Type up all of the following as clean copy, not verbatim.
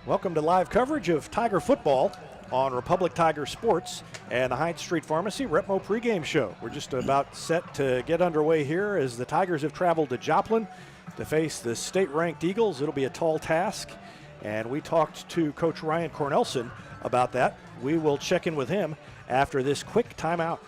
Welcome to live coverage of Tiger football on Republic Tiger Sports and the Heinz Street Pharmacy Repmo pregame show. We're just about set to get underway here as the Tigers have traveled to Joplin to face the state-ranked Eagles. It'll be a tall task, and we talked to Coach Ryan Cornelson about that. We will check in with him after this quick timeout.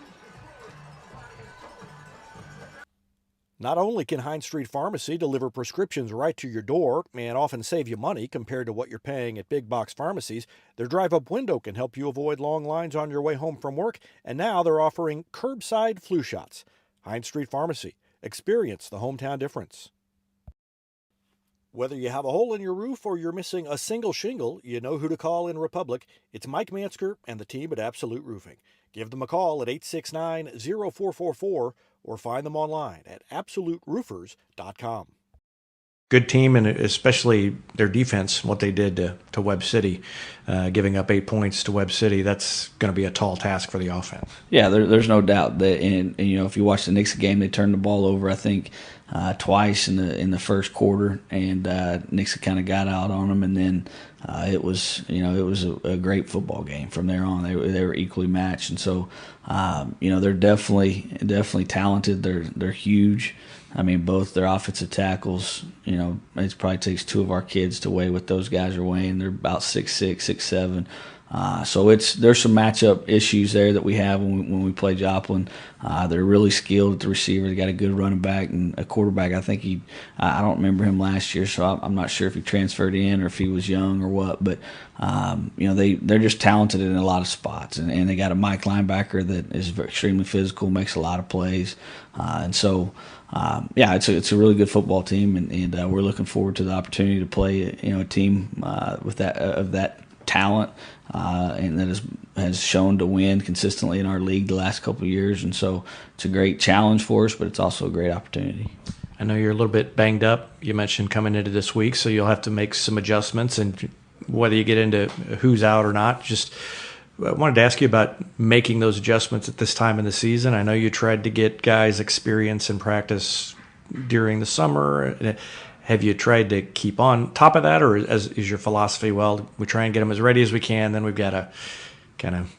Not only can Heinz Street Pharmacy deliver prescriptions right to your door and often save you money compared to what you're paying at big box pharmacies, their drive-up window can help you avoid long lines on your way home from work, and now they're offering curbside flu shots. Heinz Street Pharmacy. Experience the hometown difference. Whether you have a hole in your roof or you're missing a single shingle, you know who to call in Republic. It's Mike Mansker and the team at Absolute Roofing. Give them a call at 869-0444 or find them online at absoluteroofers.com. Good team, and especially their defense, what they did to Webb City, giving up 8 points to Webb City. That's going to be a tall task for the offense. Yeah, there's no doubt that, and you know, if you watch the Knicks game, they turned the ball over, I think, twice in the first quarter, and Knicks kind of got out on them, and then it was a great football game from there on. They were equally matched, and so they're definitely talented. They're huge. I mean, both their offensive tackles, it probably takes two of our kids to weigh what those guys are weighing. They're about 6'6", 6'7". So there's some matchup issues there that we have when we play Joplin. They're really skilled at the receiver. They got a good running back and a quarterback. I think I don't remember him last year, so I'm not sure if he transferred in or if he was young or what. But they're just talented in a lot of spots, and they got a Mike linebacker that is extremely physical, makes a lot of plays, and so. It's a really good football team, and we're looking forward to the opportunity to play a team with that talent and that has shown to win consistently in our league the last couple of years. And so it's a great challenge for us, but it's also a great opportunity. I know you're a little bit banged up. You mentioned coming into this week, so you'll have to make some adjustments, and whether you get into who's out or not, I wanted to ask you about making those adjustments at this time in the season. I know you tried to get guys experience and practice during the summer. Have you tried to keep on top of that, or is your philosophy, well, we try and get them as ready as we can, then we've got to kind of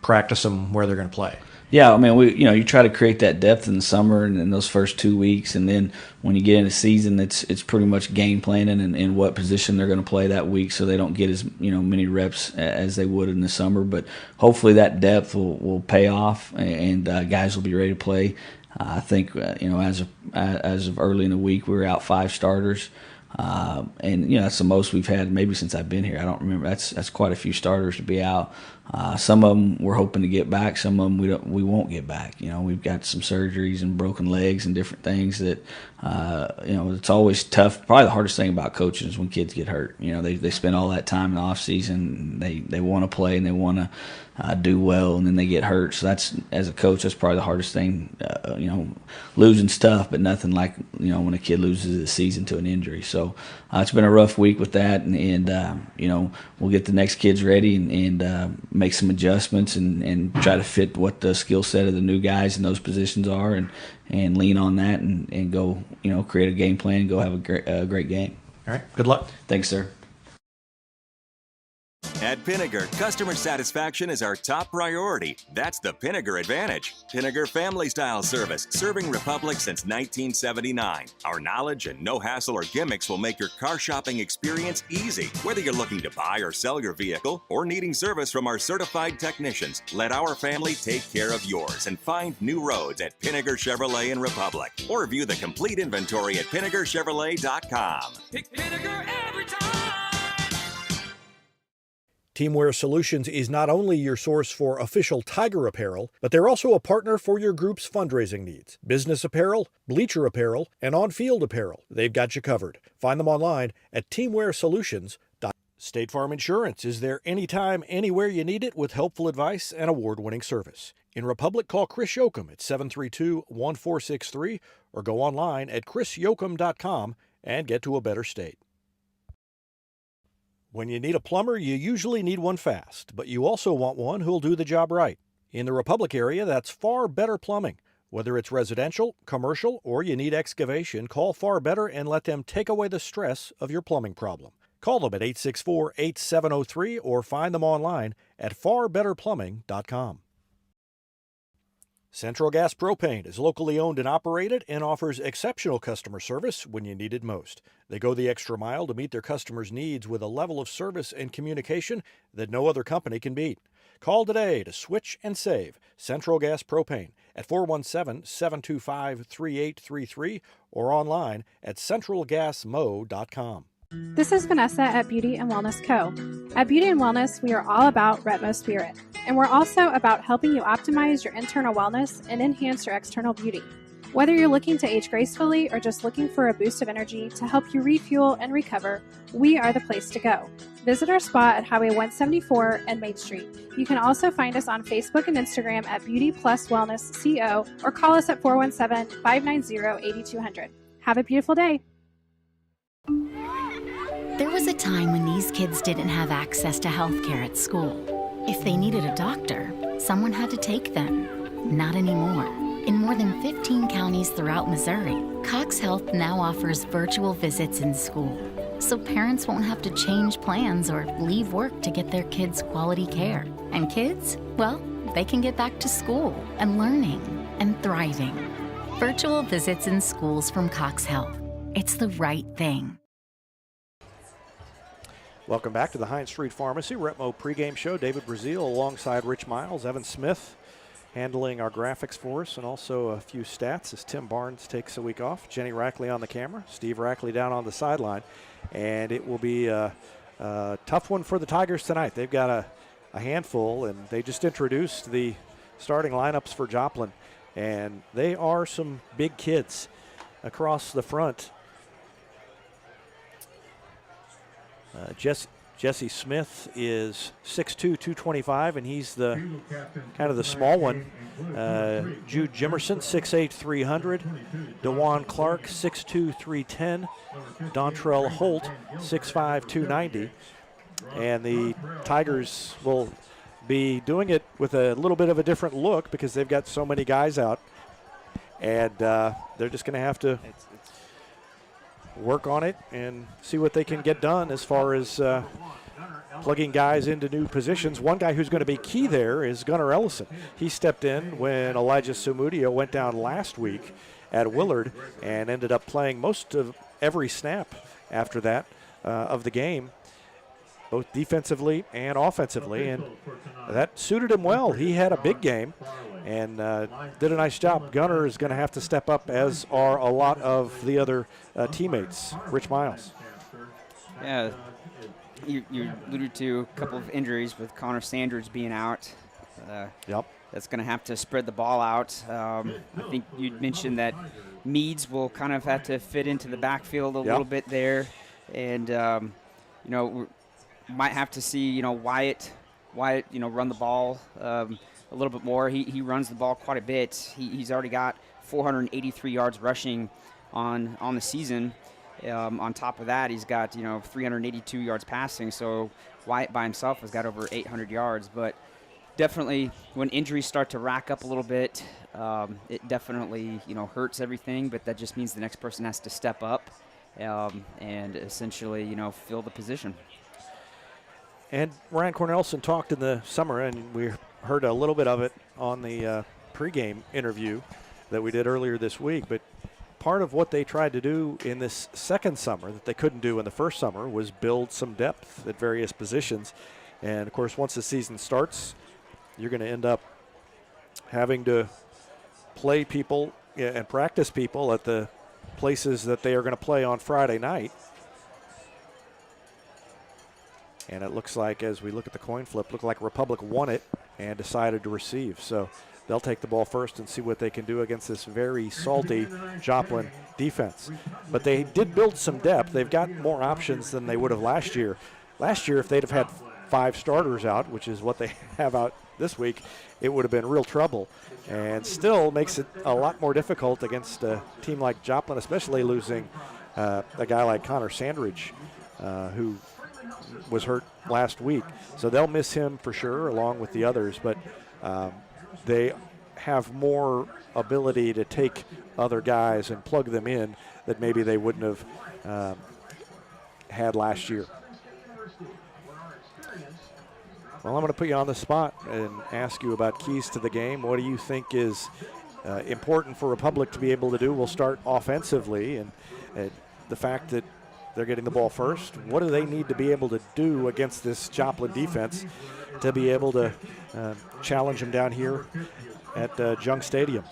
practice them where they're going to play? Yeah, I mean, you try to create that depth in the summer and in those first 2 weeks, and then when you get into season, it's pretty much game planning and what position they're going to play that week, so they don't get as many reps as they would in the summer. But hopefully that depth will pay off, and guys will be ready to play. I think as of early in the week, we were out 5 starters. And that's the most we've had maybe since I've been here. I don't remember. That's quite a few starters to be out. Some of them we're hoping to get back. Some of them we won't get back. We've got some surgeries and broken legs and different things that it's always tough. Probably the hardest thing about coaching is when kids get hurt. They spend all that time in the off season. They want to play and they want to do well, and then they get hurt. So that's, as a coach, that's probably the hardest thing. Losing's tough, but nothing like when a kid loses a season to an injury. So it's been a rough week with that, and we'll get the next kids ready and make some adjustments and try to fit what the skill set of the new guys in those positions are, and lean on that and go create a game plan and go have a great game. All right, good luck. Thanks, sir. At Pinnaker, customer satisfaction is our top priority. That's the Pinnaker Advantage. Pinnaker Family Style Service, serving Republic since 1979. Our knowledge and no hassle or gimmicks will make your car shopping experience easy. Whether you're looking to buy or sell your vehicle or needing service from our certified technicians, let our family take care of yours and find new roads at Pinnaker Chevrolet in Republic. Or view the complete inventory at PinnakerChevrolet.com. Pick Pinnaker every time. Teamwear Solutions is not only your source for official Tiger apparel, but they're also a partner for your group's fundraising needs. Business apparel, bleacher apparel, and on-field apparel. They've got you covered. Find them online at teamwearsolutions.com. State Farm Insurance is there anytime, anywhere you need it with helpful advice and award-winning service. In Republic, call Chris Yoakum at 732-1463 or go online at chrisyoakum.com and get to a better state. When you need a plumber, you usually need one fast, but you also want one who'll do the job right. In the Republic area, that's Far Better Plumbing. Whether it's residential, commercial, or you need excavation, call Far Better and let them take away the stress of your plumbing problem. Call them at 864-8703 or find them online at farbetterplumbing.com. Central Gas Propane is locally owned and operated and offers exceptional customer service when you need it most. They go the extra mile to meet their customers' needs with a level of service and communication that no other company can beat. Call today to switch and save Central Gas Propane at 417-725-3833 or online at centralgasmo.com. This is Vanessa at Beauty and Wellness Co. At Beauty and Wellness, we are all about Retmo Spirit, and we're also about helping you optimize your internal wellness and enhance your external beauty. Whether you're looking to age gracefully or just looking for a boost of energy to help you refuel and recover, we are the place to go. Visit our spa at Highway 174 and Main Street. You can also find us on Facebook and Instagram at Beauty Plus Wellness CO or call us at 417-590-8200. Have a beautiful day. There was a time when these kids didn't have access to health care at school. If they needed a doctor, someone had to take them. Not anymore. In more than 15 counties throughout Missouri, Cox Health now offers virtual visits in school, so parents won't have to change plans or leave work to get their kids quality care. And kids, well, they can get back to school and learning and thriving. Virtual visits in schools from Cox Health. It's the right thing. Welcome back to the Hines Street Pharmacy Retmo pregame show. David Brazil alongside Rich Miles, Evan Smith handling our graphics for us, and also a few stats as Tim Barnes takes a week off. Jenny Rackley on the camera, Steve Rackley down on the sideline, and it will be a tough one for the Tigers tonight. They've got a handful, and they just introduced the starting lineups for Joplin, and they are some big kids across the front. Jesse Smith is 6'2", 225, and he's the kind of the small one. Jude Jimerson, 6'8", 300. DeJuan Clark, 6'2", 310. Dontrell Holt, 6'5", 290. And the Tigers will be doing it with a little bit of a different look because they've got so many guys out. And they're just going to have to work on it and see what they can get done as far as plugging guys into new positions. One guy who's going to be key there is Gunnar Ellison. He stepped in when Elijah Sumudio went down last week at Willard and ended up playing most of every snap after that of the game, both defensively and offensively, and that suited him well. He had a big game and did a nice job. Gunnar is going to have to step up, as are a lot of the other teammates. Rich Miles. Yeah, you alluded to a couple of injuries with Connor Sanders being out. Yep. That's going to have to spread the ball out. I think you mentioned that Meads will kind of have to fit into the backfield a little bit there. And, we might have to see, Wyatt, run the ball a little bit more. He runs the ball quite a bit. He's already got 483 yards rushing on the season. On top of that, he's got 382 yards passing. So Wyatt by himself has got over 800 yards. But definitely, when injuries start to rack up a little bit, it definitely hurts everything. But that just means the next person has to step up and essentially fill the position. And Ryan Cornelison talked in the summer, and we heard a little bit of it on the pregame interview that we did earlier this week. But part of what they tried to do in this second summer that they couldn't do in the first summer was build some depth at various positions. And, of course, once the season starts, you're going to end up having to play people and practice people at the places that they are going to play on Friday night. And it looks like, as we look at the coin flip, looked like Republic won it and decided to receive. So they'll take the ball first and see what they can do against this very salty Joplin defense. But they did build some depth. They've got more options than they would have last year. Last year, if they'd have had 5 starters out, which is what they have out this week, it would have been real trouble. And still makes it a lot more difficult against a team like Joplin, especially losing a guy like Connor Sandridge, who was hurt last week. So they'll miss him for sure, along with the others. But they have more ability to take other guys and plug them in that maybe they wouldn't have had last year. Well, I'm going to put you on the spot and ask you about keys to the game. What do you think is important for Republic to be able to do? We'll start offensively, and the fact that they're getting the ball first. What do they need to be able to do against this Joplin defense to be able to challenge them down here at Jung Stadium?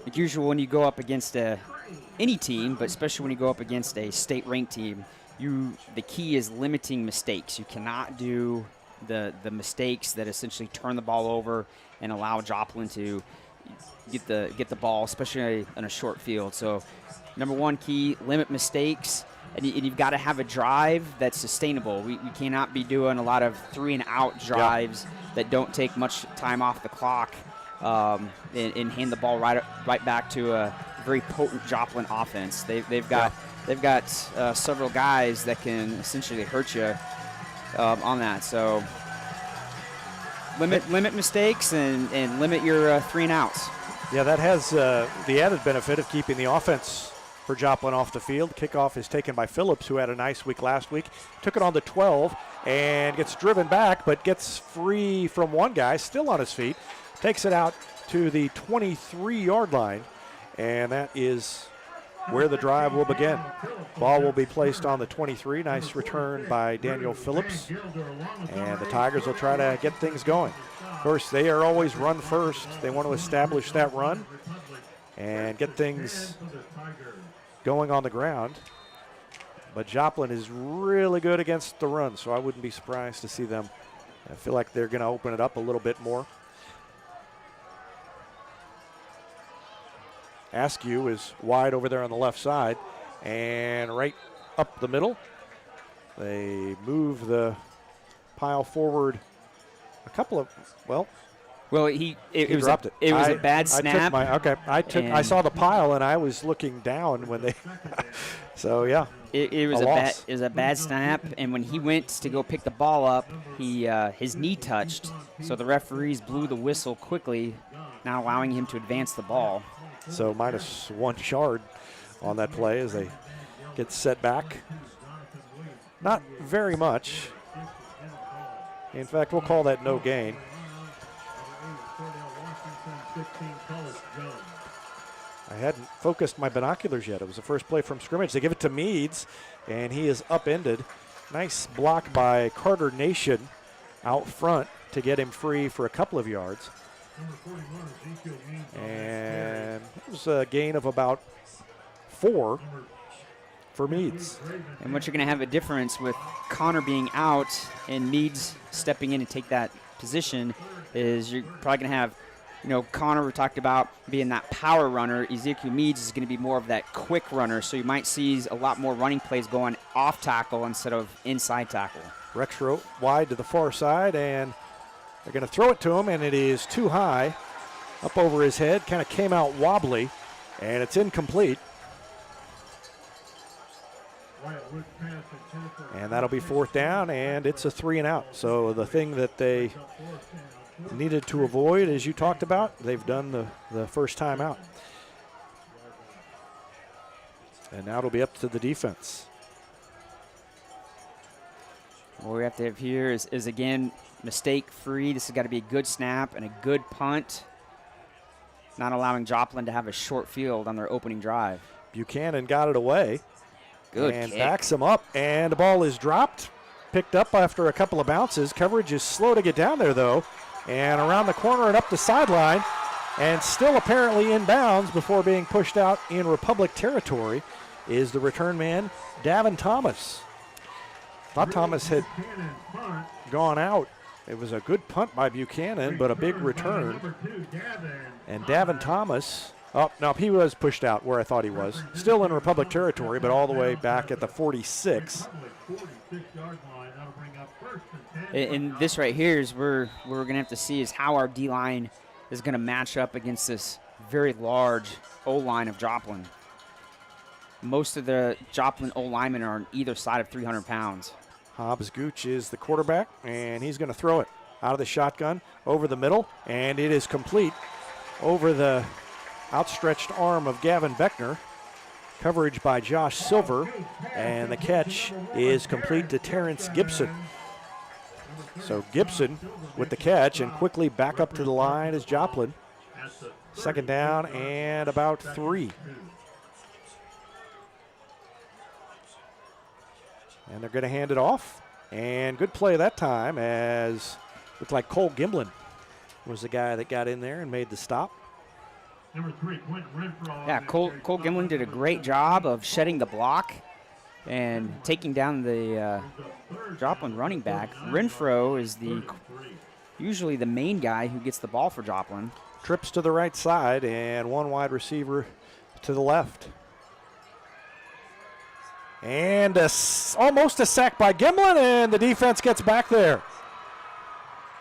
Like usual, when you go up against any team, but especially when you go up against a state-ranked team, the key is limiting mistakes. You cannot do the mistakes that essentially turn the ball over and allow Joplin to get the ball, especially in a short field. So, number one key, limit mistakes, and you've got to have a drive that's sustainable. We cannot be doing a lot of 3-and-out drives that don't take much time off the clock and hand the ball right back to a very potent Joplin offense. They've got several guys that can essentially hurt you on that. So limit mistakes and limit your 3-and-outs. Yeah, that has the added benefit of keeping the offense for Joplin off the field. Kickoff is taken by Phillips, who had a nice week last week. Took it on the 12 and gets driven back, but gets free from one guy, still on his feet. Takes it out to the 23-yard line, and that is where the drive will begin. Ball will be placed on the 23. Nice return by Daniel Phillips, and the Tigers will try to get things going. Of course, they are always run first. They want to establish that run and get things going on the ground. But Joplin is really good against the run, so I wouldn't be surprised to see them. I feel like they're going to open it up a little bit more. Askew is wide over there on the left side and right up the middle. They move the pile forward a couple of, he dropped it. It was a bad snap. I saw the pile and I was looking down when they so yeah. It was a bad snap, and when he went to go pick the ball up, his knee touched. So the referees blew the whistle quickly, not allowing him to advance the ball. So minus 1 yard on that play as they get set back. Not very much. In fact, we'll call that no gain. I hadn't focused my binoculars yet. It was the first play from scrimmage. They give it to Meads, and he is upended. Nice block by Carter Nation out front to get him free for a couple of yards. And it was a gain of about 4 for Meads. And what you're going to have a difference with Connor being out and Meads stepping in to take that position is you're probably going to have, Connor, we talked about being that power runner. Ezekiel Meads is going to be more of that quick runner, so you might see a lot more running plays going off tackle instead of inside tackle. Rexroth wide to the far side, and they're going to throw it to him, and it is too high, up over his head, kind of came out wobbly, and it's incomplete. And that'll be 4th down, and it's a 3-and-out. So the thing that they needed to avoid, as you talked about, they've done the first time out. And now it'll be up to the defense. What we have to have here is again, mistake-free. This has got to be a good snap and a good punt, not allowing Joplin to have a short field on their opening drive. Buchanan got it away. Good and kick. Backs him up, and the ball is dropped, picked up after a couple of bounces. Coverage is slow to get down there, though, and around the corner and up the sideline, and still apparently in bounds before being pushed out in Republic territory is the return man, Davin Thomas. Thought Thomas had gone out. It was a good punt by Buchanan, but a big return. And Davin Thomas, he was pushed out where I thought he was. Still in Republic territory, but all the way back at the 46. And this right here is where we're going to have to see is how our D-line is going to match up against this very large O-line of Joplin. Most of the Joplin O-linemen are on either side of 300 pounds. Hobbs Gooch is the quarterback, and he's going to throw it out of the shotgun over the middle, and it is complete over the outstretched arm of Gavin Beckner. Coverage by Josh Silver, and the catch is complete to Terrence Gibson. So Gibson with the catch and quickly back up to the line is Joplin. Second down and about 3. And they're going to hand it off. And good play that time, as looked like Cole Gimlin was the guy that got in there and made the stop. Number 3, Quentin Renfrow. Yeah, Cole Gimlin did a great job of shedding the block and taking down the Joplin running back. Renfrow is usually the main guy who gets the ball for Joplin. Trips to the right side and one wide receiver to the left. And almost a sack by Gimlin, and the defense gets back there.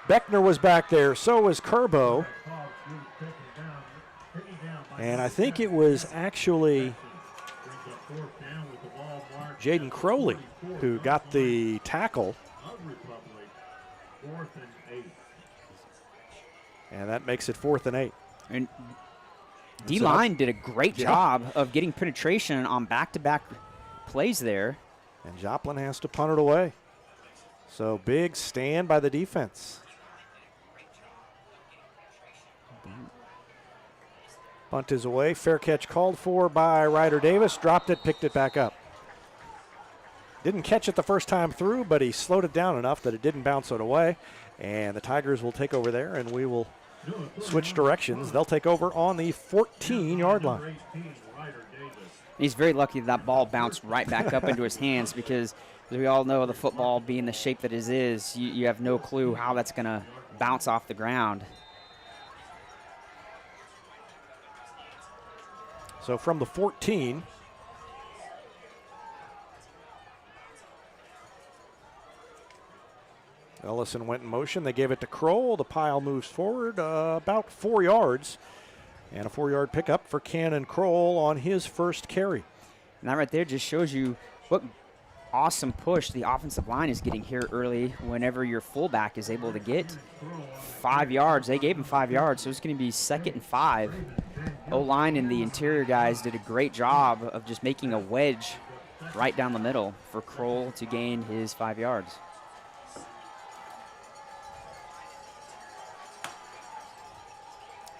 Beckner was back there, so was Kerbo. And I think it was actually Jaden Crowley who got the tackle. And that makes it 4th and 8. And D-line did a great job of getting penetration on back-to-back plays there. And Joplin has to punt it away. So big stand by the defense. Bunt is away. Fair catch called for by Ryder Davis. Dropped it, picked it back up. Didn't catch it the first time through, but he slowed it down enough that it didn't bounce it away. And the Tigers will take over there, and we will switch directions. They'll take over on the 14-yard line. He's very lucky that ball bounced right back up into his hands, because as we all know, the football being the shape that it is, you have no clue how that's going to bounce off the ground. So from the 14, Ellison went in motion. They gave it to Kroll. The pile moves forward about 4 yards. And a 4-yard pickup for Cannon Kroll on his first carry. And that right there just shows you what awesome push the offensive line is getting here early whenever your fullback is able to get 5 yards. They gave him 5 yards, so it's going to be 2nd and 5. O-line and the interior guys did a great job of just making a wedge right down the middle for Kroll to gain his 5 yards.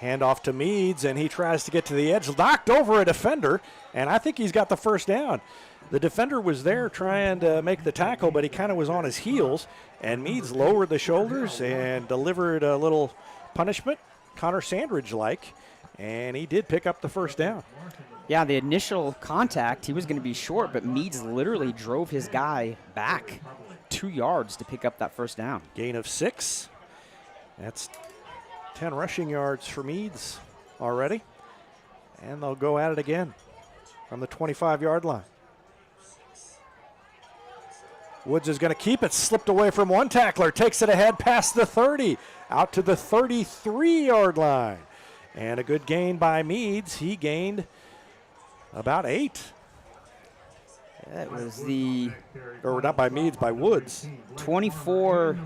Handoff to Meads, and he tries to get to the edge. Knocked over a defender, and I think he's got the first down. The defender was there trying to make the tackle, but he kind of was on his heels, and Meads lowered the shoulders and delivered a little punishment, Connor Sandridge-like, and he did pick up the first down. Yeah, the initial contact, he was going to be short, but Meads literally drove his guy back 2 yards to pick up that first down. Gain of 6. That's 10 rushing yards for Meads already. And they'll go at it again from the 25-yard line. Woods is going to keep it. Slipped away from one tackler. Takes it ahead past the 30. Out to the 33-yard line. And a good gain by Meads. He gained about 8. That was the... Or not by Meads, by Woods. 24,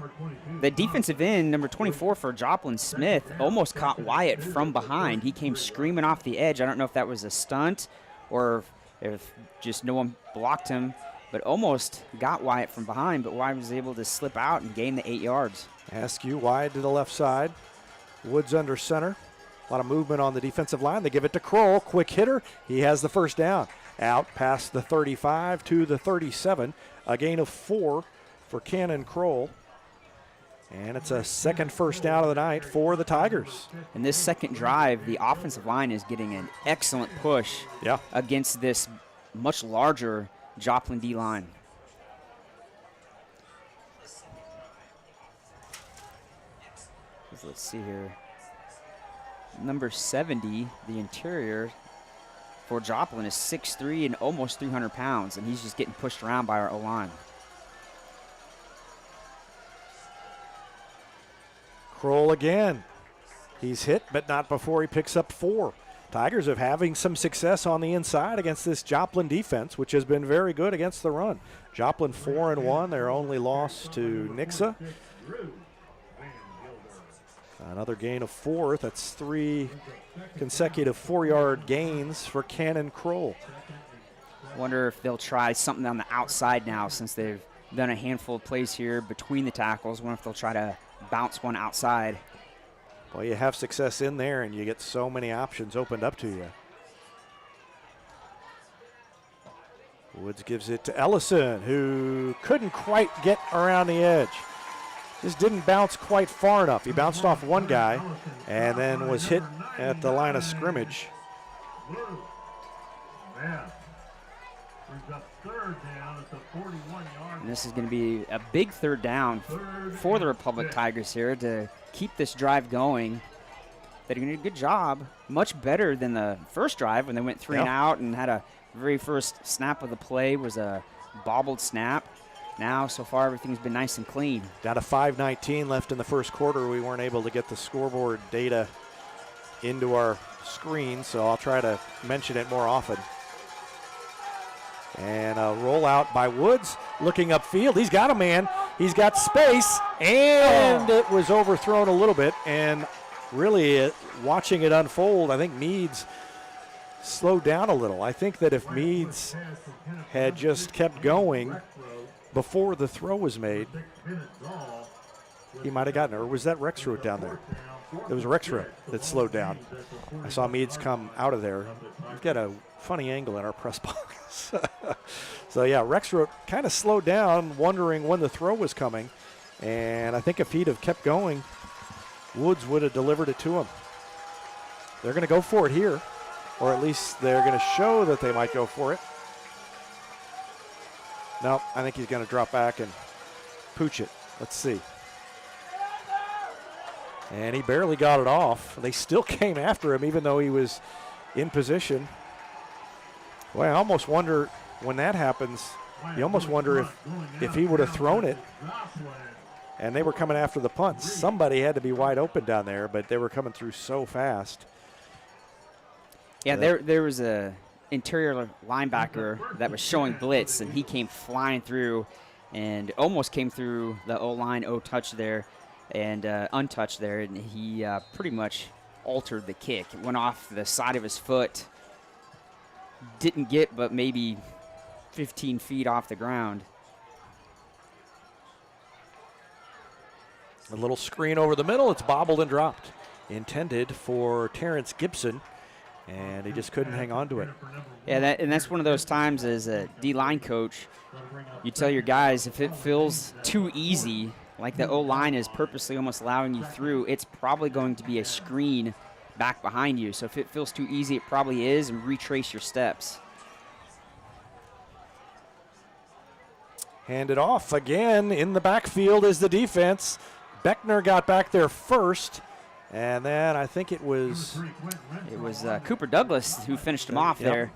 the defensive end, number 24 for Joplin, Smith, almost caught Wyatt from behind. He came screaming off the edge. I don't know if that was a stunt or if just no one blocked him, but almost got Wyatt from behind, but Wyatt was able to slip out and gain the 8 yards. Askew wide to the left side. Woods under center. A lot of movement on the defensive line. They give it to Kroll. Quick hitter. He has the first down. Out past the 35 to the 37. A gain of 4 for Cannon Kroll. And it's a second first down of the night for the Tigers. In this second drive, the offensive line is getting an excellent push against this much larger Joplin D-line. Let's see here. Number 70, the interior for Joplin, is 6'3" and almost 300 pounds, and he's just getting pushed around by our O-line. Kroll again. He's hit, but not before he picks up 4. Tigers are having some success on the inside against this Joplin defense, which has been very good against the run. Joplin 4-1, their only loss to Nixa. Another gain of 4. That's 3 consecutive 4-yard gains for Cannon Kroll. Wonder if they'll try something on the outside now, since they've done a handful of plays here between the tackles. Wonder if they'll try to bounce one outside. Well, you have success in there, and you get so many options opened up to you. Woods gives it to Ellison, who couldn't quite get around the edge. Just didn't bounce quite far enough. He bounced off one guy and then was hit at the line of scrimmage. And this is going to be a big third down for the Republic Tigers here to keep this drive going. They're doing a good job, much better than the first drive when they went 3 and out and had a very first snap of the play was a bobbled snap. Now, so far, everything's been nice and clean. Down to 5:19 left in the first quarter. We weren't able to get the scoreboard data into our screen, so I'll try to mention it more often. And a rollout by Woods, looking upfield. He's got a man. He's got space, and it was overthrown a little bit. And really, watching it unfold, I think Meads slowed down a little. I think that if Meads had just kept going before the throw was made, he might have gotten it. Or was that Rexroth down there? It was Rexroth that slowed down. I saw Meads come out of there. We've got a funny angle in our press box. So, yeah, Rexroth kind of slowed down, wondering when the throw was coming. And I think if he'd have kept going, Woods would have delivered it to him. They're going to go for it here, or at least they're going to show that they might go for it. No, I think he's going to drop back and pooch it. Let's see. And he barely got it off. They still came after him even though he was in position. Well, I almost wonder when that happens, you almost wonder if he would have thrown it and they were coming after the punt. Somebody had to be wide open down there, but they were coming through so fast. Yeah, there was a interior linebacker that was showing blitz, and he came flying through and almost came through the O-line, O-touch there, and untouched there, and he pretty much altered the kick. It went off the side of his foot, didn't get but maybe 15 feet off the ground. A little screen over the middle. It's bobbled and dropped. Intended for Terrence Gibson, and he just couldn't hang on to it. Yeah, and that's one of those times as a D-line coach, you tell your guys if it feels too easy, like the O-line is purposely almost allowing you through, it's probably going to be a screen back behind you. So if it feels too easy, it probably is, and retrace your steps. Hand it off again. In the backfield is the defense. Beckner got back there first, and then I think it was Cooper Douglas who finished him off there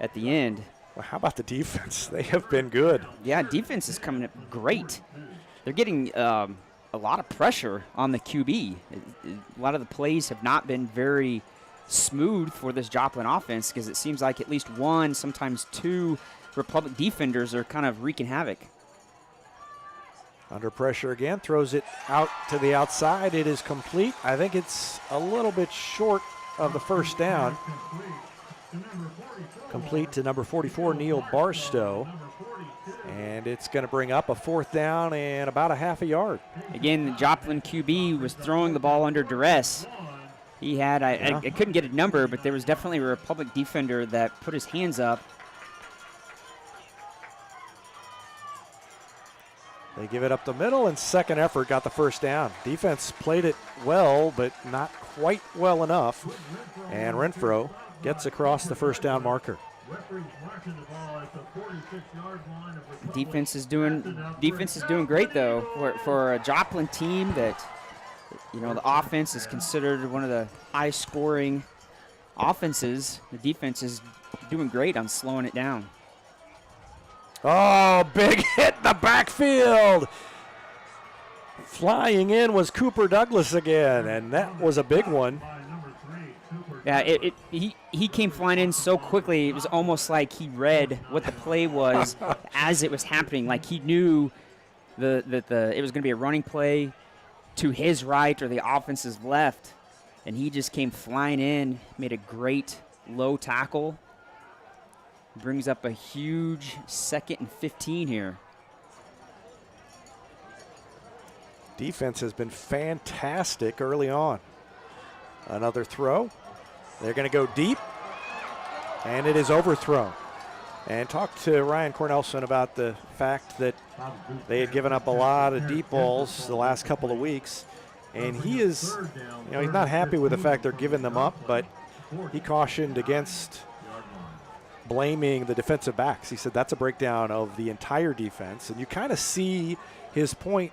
at the end. Well, how about the defense? They have been good. Yeah, defense is coming up great. They're getting a lot of pressure on the QB. A lot of the plays have not been very smooth for this Joplin offense because it seems like at least one, sometimes two Republic defenders are kind of wreaking havoc. Under pressure again, throws it out to the outside. It is complete. I think it's a little bit short of the first down. Complete to number 44, Neil Barstow. And it's going to bring up a fourth down and about a half a yard. Again, the Joplin QB was throwing the ball under duress. He had, I couldn't get a number, but there was definitely a Republic defender that put his hands up. They give it up the middle, and second effort got the first down. Defense played it well, but not quite well enough. And Renfrow gets across the first down marker. Defense is doing great though for a Joplin team that, you know, the offense is considered one of the highest scoring offenses. The defense is doing great on slowing it down. Oh, big hit in the backfield. Flying in was Cooper Douglas again, and that was a big one. Yeah, he came flying in so quickly, it was almost like he read what the play was as it was happening. Like he knew it was going to be a running play to his right or the offense's left, and he just came flying in, made a great low tackle. Brings up a huge 2nd and 15 here. Defense has been fantastic early on. Another throw. They're going to go deep, and it is overthrown. And talked to Ryan Cornelson about the fact that they had given up a lot of deep balls the last couple of weeks. And he is, he's not happy with the fact they're giving them up, but he cautioned against blaming the defensive backs. He said that's a breakdown of the entire defense. And you kind of see his point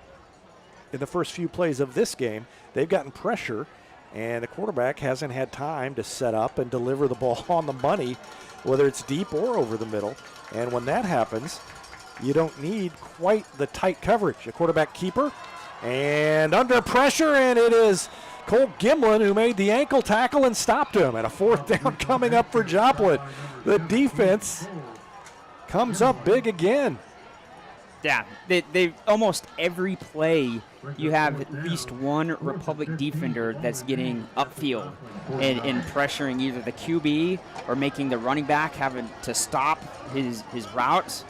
in the first few plays of this game. They've gotten pressure, and the quarterback hasn't had time to set up and deliver the ball on the money, whether it's deep or over the middle. And when that happens, you don't need quite the tight coverage. A quarterback keeper, and under pressure, and it is Cole Gimlin who made the ankle tackle and stopped him. And a fourth down coming up for Joplin. The defense comes up big again. Yeah, they almost every play you have at least one Republic defender that's getting upfield and pressuring either the QB or making the running back having to stop his routes.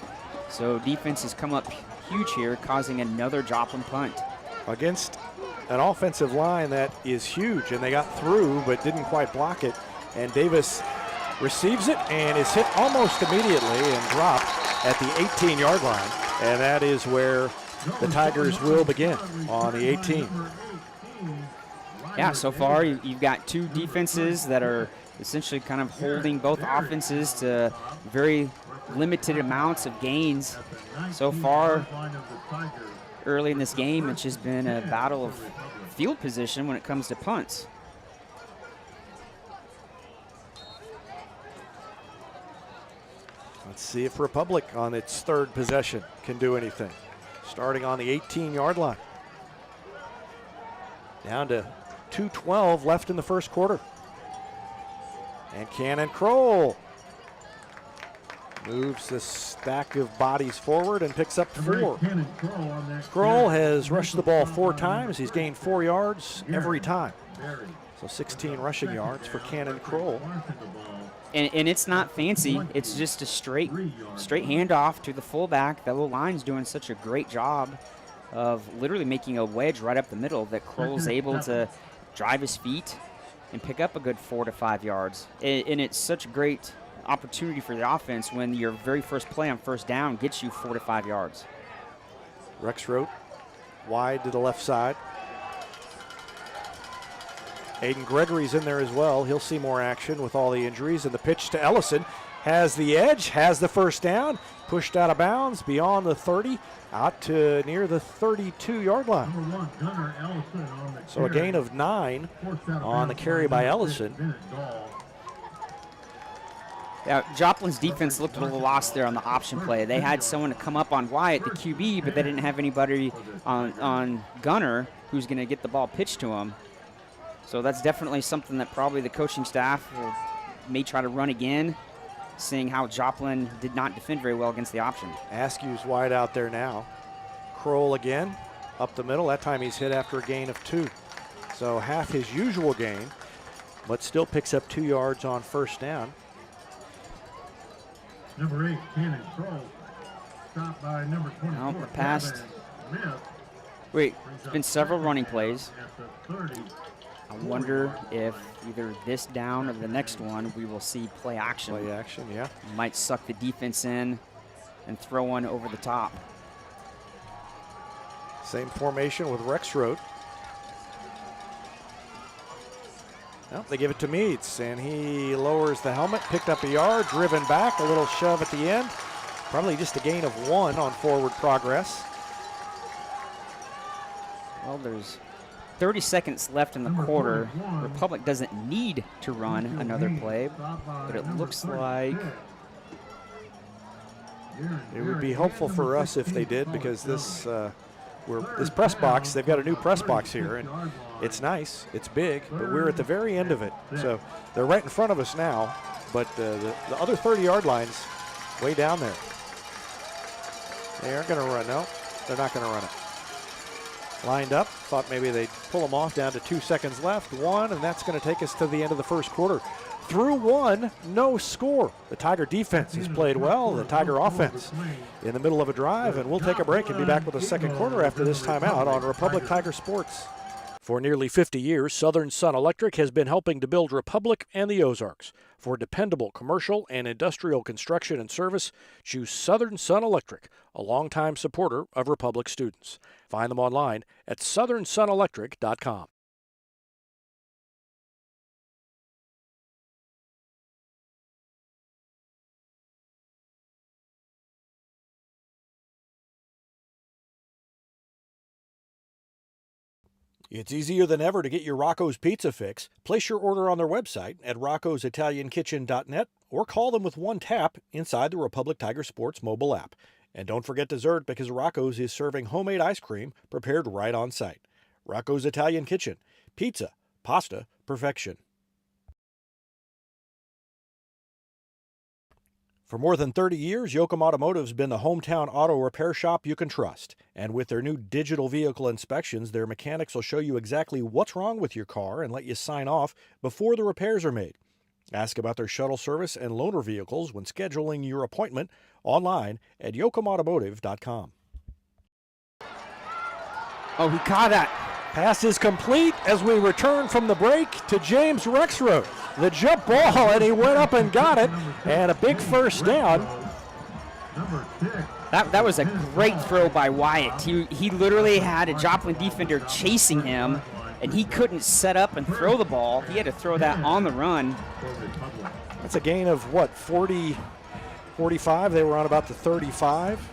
So defense has come up huge here, causing another Joplin punt. Against an offensive line that is huge, and they got through but didn't quite block it. And Davis receives it and is hit almost immediately and dropped at the 18-yard line. And that is where the Tigers will begin, on the 18. Yeah, so far you've got two defenses that are essentially kind of holding both offenses to very limited amounts of gains. So far, early in this game, it's just been a battle of field position when it comes to punts. Let's see if Republic on its third possession can do anything. Starting on the 18-yard line. Down to 2:12 left in the first quarter. And Cannon Kroll moves the stack of bodies forward and picks up 4. Kroll has rushed the ball 4 times. He's gained 4 yards every time. So 16 rushing yards for Cannon Kroll. And it's not fancy. It's just a straight handoff to the fullback. The little line's doing such a great job of literally making a wedge right up the middle that Kroll's able to drive his feet and pick up a good 4 to 5 yards. And it's such a great opportunity for the offense when your very first play on first down gets you 4 to 5 yards. Rexroth wide to the left side. Aiden Gregory's in there as well. He'll see more action with all the injuries. And the pitch to Ellison has the edge, has the first down, pushed out of bounds beyond the 30, out to near the 32-yard line. So a gain of 9 on the carry by Ellison. Yeah, Joplin's defense looked a little lost there on the option play. They had someone to come up on Wyatt, the QB, but they didn't have anybody on Gunner who's going to get the ball pitched to him. So that's definitely something that probably the coaching staff may try to run again, seeing how Joplin did not defend very well against the option. Askew's wide out there now. Kroll again, up the middle. That time he's hit after a gain of 2. So half his usual gain, but still picks up 2 yards on first down. Number 8, Cannon Kroll, stopped by number 24. Now the past. Wait, there's been several running plays. I wonder if either this down or the next one we will see play action. Play action, yeah. Might suck the defense in and throw one over the top. Same formation with Rexroth. Well, they give it to Meads, and he lowers the helmet, picked up a yard, driven back, a little shove at the end. Probably just a gain of 1 on forward progress. Well, there's 30 seconds left in the quarter. Republic doesn't need to run another play, but it looks like it would be helpful for us if they did, because this press box, they've got a new press box here, and it's nice, it's big, but we're at the very end of it. So they're right in front of us now, but the other 30-yard line's way down there. They aren't going to run. No, they're not going to run it. Lined up, thought maybe they'd pull them off down to 2 seconds left. 1, and that's going to take us to the end of the first quarter. through one, no score. The Tiger defense has played well, the Tiger offense in the middle of a drive, and we'll take a break and be back with the second quarter after this timeout on Republic Tiger Sports. For nearly 50 years, Southern Sun Electric has been helping to build Republic and the Ozarks. For dependable commercial and industrial construction and service, choose Southern Sun Electric, a longtime supporter of Republic students. Find them online at southernsunelectric.com. It's easier than ever to get your Rocco's Pizza fix. Place your order on their website at roccositaliankitchen.net or call them with one tap inside the Republic Tiger Sports mobile app. And don't forget dessert, because Rocco's is serving homemade ice cream prepared right on site. Rocco's Italian Kitchen. Pizza, pasta, perfection. For more than 30 years, Yoakum Automotive's been the hometown auto repair shop you can trust. And with their new digital vehicle inspections, their mechanics will show you exactly what's wrong with your car and let you sign off before the repairs are made. Ask about their shuttle service and loaner vehicles when scheduling your appointment online at yoakumautomotive.com. Oh, he caught that. Pass is complete as we return from the break to James Rexroth. The jump ball, and he went up and got it, and a big first down. That was a great throw by Wyatt. He literally had a Joplin defender chasing him, and he couldn't set up and throw the ball. He had to throw that on the run. That's a gain of, what, 40, 45? They were on about the 35.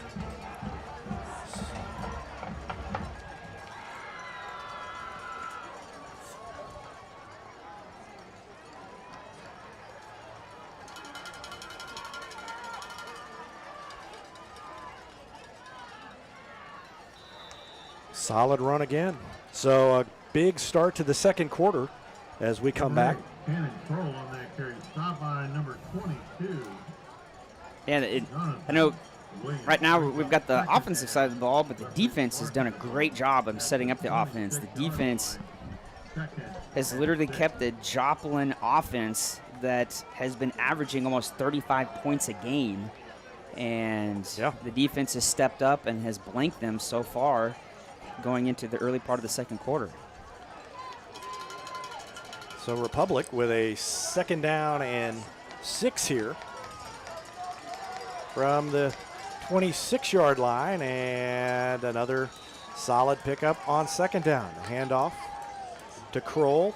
Solid run again. So a big start to the second quarter as we come back. Yeah, I know right now we've got the offensive side of the ball, but the defense has done a great job of setting up the offense. The defense has literally kept the Joplin offense that has been averaging almost 35 points a game. And the defense has stepped up and has blanked them so far going into the early part of the second quarter. So Republic with a 2nd down and 6 here from the 26-yard line, and another solid pickup on 2nd down. The handoff to Kroll.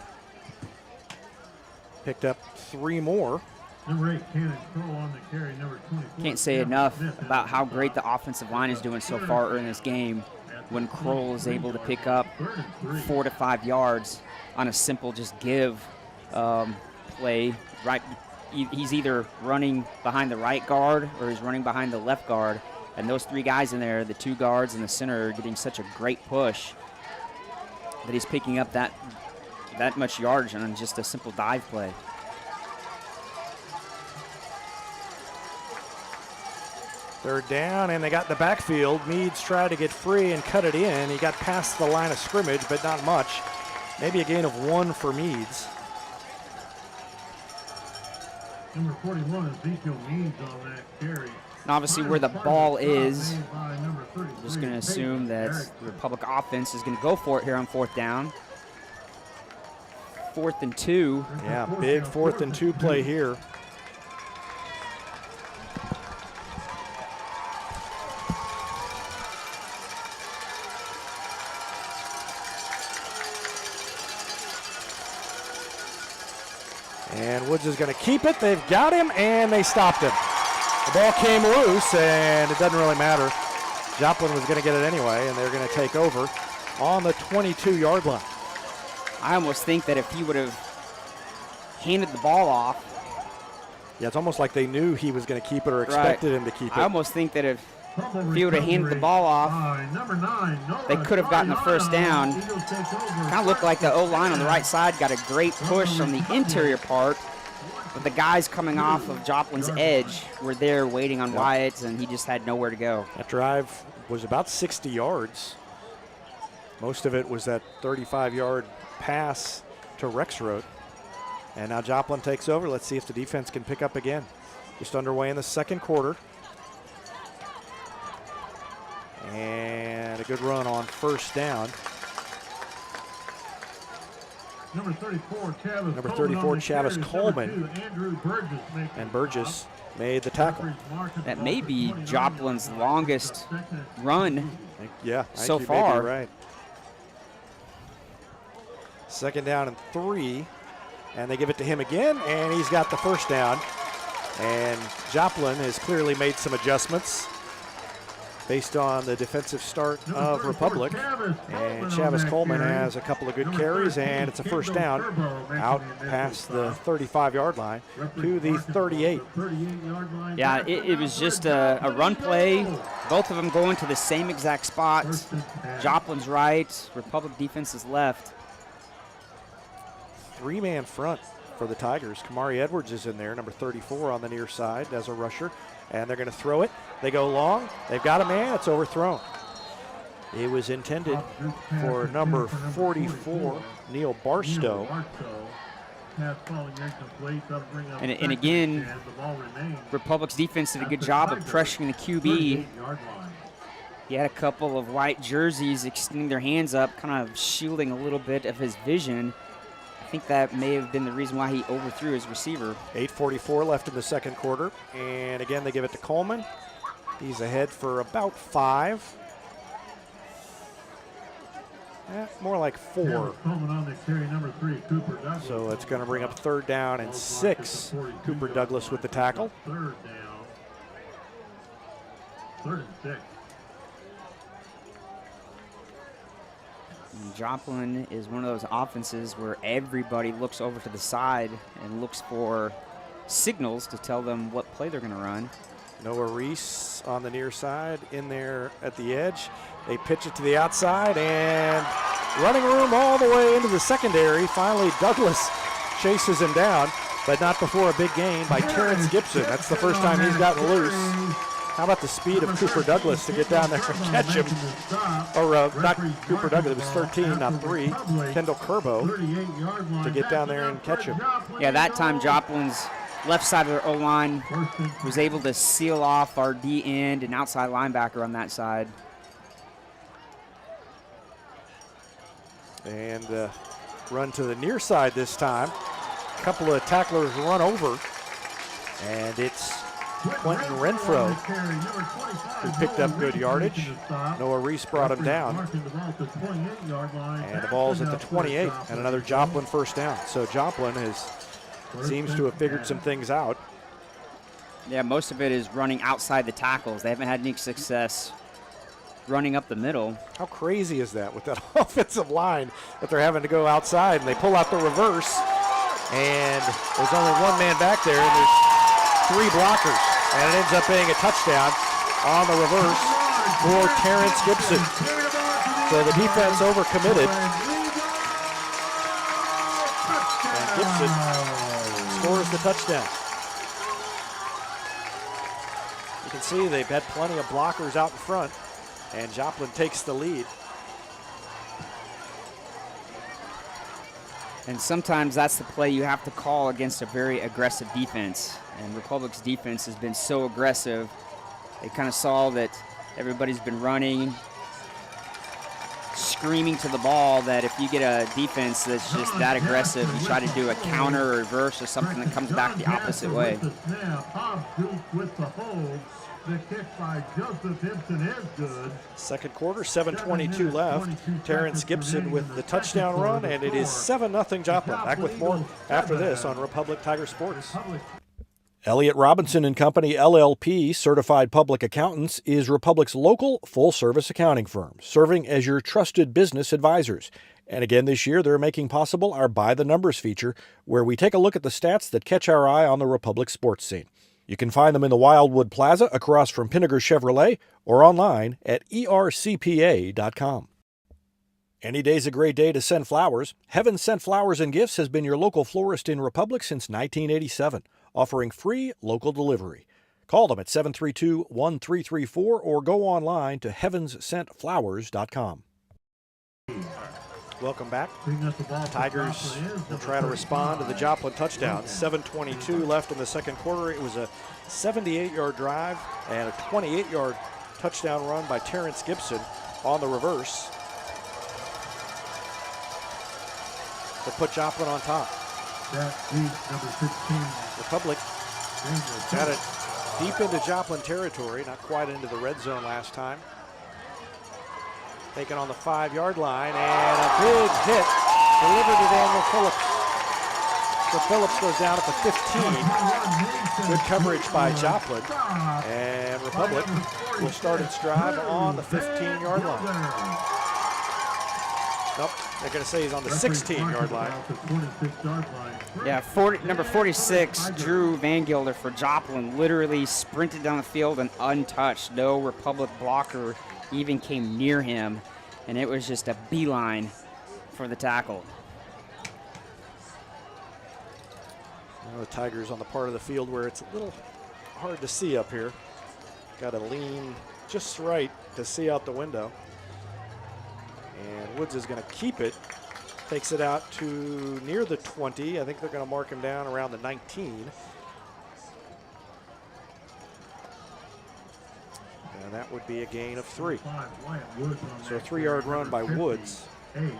Picked up 3 more. Number 8, Cannon Kroll on the carry. Number 24. Can't say enough about how great the offensive line is doing so far in this game, when Kroll is able to pick up 4 to 5 yards on a simple just give play. Right, he's either running behind the right guard or he's running behind the left guard, and those 3 guys in there, the 2 guards and the center, are getting such a great push that he's picking up that much yardage on just a simple dive play. Third down, and they got in the backfield. Meads tried to get free and cut it in. He got past the line of scrimmage, but not much. Maybe a gain of 1 for Meads. Number 41 is Ezekiel Meads on that carry. And obviously where the ball is, I'm just going to assume that the Republic offense is going to go for it here on 4th down. 4th and 2. Yeah, big 4th and 2 play here. And Woods is going to keep it. They've got him, and they stopped him. The ball came loose, and it doesn't really matter. Joplin was going to get it anyway, and they're going to take over on the 22-yard line. I almost think that if he would have handed the ball off. Yeah, it's almost like they knew he was going to keep it or expected him to keep it. I almost think that if he would have handed the ball off, they could have gotten the first down. Kind of looked like the O-line on the right side got a great push on the interior part, but the guys coming off of Joplin's edge were there waiting on Wyatt, and he just had nowhere to go. That drive was about 60 yards. Most of it was that 35-yard pass to Rexroth. And now Joplin takes over. Let's see if the defense can pick up again. Just underway in the second quarter. And a good run on first down. Number 34, Chavis. Number 34, Chavis Coleman. And Burgess made the tackle. That may be Joplin's longest run Yeah, so you may be far. right. Second down and 3. And they give it to him again, and he's got the first down. And Joplin has clearly made some adjustments based on the defensive start of Republic. And Chavis Coleman has a couple of good carries, and it's a first down out past the 35-yard line to the 38. Yeah, it was just a run play. Both of them going to the same exact spot. Joplin's right, Republic defense is left. 3-man front for the Tigers. Kamari Edwards is in there, number 34 on the near side as a rusher. And they're going to throw it. They go long. They've got a man. It's overthrown. It was intended for number 44, Neil Barstow. And again, Republic's defense did a good job of pressuring the QB. He had a couple of white jerseys extending their hands up, kind of shielding a little bit of his vision. I think that may have been the reason why he overthrew his receiver. 8:44 left in the second quarter. And again, they give it to Coleman. He's ahead for about 5. More like 4. So it's going to bring up third down and 6. Cooper Douglas with the tackle. Third down. 3rd and 6. And Joplin is one of those offenses where everybody looks over to the side and looks for signals to tell them what play they're going to run. Noah Reese on the near side, in there at the edge. They pitch it to the outside, and running room all the way into the secondary. Finally, Douglas chases him down, but not before a big gain by Terrence Gibson. That's the first time he's gotten loose. How about the speed of Cooper Douglas to get down there and catch him? Or not Cooper Douglas, it was 13, not 3. Kendall Curbo to get down there and catch him. Yeah, that time Joplin's left side of their O-line was able to seal off our D end and outside linebacker on that side. And run to the near side this time. A couple of tacklers run over, and it's Quentin Renfrow who picked up good yardage. Noah Reese brought him down. And the ball's at the 28, and another Joplin first down. So Joplin seems to have figured some things out. Yeah, most of it is running outside the tackles. They haven't had any success running up the middle. How crazy is that with that offensive line that they're having to go outside, and they pull out the reverse, and there's only one man back there, and there's 3 blockers, and it ends up being a touchdown on the reverse for Terrence Gibson. So the defense overcommitted, and Gibson scores the touchdown. You can see they've had plenty of blockers out in front, and Joplin takes the lead. And sometimes that's the play you have to call against a very aggressive defense. And Republic's defense has been so aggressive. They kind of saw that everybody's been running, screaming to the ball, that if you get a defense that's just that aggressive, you try to do a counter or reverse or something that comes back the opposite way. The kick by Joseph Gibson is good. Second quarter, 7:22 left. Terrence Gibson with the touchdown run, and it is 7-0 Joplin. Back with more after this on Republic Tiger Sports. Elliott Robinson and Company, LLP, Certified Public Accountants, is Republic's local full-service accounting firm, serving as your trusted business advisors. And again this year, they're making possible our By the Numbers feature, where we take a look at the stats that catch our eye on the Republic sports scene. You can find them in the Wildwood Plaza across from Pinnager Chevrolet or online at ercpa.com. Any day's a great day to send flowers. Heaven Sent Flowers and Gifts has been your local florist in Republic since 1987, offering free local delivery. Call them at 732-1334 or go online to heavenssentflowers.com. welcome back. Bringing us the ball for Tigers Joplin is will number try to respond to the 35. Joplin touchdown. 7:22 left in the second quarter. It was a 78-yard drive and a 28-yard touchdown run by Terrence Gibson on the reverse to put Joplin on top. That leads number 15. Republic Daniel got it Phillips. deep into Joplin territory, not quite into the red zone last time. Taken on the 5-yard line, and a big hit delivered to Daniel Phillips. So Phillips goes down at the 15. Good coverage by Joplin. And Republic will start its drive on the 15-yard line. Nope, they're going to say he's on the 16-yard line. Yeah, number 46, Drew Van Gilder for Joplin, literally sprinted down the field and untouched. No Republic blocker even came near him, and it was just a beeline for the tackle. Now the Tigers on the part of the field where it's a little hard to see up here. Got to lean just right to see out the window. And Woods is going to keep it. Takes it out to near the 20. I think they're going to mark him down around the 19. And that would be a gain of 3. So a 3-yard run by Woods. And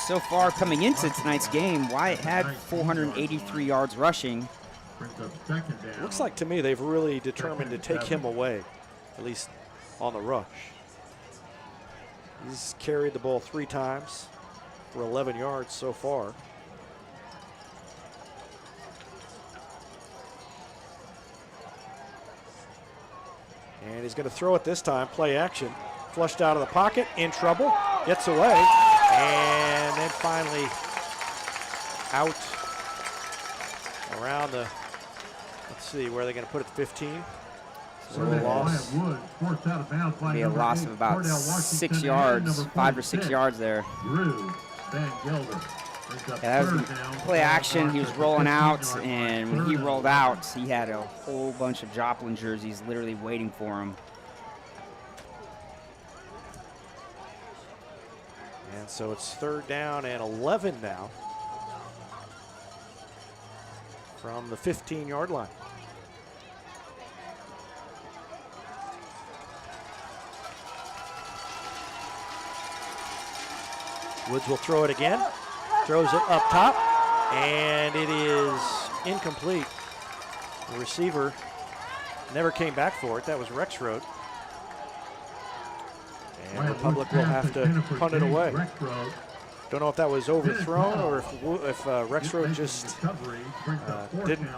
so far coming into tonight's game, Wyatt had 483 yards rushing. Looks like to me they've really determined to take him away, at least on the rush. He's carried the ball 3 times for 11 yards so far. And he's going to throw it this time, play action. Flushed out of the pocket, in trouble, gets away, and then finally out around the, let's see, where are they going to put it, 15? So a loss. Be a loss of about 6 yards, 5 or 6 yards there. Yeah, that was play action. He was rolling out, and when he rolled out, he had a whole bunch of Joplin jerseys literally waiting for him. And so it's 3rd down and 11 now from the 15-yard line. Woods will throw it again. Throws it up top, and it is incomplete. The receiver never came back for it. That was Rexroad. And Republic will have to punt it away. Don't know if that was overthrown or if Rexroad just didn't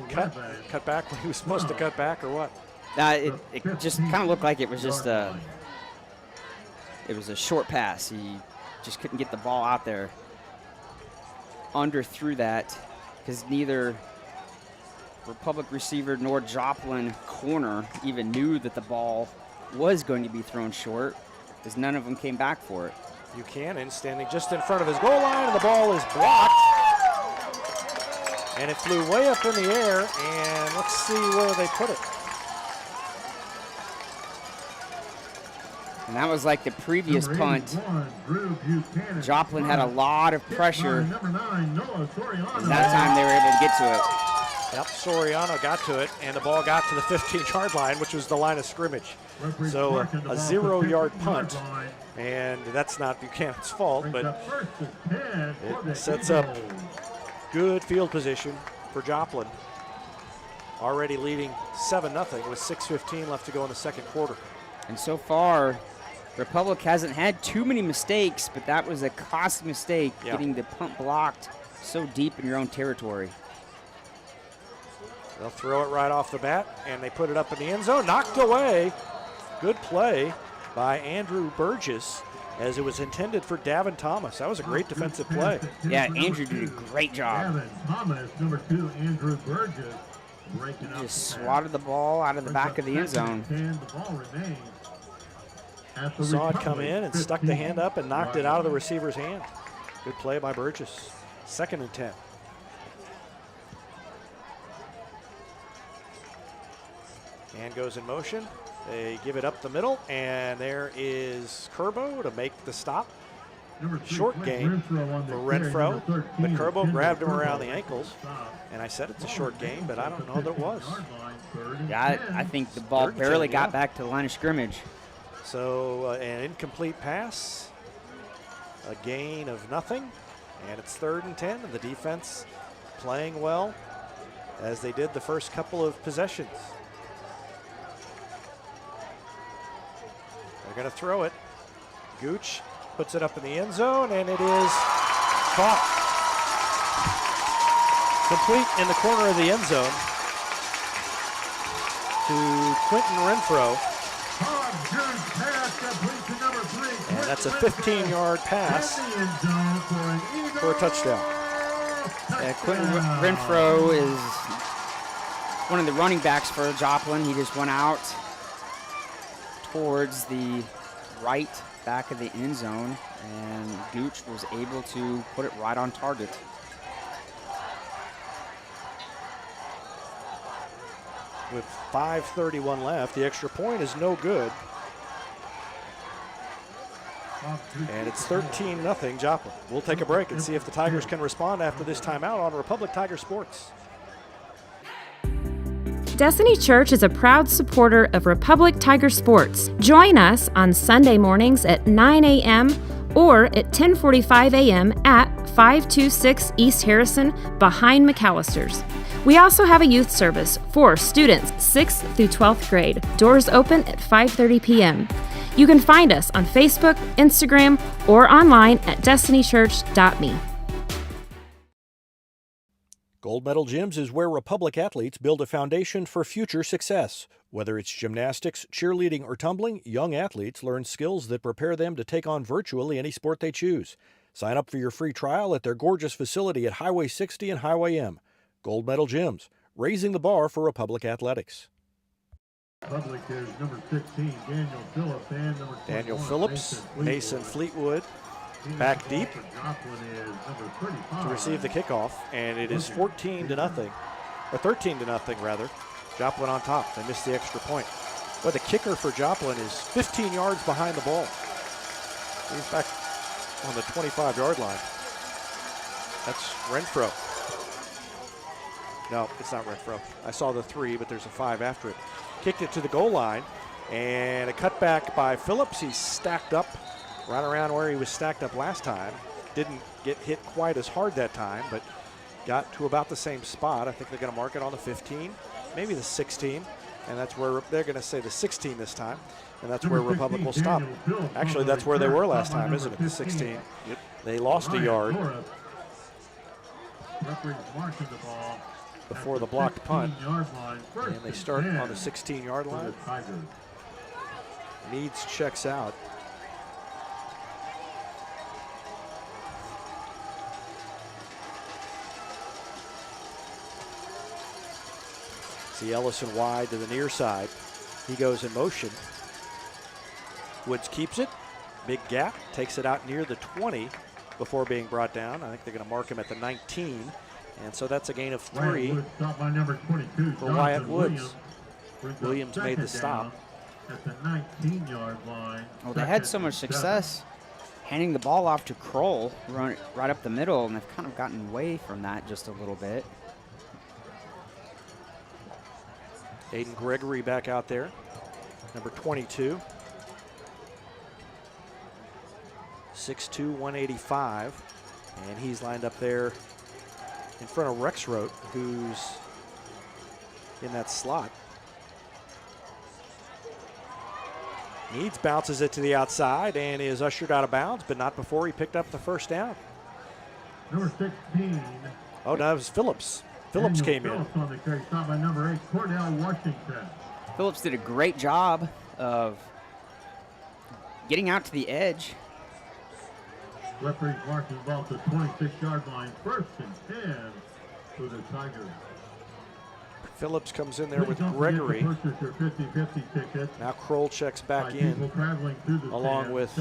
cut back when he was supposed to cut back or what. It just kind of looked like it was just it was a short pass. He just couldn't get the ball out there. Underthrew that because neither Republic receiver nor Joplin corner even knew that the ball was going to be thrown short because none of them came back for it. Buchanan standing just in front of his goal line, and the ball is blocked. And it flew way up in the air, and let's see where they put it. And that was like the previous punt. Joplin had a lot of pressure. And that time they were able to get to it. Yep, Soriano got to it, and the ball got to the 15-yard line, which was the line of scrimmage. So a 0-yard punt, and that's not Buchanan's fault, but it sets up good field position for Joplin. Already leading 7-0 with 6:15 left to go in the second quarter. And so far, Republic hasn't had too many mistakes, but that was a costly mistake, getting the punt blocked so deep in your own territory. They'll throw it right off the bat, and they put it up in the end zone. Knocked away. Good play by Andrew Burgess, as it was intended for Davin Thomas. That was a great defensive play. Yeah, Andrew did a great job. Davin Thomas, number 2, Andrew Burgess, breaking up. Just swatted the ball out of the back of the end zone. The ball remains. Saw it come in and stuck the hand up and knocked it out of the receiver's hand. Good play by Burgess. 2nd and 10. Hand goes in motion, They give it up the middle, and there is Kerbo to make the stop. Short gain for Renfrow, but Kerbo grabbed him around the ankles. And I said it's a short game, but I don't know that it was. Yeah, I think the ball barely got back to the line of scrimmage. So an incomplete pass, a gain of nothing, and it's 3rd and 10, and the defense playing well as they did the first couple of possessions. They're going to throw it. Gooch puts it up in the end zone, and it is caught. Complete in the corner of the end zone to Quentin Renfrow. And that's a 15-yard pass for a touchdown. Yeah, Quentin Renfrow is one of the running backs for Joplin. He just went out towards the right back of the end zone, and Gooch was able to put it right on target. With 5:31 left, the extra point is no good. And it's 13-0 Joplin. We'll take a break and see if the Tigers can respond after this timeout on Republic Tiger Sports. Destiny Church is a proud supporter of Republic Tiger Sports. Join us on Sunday mornings at 9 a.m. or at 10:45 a.m. at 526 East Harrison behind McAllister's. We also have a youth service for students 6th through 12th grade. Doors open at 5:30 p.m. You can find us on Facebook, Instagram, or online at destinychurch.me. Gold Medal Gyms is where Republic athletes build a foundation for future success. Whether it's gymnastics, cheerleading, or tumbling, young athletes learn skills that prepare them to take on virtually any sport they choose. Sign up for your free trial at their gorgeous facility at Highway 60 and Highway M. Gold Medal Gyms, raising the bar for Republic athletics. Republic is number 16, Daniel Phillips, and number 21, Daniel Phillips, Mason Fleetwood back deep to receive the kickoff, and it is 14-0, or 13-0 rather. Joplin on top. They missed the extra point. But the kicker for Joplin is 15 yards behind the ball. He's back on the 25-yard line. That's Renfrow. No, it's not Renfrow. I saw the 3, but there's a 5 after it. Kicked it to the goal line, and a cutback by Phillips. He's stacked up right around where he was stacked up last time. Didn't get hit quite as hard that time, but got to about the same spot. I think they're going to mark it on the 15, maybe the 16, and that's where they're going to say the 16 this time, and that's where Republic will stop. Actually, that's where they were last time, isn't it, the 16? Yep. They lost a yard before the blocked punt, and they start on the 16-yard line. Needs checks out. See Ellison wide to the near side. He goes in motion. Woods keeps it. Big gap. Takes it out near the 20 before being brought down. I think they're going to mark him at the 19. And so that's a gain of 3 for Wyatt Woods. Williams made the stop. At the 19-yard line. Well, they had so much success handing the ball off to Kroll right up the middle, and they've kind of gotten away from that just a little bit. Aiden Gregory back out there, number 22. 6'2", 185. And he's lined up there in front of Rexroth, who's in that slot. Needs bounces it to the outside and is ushered out of bounds, but not before he picked up the first down. Number 16. Oh, no, it was Phillips. Phillips came in. On the carry, stop by number 8, Cordell Washington. Phillips did a great job of getting out to the edge. Referee's marking the ball to the 26-yard line. 1st and 10 for the Tigers. Phillips comes in there with Gregory. Now Kroll checks back in along with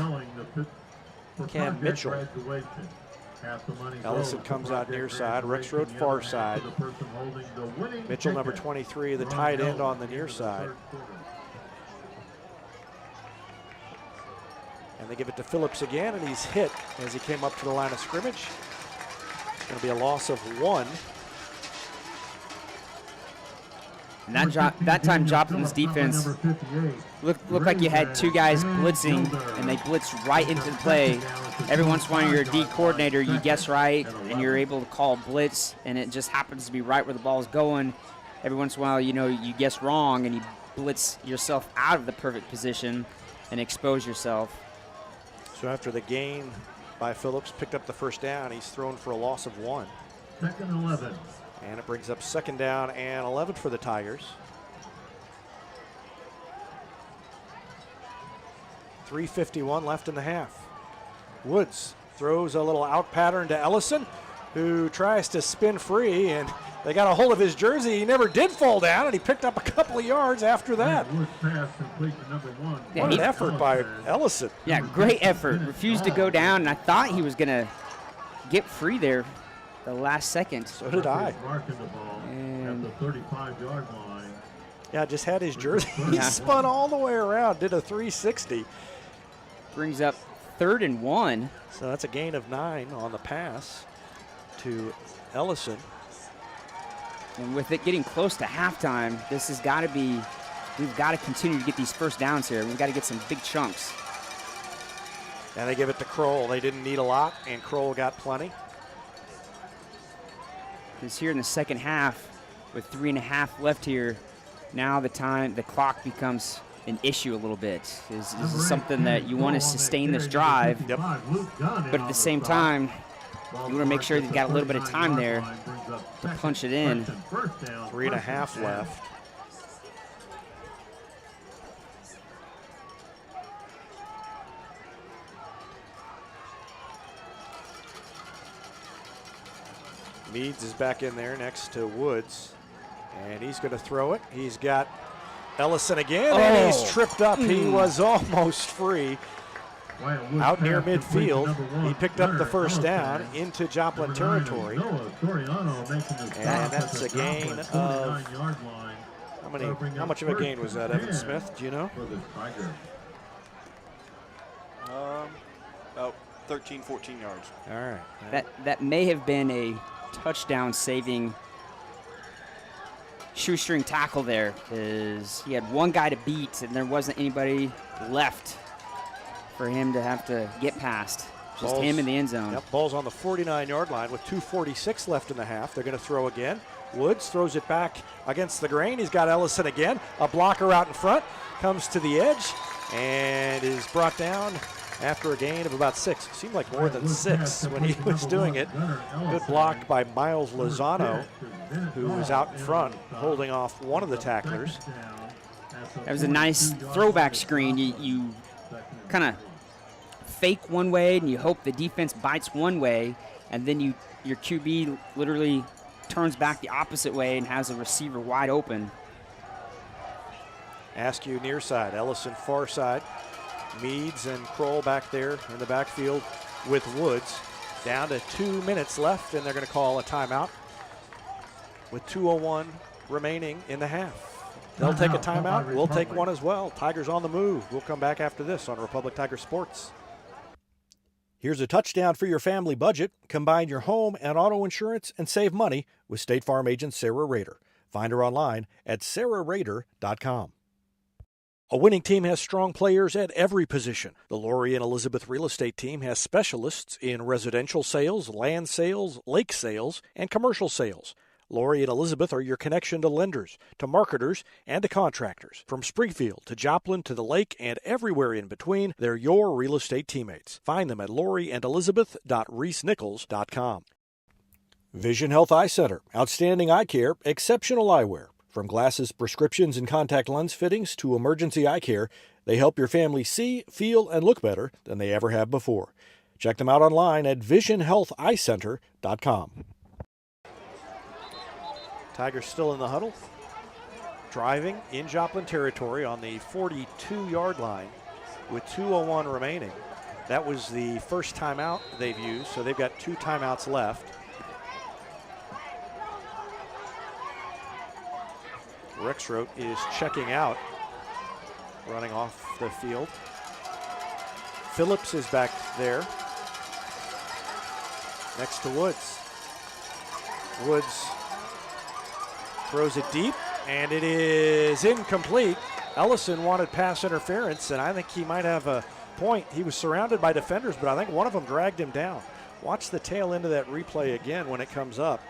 Cam Mitchell. Ellison comes out near side. Rexroth far side. Mitchell, number 23, the tight end on the near side. And they give it to Phillips again, and he's hit as he came up to the line of scrimmage. It's going to be a loss of 1. And that time Joplin's defense looked like you had 2 guys blitzing, and they blitzed right into the play. Every once in a while, you're a D coordinator, you guess right, and you're able to call blitz, and it just happens to be right where the ball is going. Every once in a while, you guess wrong, and you blitz yourself out of the perfect position and expose yourself. So after the gain by Phillips, picked up the first down, he's thrown for a loss of 1. 2nd and 11. And it brings up 2nd down and 11 for the Tigers. 3:51 left in the half. Woods throws a little out pattern to Ellison, who tries to spin free, and they got a hold of his jersey. He never did fall down, and he picked up a couple of yards after that. Woods pass complete to number 1. Yeah, What an effort by Ellison. Yeah, great effort. Refused to go down, and I thought he was going to get free there the last second. So did I. Marking the ball at the 35-yard line. Yeah, just had his jersey. He spun all the way around, did a 360. Brings up 3rd and 1. So that's a gain of 9 on the pass to Ellison. And with it getting close to halftime, this has got to be, we've got to continue to get these first downs here. We've got to get some big chunks. And they give it to Kroll. They didn't need a lot, and Kroll got plenty. Because here in the second half, with 3.5 left here, now the clock becomes an issue a little bit. This is something that you want to sustain this drive, Yep. but at the same time, you want to make sure you've got a little bit of time there to punch it in. 3.5 left. Meads is back in there next to Woods, and he's going to throw it. He's got Ellison again, and he's tripped up. He was almost free. Out near midfield, he picked up the first down into Joplin territory. And that's a gain of, how much of a gain was that, Evan Smith? Do you know? About 13, 14 yards. All right. That may have been a touchdown saving shoestring tackle there, because he had one guy to beat and there wasn't anybody left for him to have to get past. Just him in the end zone. Yep, ball's on the 49-yard line with 2:46 left in the half. They're going to throw again. Woods throws it back against the grain. He's got Ellison again. A blocker out in front. Comes to the edge and is brought down after a gain of about 6. Seemed like more than 6 when he was doing it. Good block by Miles Lozano, who was out in front holding off one of the tacklers. That was a nice throwback screen. You kind of fake one way and you hope the defense bites one way, and then your QB literally turns back the opposite way and has a receiver wide open. Askew near side, Ellison far side. Meads and Kroll back there in the backfield with Woods. Down to 2 minutes left, and they're going to call a timeout with 2:01 remaining in the half. They'll take a timeout. We'll take one as well. Tigers on the move. We'll come back after this on Republic Tiger Sports. Here's a touchdown for your family budget. Combine your home and auto insurance and save money with State Farm agent Sarah Rader. Find her online at sarahrader.com. A winning team has strong players at every position. The Lori and Elizabeth Real Estate Team has specialists in residential sales, land sales, lake sales, and commercial sales. Lori and Elizabeth are your connection to lenders, to marketers, and to contractors. From Springfield to Joplin to the lake and everywhere in between, they're your real estate teammates. Find them at loriandelizabeth.reesnichols.com. Vision Health Eye Center. Outstanding eye care, exceptional eyewear. From glasses, prescriptions, and contact lens fittings to emergency eye care, they help your family see, feel, and look better than they ever have before. Check them out online at visionhealtheyecenter.com. Tigers still in the huddle, driving in Joplin territory on the 42-yard line with 2:01 remaining. That was the first timeout they've used, so they've got 2 timeouts left. Rexroth is checking out, running off the field. Phillips is back there next to Woods. Woods throws it deep, and it is incomplete. Ellison wanted pass interference, and I think he might have a point. He was surrounded by defenders, but I think one of them dragged him down. Watch the tail end of that replay again when it comes up,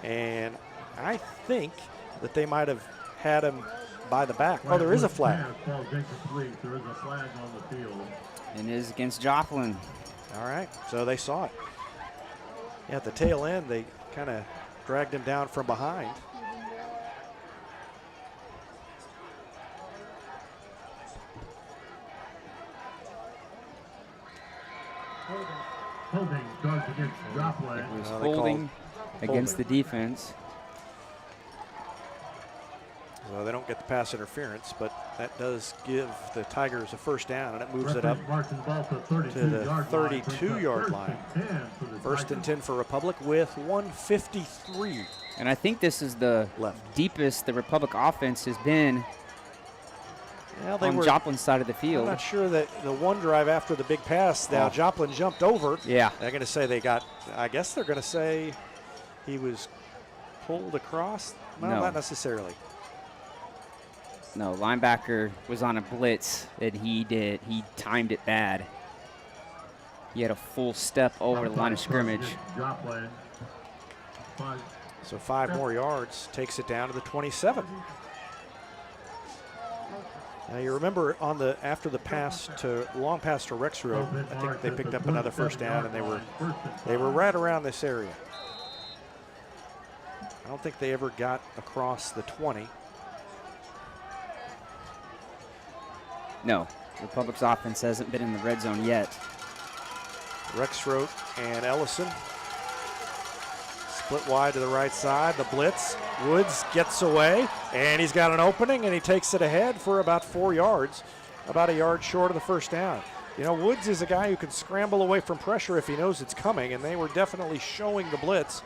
and I think that they might have had him by the back. Oh, there is a flag. There is a flag on the field. And it is against Joplin. All right, so they saw it. Yeah, at the tail end, they kind of dragged him down from behind. Holding charge against Joplin. It was holding against the defense. Well, they don't get the pass interference, but that does give the Tigers a first down, and it moves it up to the 32-yard line. First and 10 for Republic with 1:53. And I think this is the deepest the Republic offense has been on Joplin's side of the field. I'm not sure that the one drive after the big pass, now Joplin jumped over. Yeah. They're going to say they got, I guess they're going to say he was pulled across. Well, No. not necessarily. No, linebacker was on a blitz, and he timed it bad. He had a full step over the line of scrimmage. So 5 more yards takes it down to the 27. Now you remember after the long pass to Rexroad, I think they picked up another first down, and they were right around this area. I don't think they ever got across the 20. No, Republic's offense hasn't been in the red zone yet. Rexroad and Ellison split wide to the right side. The blitz. Woods gets away, and he's got an opening, and he takes it ahead for about 4 yards, about a yard short of the first down. You know, Woods is a guy who can scramble away from pressure if he knows it's coming, and they were definitely showing the blitz,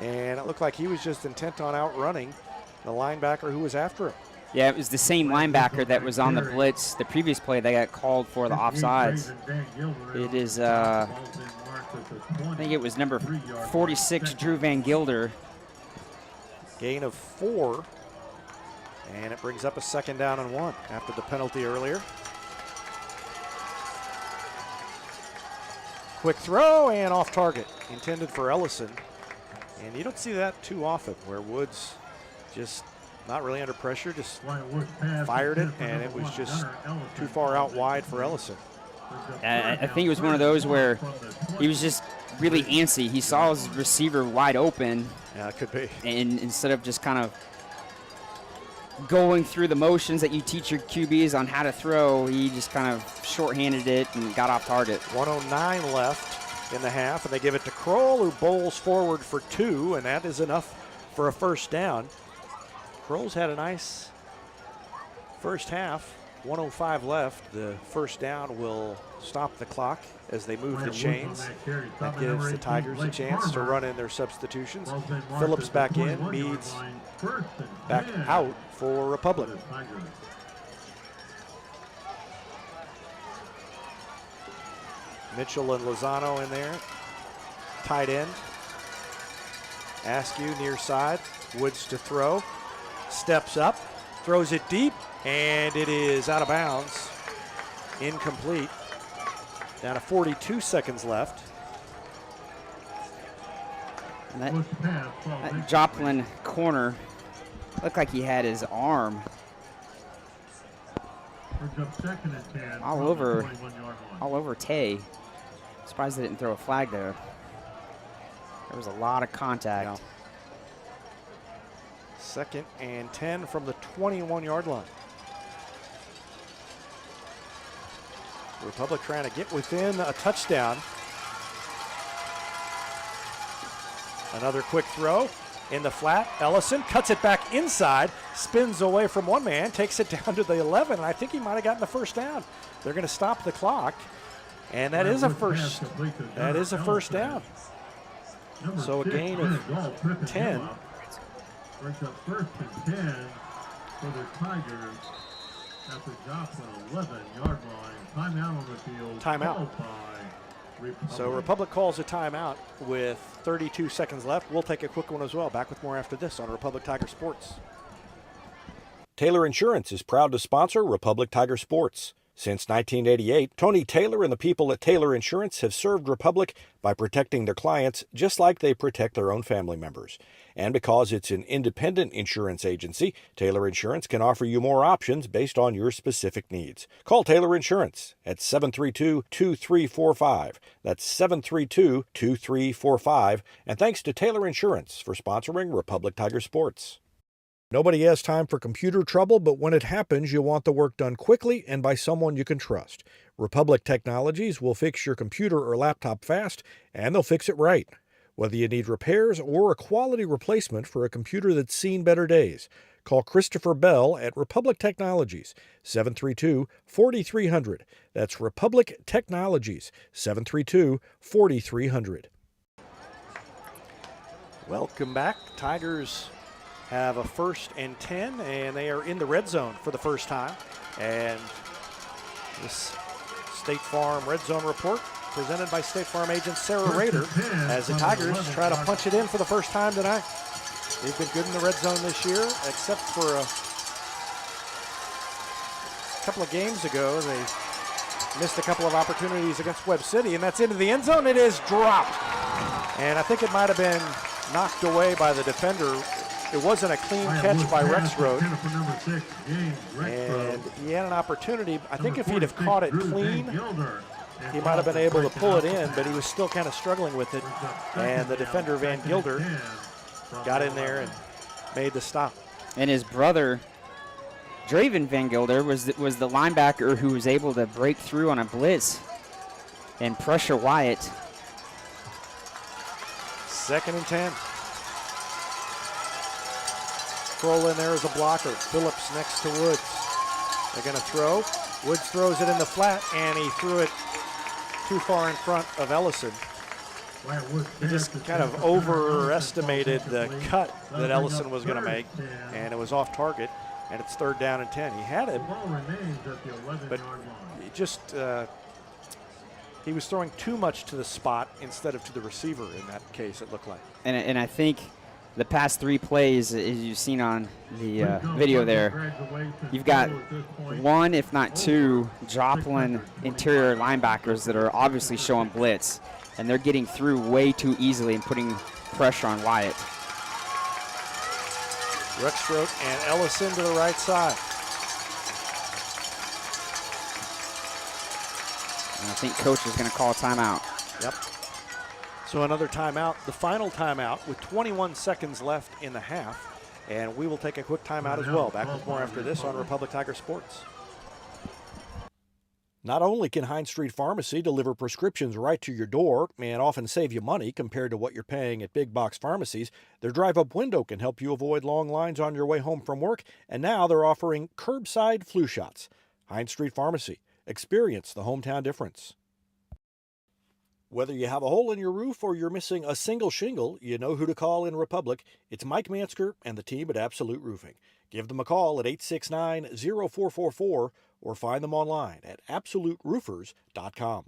and it looked like he was just intent on outrunning the linebacker who was after him. Yeah, it was the same linebacker that was on the blitz. The previous play, they got called for the offsides. It is, I think it was number 46, Drew Van Gilder. Gain of 4, and it brings up a 2nd down and 1 after the penalty earlier. Quick throw and off target, intended for Ellison. And you don't see that too often, where Woods just not really under pressure, just fired it, and it was just too far out wide for Ellison. I think it was one of those where he was just really antsy. He saw his receiver wide open. Yeah, it could be. And instead of just kind of going through the motions that you teach your QBs on how to throw, he just kind of shorthanded it and got off target. 1:09 left in the half, and they give it to Kroll, who bowls forward for 2, and that is enough for a first down. Kroll's had a nice first half. 1:05 left. The first down will stop the clock as they move the chains. That gives the Tigers a chance to run in their substitutions. Phillips back in, Meads back out for Republic. Mitchell and Lozano in there. Tight end. Askew near side. Woods to throw. Steps up. Throws it deep. And it is out of bounds. Incomplete. Down to 42 seconds left. And that Joplin corner looked like he had his arm all over Tay. Surprised they didn't throw a flag there. There was a lot of contact. Yeah. 2nd and 10 from the 21-yard line. Republic trying to get within a touchdown. Another quick throw in the flat. Ellison cuts it back inside, spins away from one man, takes it down to the 11, and I think he might have gotten the first down. They're going to stop the clock, and that is a first. That is a first down. So a gain of 10. Brings up 1st and 10 for the Tigers at the Joplin 11-yard line. Timeout on the field. Timeout. Called by Republic. So Republic calls a timeout with 32 seconds left. We'll take a quick one as well. Back with more after this on Republic Tiger Sports. Taylor Insurance is proud to sponsor Republic Tiger Sports. Since 1988, Tony Taylor and the people at Taylor Insurance have served Republic by protecting their clients just like they protect their own family members. And because it's an independent insurance agency, Taylor Insurance can offer you more options based on your specific needs. Call Taylor Insurance at 732-2345. That's 732-2345. And thanks to Taylor Insurance for sponsoring Republic Tiger Sports. Nobody has time for computer trouble, but when it happens, you want the work done quickly and by someone you can trust. Republic Technologies will fix your computer or laptop fast, and they'll fix it right. Whether you need repairs or a quality replacement for a computer that's seen better days, call Christopher Bell at Republic Technologies, 732-4300. That's Republic Technologies, 732-4300. Welcome back. Tigers have a 1st and 10, and they are in the red zone for the first time. And this State Farm Red Zone report presented by State Farm agent Sarah Rader as the Tigers try to punch it in for the first time tonight. They've been good in the red zone this year, except for a couple of games ago. They missed a couple of opportunities against Webb City, and that's into the end zone. It is dropped. And I think it might have been knocked away by the defender. It wasn't a clean catch by Rexroad, and he had an opportunity. I think if he'd have caught it clean, he might have been able to pull it in, but he was still kind of struggling with it, and the defender, Van Gilder, got in there and made the stop. And his brother, Draven Van Gilder, was the linebacker who was able to break through on a blitz and pressure Wyatt. 2nd and 10. Kroll in there as a blocker. Phillips next to Woods. They're going to throw. Woods throws it in the flat, and he threw it too far in front of Ellison. He just kind of overestimated the cut that Ellison was going to make, and it was off target, and it's 3rd down and 10. He had it, but he just he was throwing too much to the spot instead of to the receiver in that case, it looked like. And I think the past 3 plays, as you've seen on the video there, you've got 1, if not 2, Joplin interior linebackers that are obviously showing blitz, and they're getting through way too easily and putting pressure on Wyatt. Rexroad and Ellison to the right side. And I think coach is going to call a timeout. Yep. So another timeout, the final timeout with 21 seconds left in the half. And we will take a quick timeout as well. Back with more after this on Republic Tiger Sports. Not only can Hines Street Pharmacy deliver prescriptions right to your door and often save you money compared to what you're paying at big box pharmacies, their drive-up window can help you avoid long lines on your way home from work. And now they're offering curbside flu shots. Hines Street Pharmacy. Experience the hometown difference. Whether you have a hole in your roof or you're missing a single shingle, you know who to call in Republic. It's Mike Mansker and the team at Absolute Roofing. Give them a call at 869-0444 or find them online at absoluteroofers.com.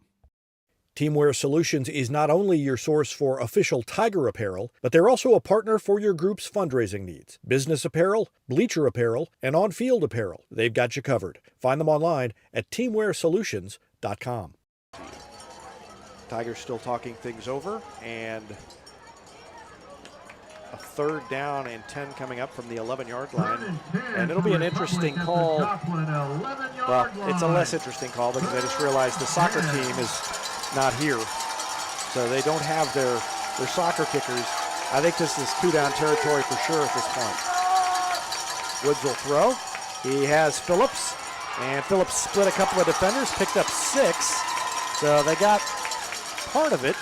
Teamwear Solutions is not only your source for official Tiger apparel, but they're also a partner for your group's fundraising needs. Business apparel, bleacher apparel, and on-field apparel. They've got you covered. Find them online at teamwearsolutions.com. Tigers still talking things over, and a 3rd down and 10 coming up from the 11-yard line. And it'll be an interesting call. Well, it's a less interesting call because I just realized the soccer team is not here. So they don't have their soccer kickers. I think this is 2-down territory for sure at this point. Woods will throw. He has Phillips, and Phillips split a couple of defenders, picked up 6. So they got part of it.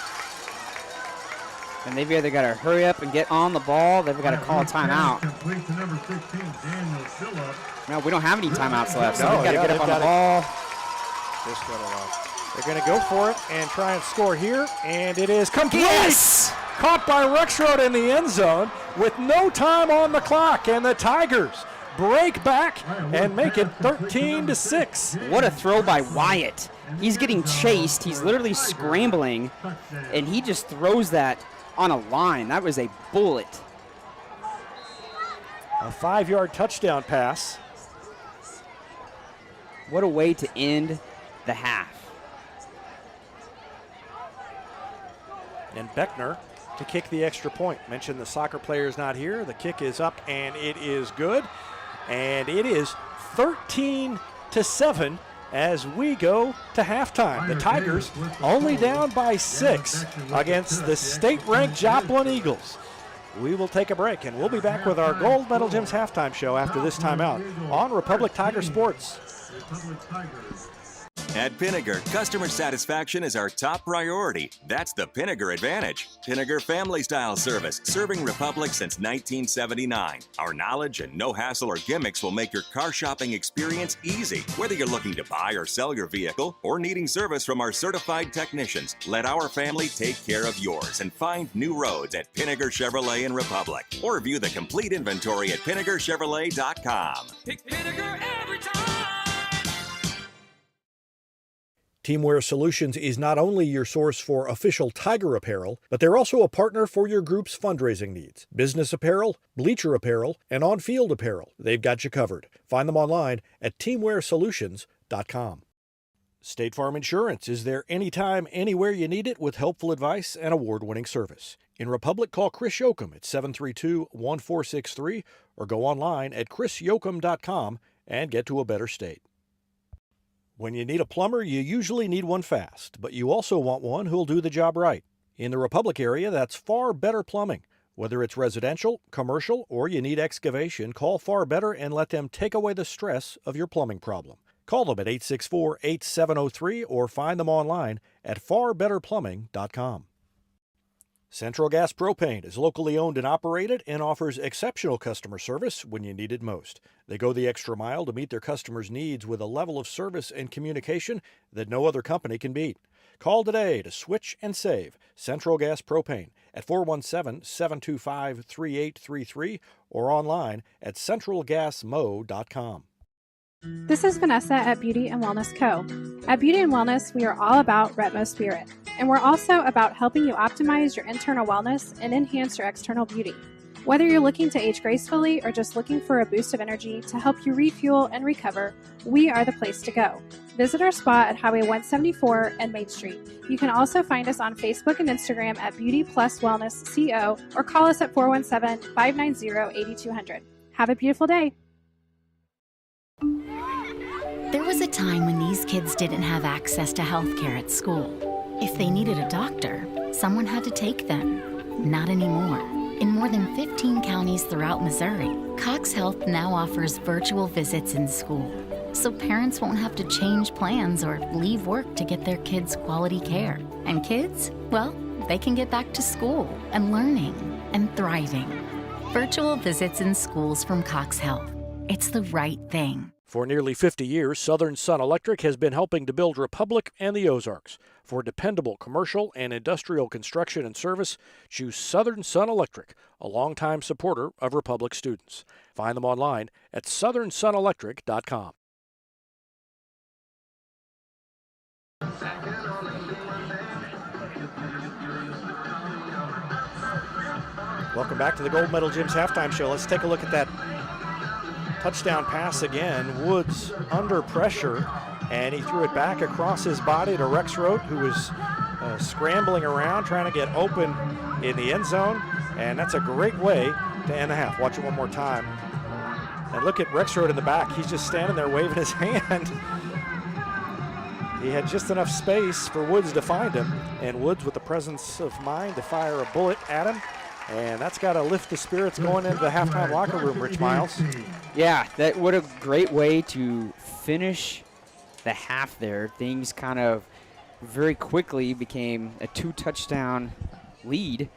And they've either got to hurry up and get on the ball, they've got to call a timeout. No, we don't have any timeouts left, so we've got to get up on the ball. They're going to go for it and try and score here, and it is complete. Yes! Caught by Rexroad in the end zone with no time on the clock, and the Tigers break back and make it 13-6. What a throw by Wyatt. He's getting chased. He's literally scrambling, and he just throws that on a line. That was a bullet. A 5-yard touchdown pass. What a way to end the half. And Beckner to kick the extra point. Mentioned the soccer player's not here. The kick is up, and it is good. And it is 13-7 as we go to halftime. The Tigers only down by 6 against the state-ranked Joplin Eagles. We will take a break, and we'll be back with our Gold Medal Gyms halftime show after this timeout on Republic Tiger Sports. At Pinnaker, customer satisfaction is our top priority. That's the Pinnaker advantage. Pinnaker Family Style Service, serving Republic since 1979. Our knowledge and no hassle or gimmicks will make your car shopping experience easy. Whether you're looking to buy or sell your vehicle or needing service from our certified technicians, let our family take care of yours and find new roads at Pinnaker Chevrolet in Republic. Or view the complete inventory at PinnakerChevrolet.com. Pick Pinnaker every time. Teamwear Solutions is not only your source for official Tiger apparel, but they're also a partner for your group's fundraising needs. Business apparel, bleacher apparel, and on-field apparel. They've got you covered. Find them online at teamwearsolutions.com. State Farm Insurance is there anytime, anywhere you need it with helpful advice and award-winning service. In Republic, call Chris Yoakum at 732-1463 or go online at chrisyoakum.com and get to a better state. When you need a plumber, you usually need one fast, but you also want one who'll do the job right. In the Republic area, that's Far Better Plumbing. Whether it's residential, commercial, or you need excavation, call Far Better and let them take away the stress of your plumbing problem. Call them at 864-8703 or find them online at farbetterplumbing.com. Central Gas Propane is locally owned and operated and offers exceptional customer service when you need it most. They go the extra mile to meet their customers' needs with a level of service and communication that no other company can beat. Call today to switch and save Central Gas Propane at 417-725-3833 or online at centralgasmo.com. This is Vanessa at Beauty and Wellness Co. At Beauty and Wellness, we are all about Retmo Spirit, and we're also about helping you optimize your internal wellness and enhance your external beauty. Whether you're looking to age gracefully or just looking for a boost of energy to help you refuel and recover, we are the place to go. Visit our spot at Highway 174 and Main Street. You can also find us on Facebook and Instagram at Beauty Plus Wellness CO or call us at 417-590-8200. Have a beautiful day. There was a time when these kids didn't have access to health care at school. If they needed a doctor, someone had to take them. Not anymore. In more than 15 counties throughout Missouri, Cox Health now offers virtual visits in school, so parents won't have to change plans or leave work to get their kids quality care. And kids, well, they can get back to school and learning and thriving. Virtual visits in schools from Cox Health. It's the right thing. For nearly 50 years, Southern Sun Electric has been helping to build Republic and the Ozarks. For dependable commercial and industrial construction and service, choose Southern Sun Electric, a longtime supporter of Republic students. Find them online at southernsunelectric.com. Welcome back to the Gold Medal Gyms halftime show. Let's take a look at that touchdown pass again. Woods under pressure, and he threw it back across his body to Rexroth, who was scrambling around trying to get open in the end zone, and that's a great way to end the half. Watch it one more time. And look at Rexroth in the back. He's just standing there waving his hand. He had just enough space for Woods to find him, and Woods with the presence of mind to fire a bullet at him. And that's got to lift the spirits going into the halftime locker room, Rich Miles. Yeah, what a great way to finish the half there. Things kind of very quickly became a 2-touchdown lead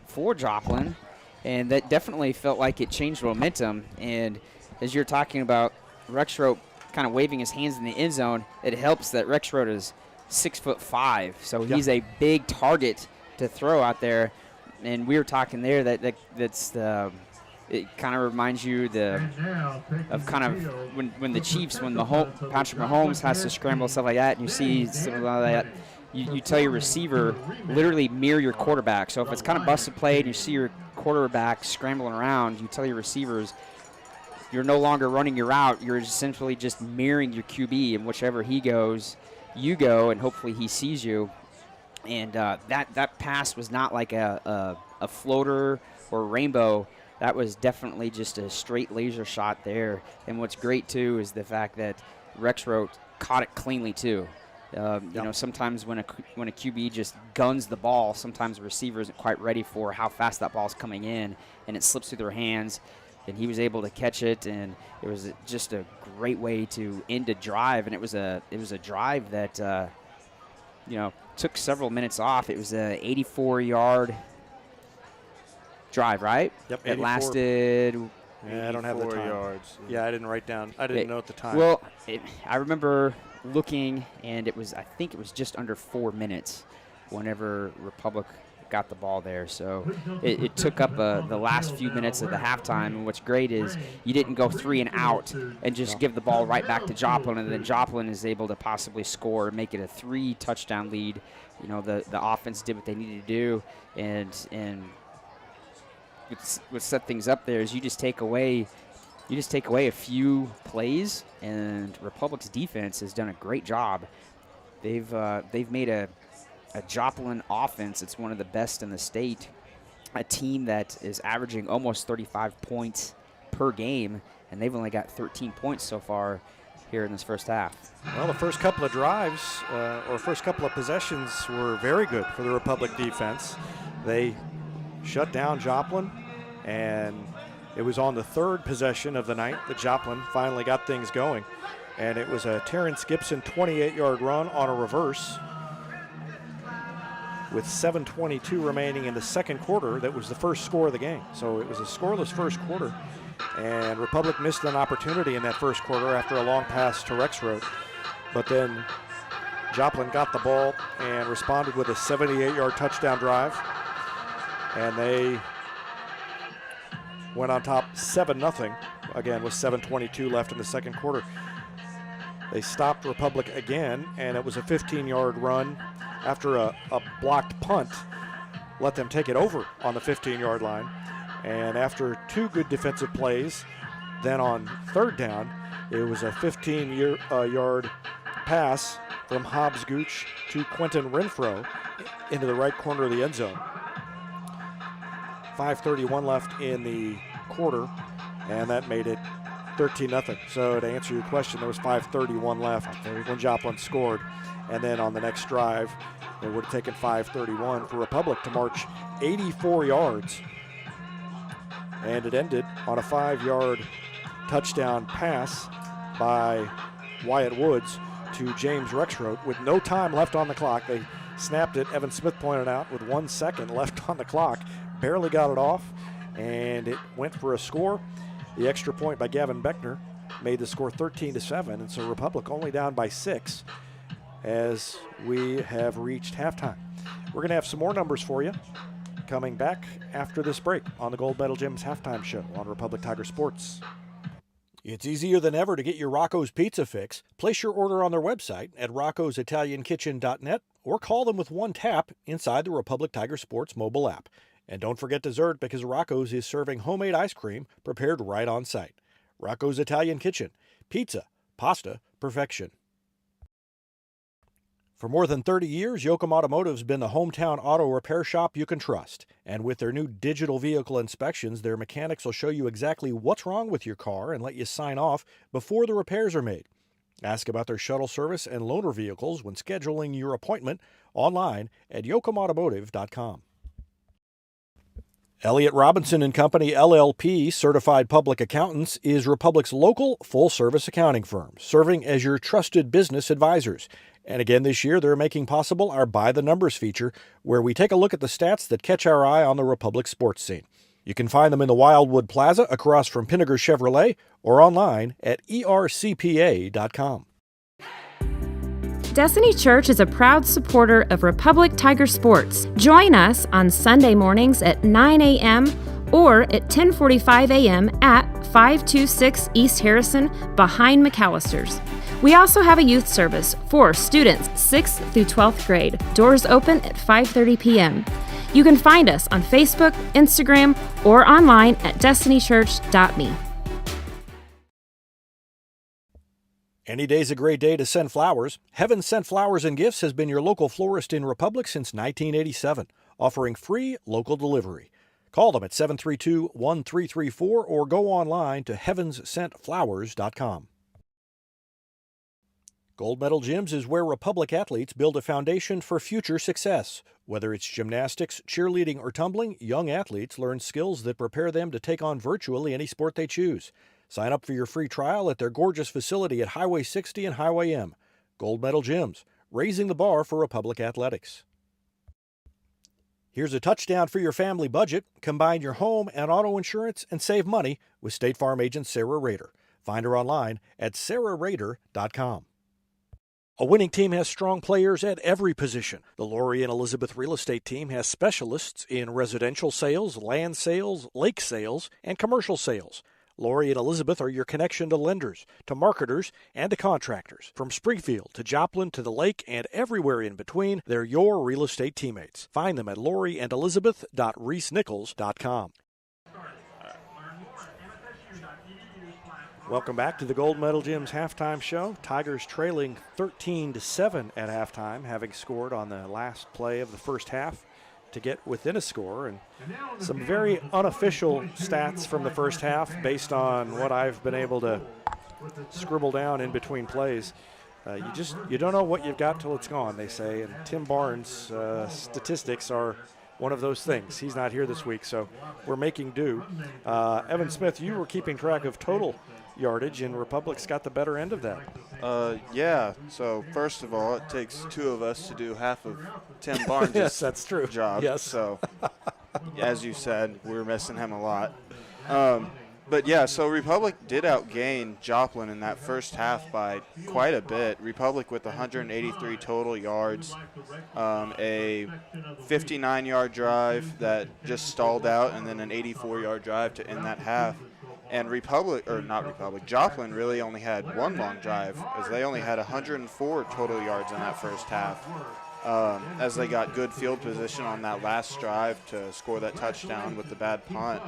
for Joplin, and that definitely felt like it changed momentum. And as you're talking about Rexroth kind of waving his hands in the end zone, it helps that Rexroth is 6'5", so he's a big target to throw out there. And we were talking there that's the it kind of reminds you of kind of when the Chiefs, when Patrick Mahomes has to scramble, stuff like that, and you see some of that, you tell your receiver, literally mirror your quarterback. So if it's kind of busted play and you see your quarterback scrambling around, you tell your receivers, you're no longer running your route, you're essentially just mirroring your QB, and whichever he goes, you go, and hopefully he sees you. And that pass was not like a floater or a rainbow. That was definitely just a straight laser shot there. And what's great, too, is the fact that Rexroth caught it cleanly, too. You know, sometimes when a QB just guns the ball, sometimes the receiver isn't quite ready for how fast that ball's coming in, and it slips through their hands, and he was able to catch it, and it was just a great way to end a drive. And it was a drive that you know, took several minutes off. It was a 84-yard drive, right? Yep. It lasted. Yeah, I don't have the time. yards. Yeah, I didn't write down. I didn't know at the time. Well, I remember looking, and I think it was just under 4 minutes whenever Republic got the ball there. So it took up the last few minutes of the halftime. And what's great is you didn't go 3 and out and just give the ball right back to Joplin, and then Joplin is able to possibly score and make it a 3-touchdown lead. You know, the offense did what they needed to do, and what set things up there is you just take away a few plays, and Republic's defense has done a great job. They've made a Joplin offense. It's one of the best in the state, a team that is averaging almost 35 points per game, and they've only got 13 points so far here in this first half. Well, the first couple of drives or first couple of possessions were very good for the Republic defense. They shut down Joplin, and it was on the third possession of the night that Joplin finally got things going. And it was a Terrence Gibson 28-yard run on a reverse with 7:22 remaining in the second quarter. That was the first score of the game. So it was a scoreless first quarter, and Republic missed an opportunity in that first quarter after a long pass to Rexroth. But then Joplin got the ball and responded with a 78-yard touchdown drive, and they went on top 7-0, again with 7:22 left in the second quarter. They stopped Republic again, and it was a 15-yard run after a blocked punt. Let them take it over on the 15-yard line. And after 2 good defensive plays, then on third down, it was a 15-yard pass from Hobbs Gooch to Quentin Renfrow into the right corner of the end zone. 5:31 left in the quarter, and that made it 13-0. So to answer your question, there was 5:31 left when Joplin scored. And then on the next drive, it would have taken 5:31 for Republic to march 84 yards. And it ended on a 5-yard touchdown pass by Wyatt Woods to James Rexroth with no time left on the clock. They snapped it, Evan Smith pointed out, with 1 second left on the clock. Barely got it off, and it went for a score. The extra point by Gavin Beckner made the score 13-7, and so Republic only down by 6 as we have reached halftime. We're going to have some more numbers for you coming back after this break on the Gold Medal Gym's halftime show on Republic Tiger Sports. It's easier than ever to get your Rocco's Pizza fix. Place your order on their website at roccositaliankitchen.net or call them with one tap inside the Republic Tiger Sports mobile app. And don't forget dessert, because Rocco's is serving homemade ice cream prepared right on site. Rocco's Italian Kitchen. Pizza, pasta, perfection. For more than 30 years, Yoakum Automotive's been the hometown auto repair shop you can trust. And with their new digital vehicle inspections, their mechanics will show you exactly what's wrong with your car and let you sign off before the repairs are made. Ask about their shuttle service and loaner vehicles when scheduling your appointment online at yoakumautomotive.com. Elliott Robinson & Company, LLP, Certified Public Accountants, is Republic's local full-service accounting firm, serving as your trusted business advisors. And again this year, they're making possible our By the Numbers feature, where we take a look at the stats that catch our eye on the Republic sports scene. You can find them in the Wildwood Plaza across from Pinnager Chevrolet or online at ercpa.com. Destiny Church is a proud supporter of Republic Tiger Sports. Join us on Sunday mornings at 9 a.m. or at 10:45 a.m. at 526 East Harrison behind McAllister's. We also have a youth service for students 6th through 12th grade. Doors open at 5:30 p.m. You can find us on Facebook, Instagram, or online at destinychurch.me. Any day's a great day to send flowers. Heaven Sent Flowers and Gifts has been your local florist in Republic since 1987, offering free local delivery. Call them at 732-1334 or go online to heavenssentflowers.com. Gold Medal Gyms is where Republic athletes build a foundation for future success. Whether it's gymnastics, cheerleading, or tumbling, young athletes learn skills that prepare them to take on virtually any sport they choose. Sign up for your free trial at their gorgeous facility at Highway 60 and Highway M. Gold Medal Gyms, raising the bar for Republic athletics. Here's a touchdown for your family budget. Combine your home and auto insurance and save money with State Farm agent Sarah Rader. Find her online at sarahrader.com. A winning team has strong players at every position. The Lori and Elizabeth Real Estate Team has specialists in residential sales, land sales, lake sales, and commercial sales. Lori and Elizabeth are your connection to lenders, to marketers, and to contractors. From Springfield to Joplin to the lake and everywhere in between, they're your real estate teammates. Find them at loriandelizabeth.reesnichols.com. Welcome back to the Gold Medal Gyms halftime show. Tigers trailing 13-7 at halftime, having scored on the last play of the first half to get within a score. And some very unofficial stats from the first half based on what I've been able to scribble down in between plays. You don't know what you've got till it's gone, they say. And Tim Barnes' statistics are one of those things. He's not here this week, so we're making do. Evan Smith, you were keeping track of total yardage, and Republic's got the better end of that. Yeah. So first of all, it takes two of us to do half of Tim Barnes' yes, that's true. job. Yes. So as you said, we're missing him a lot. But yeah, so Republic did outgain Joplin in that first half by quite a bit. Republic with 183 total yards, a 59-yard drive that just stalled out, and then an 84-yard drive to end that half. And Joplin really only had one long drive, as they only had 104 total yards in that first half, as they got good field position on that last drive to score that touchdown with the bad punt.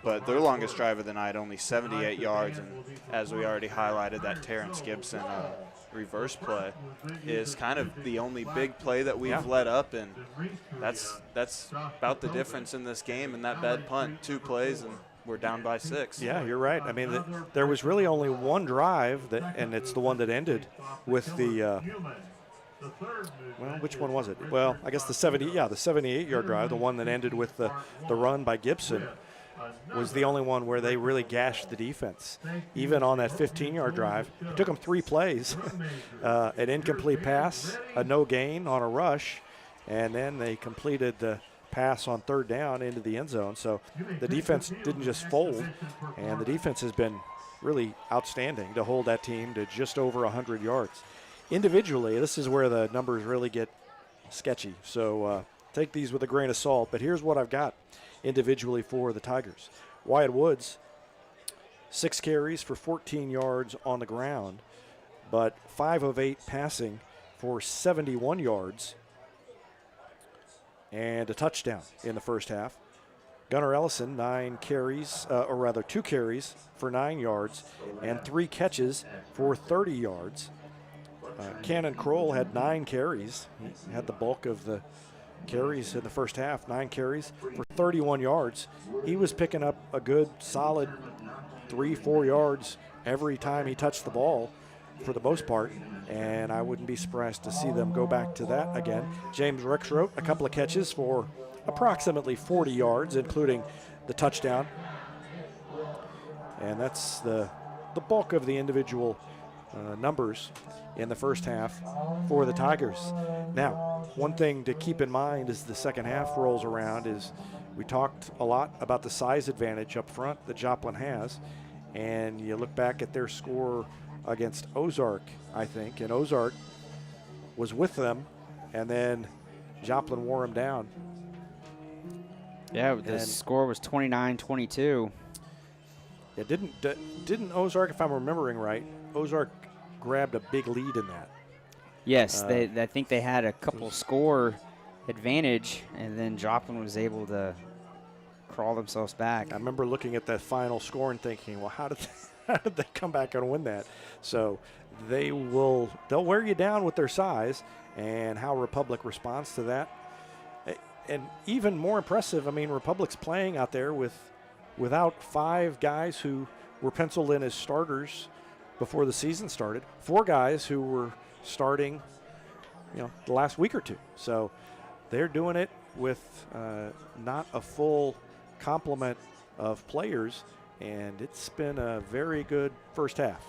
But their longest drive of the night, only 78 yards, and as we already highlighted, that Terrence Gibson reverse play is kind of the only big play that we've let up, and that's about the difference in this game. And that bad punt, 2 plays, and we're down by 6. Yeah, you're right. I mean, there was really only one drive, and it's the one that ended with the well, which one was it? Well, I guess the 78-yard drive, the one that ended with the run by Gibson, was the only one where they really gashed the defense. Even on that 15-yard drive, it took them 3 plays, an incomplete pass, a no gain on a rush, and then they completed the pass on 3rd down into the end zone. So the defense didn't just fold, and the defense has been really outstanding to hold that team to just over 100 yards. Individually, this is where the numbers really get sketchy. So take these with a grain of salt, but here's what I've got individually for the Tigers. Wyatt Woods, 6 carries for 14 yards on the ground, but 5 of 8 passing for 71 yards and a touchdown in the first half. Gunnar Ellison, 2 carries for 9 yards and 3 catches for 30 yards. Cannon Kroll had 9 carries. He had the bulk of the carries in the first half, 9 carries for 31 yards. He was picking up a good, solid 3-4 yards every time he touched the ball for the most part, and I wouldn't be surprised to see them go back to that again. James Rexroth, a couple of catches for approximately 40 yards, including the touchdown. And that's the bulk of the individual numbers in the first half for the Tigers. Now, one thing to keep in mind as the second half rolls around is we talked a lot about the size advantage up front that Joplin has, and you look back at their score against Ozark, I think, and Ozark was with them, and then Joplin wore them down. Yeah, the score was 29-22. Yeah, didn't Ozark, if I'm remembering right, Ozark grabbed a big lead in that. Yes, I think they had a couple score advantage, and then Joplin was able to crawl themselves back. I remember looking at that final score and thinking, well, how did they come back and win that? So they'll wear you down with their size, and how Republic responds to that. And even more impressive, I mean, Republic's playing out there without 5 guys who were penciled in as starters before the season started. 4 guys who were starting, the last week or two. So they're doing it with not a full complement of players, and it's been a very good first half.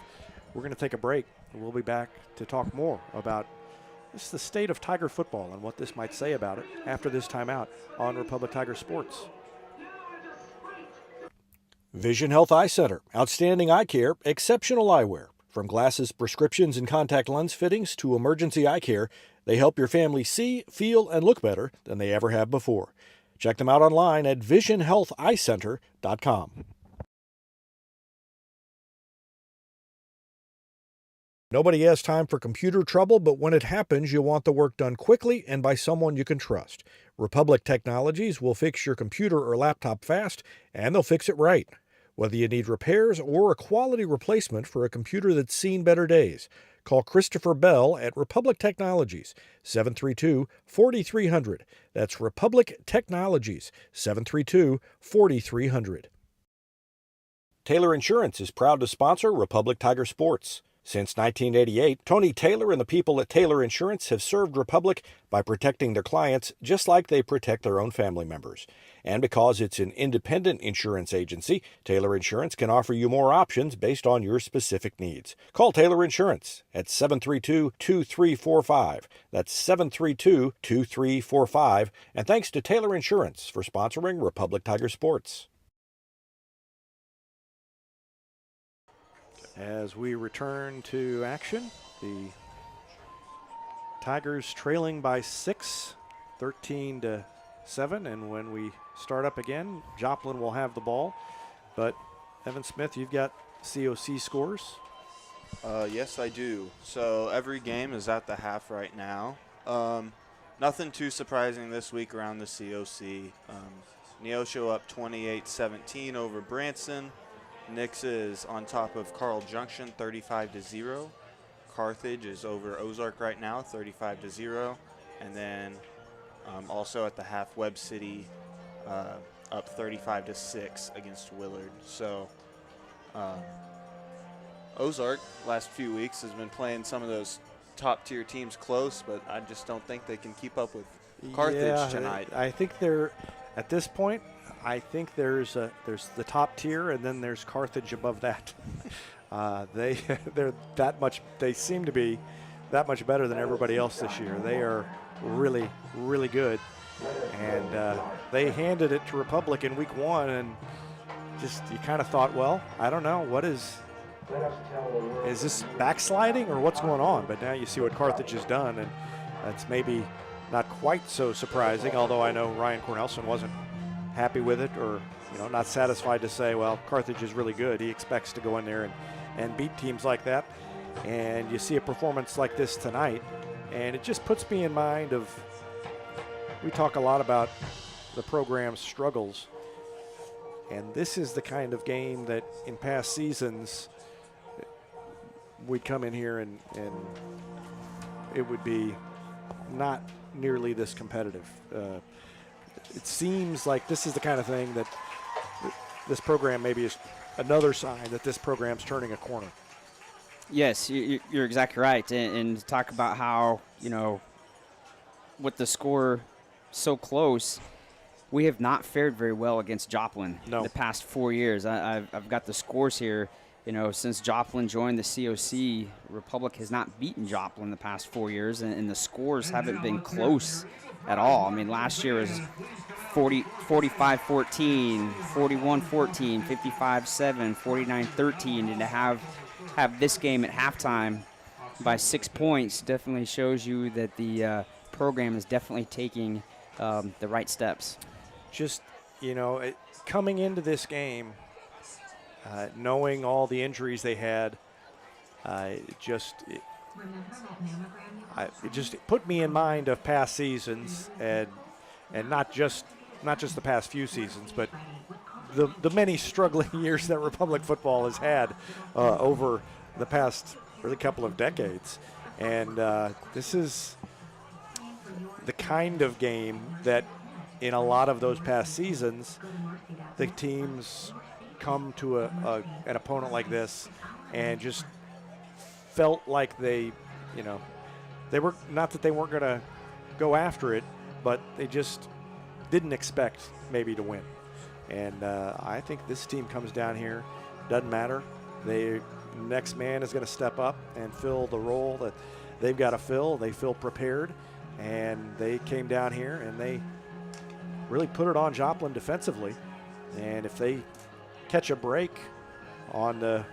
We're going to take a break, and we'll be back to talk more about just the state of Tiger football and what this might say about it after this timeout on Republic Tiger Sports. Vision Health Eye Center. Outstanding eye care, exceptional eyewear. From glasses, prescriptions, and contact lens fittings to emergency eye care, they help your family see, feel, and look better than they ever have before. Check them out online at visionhealtheyecenter.com. Nobody has time for computer trouble, but when it happens, you want the work done quickly and by someone you can trust. Republic Technologies will fix your computer or laptop fast, and they'll fix it right. Whether you need repairs or a quality replacement for a computer that's seen better days, call Christopher Bell at Republic Technologies, 732-4300. That's Republic Technologies, 732-4300. Taylor Insurance is proud to sponsor Republic Tiger Sports. Since 1988, Tony Taylor and the people at Taylor Insurance have served Republic by protecting their clients just like they protect their own family members. And because it's an independent insurance agency, Taylor Insurance can offer you more options based on your specific needs. Call Taylor Insurance at 732-2345. That's 732-2345. And thanks to Taylor Insurance for sponsoring Republic Tiger Sports. As we return to action, the Tigers trailing by 6, 13-7, and when we start up again, Joplin will have the ball. But Evan Smith, you've got COC scores. Yes, I do. So every game is at the half right now. Nothing too surprising this week around the COC. Neosho up 28-17 over Branson. Nix is on top of Carl Junction, 35-0. Carthage is over Ozark right now, 35-0. And then also at the half, Webb City up 35-6 against Willard. So Ozark last few weeks has been playing some of those top-tier teams close, but I just don't think they can keep up with Carthage tonight. I think they're at this point. I think there's the top tier, and then there's Carthage above that. They're that much. They seem to be that much better than everybody else this year. They are really, really good, and they handed it to Republic in week 1, and just you kind of thought, well, I don't know, is this backsliding or what's going on? But now you see what Carthage has done, and that's maybe not quite so surprising. Although I know Ryan Cornelson wasn't happy with it, or not satisfied to say, well, Carthage is really good. He expects to go in there and beat teams like that. And you see a performance like this tonight, and it just puts me in mind of, we talk a lot about the program's struggles, and this is the kind of game that in past seasons we'd come in here and it would be not nearly this competitive. It seems like this is the kind of thing that this program maybe is another sign that this program's turning a corner. Yes, you're exactly right. And talk about how, with the score so close, we have not fared very well against Joplin the past 4 years. I've got the scores here. Since Joplin joined the COC, Republic has not beaten Joplin the past 4 years, and the scores haven't been close at all. I mean, last year was 45-14, 41-14, 55-7, 49-13, and to have this game at halftime by 6 points definitely shows you that the program is definitely taking the right steps. Just coming into this game, knowing all the injuries they had, it just put me in mind of past seasons, and not just the past few seasons, but the many struggling years that Republic football has had over the past really couple of decades. And this is the kind of game that in a lot of those past seasons, the teams come to an opponent like this and just felt like they were, not that they weren't going to go after it, but they just didn't expect maybe to win. And I think this team comes down here, doesn't matter. The next man is going to step up and fill the role that they've got to fill. They feel prepared, and they came down here and they really put it on Joplin defensively. And if they catch a break on the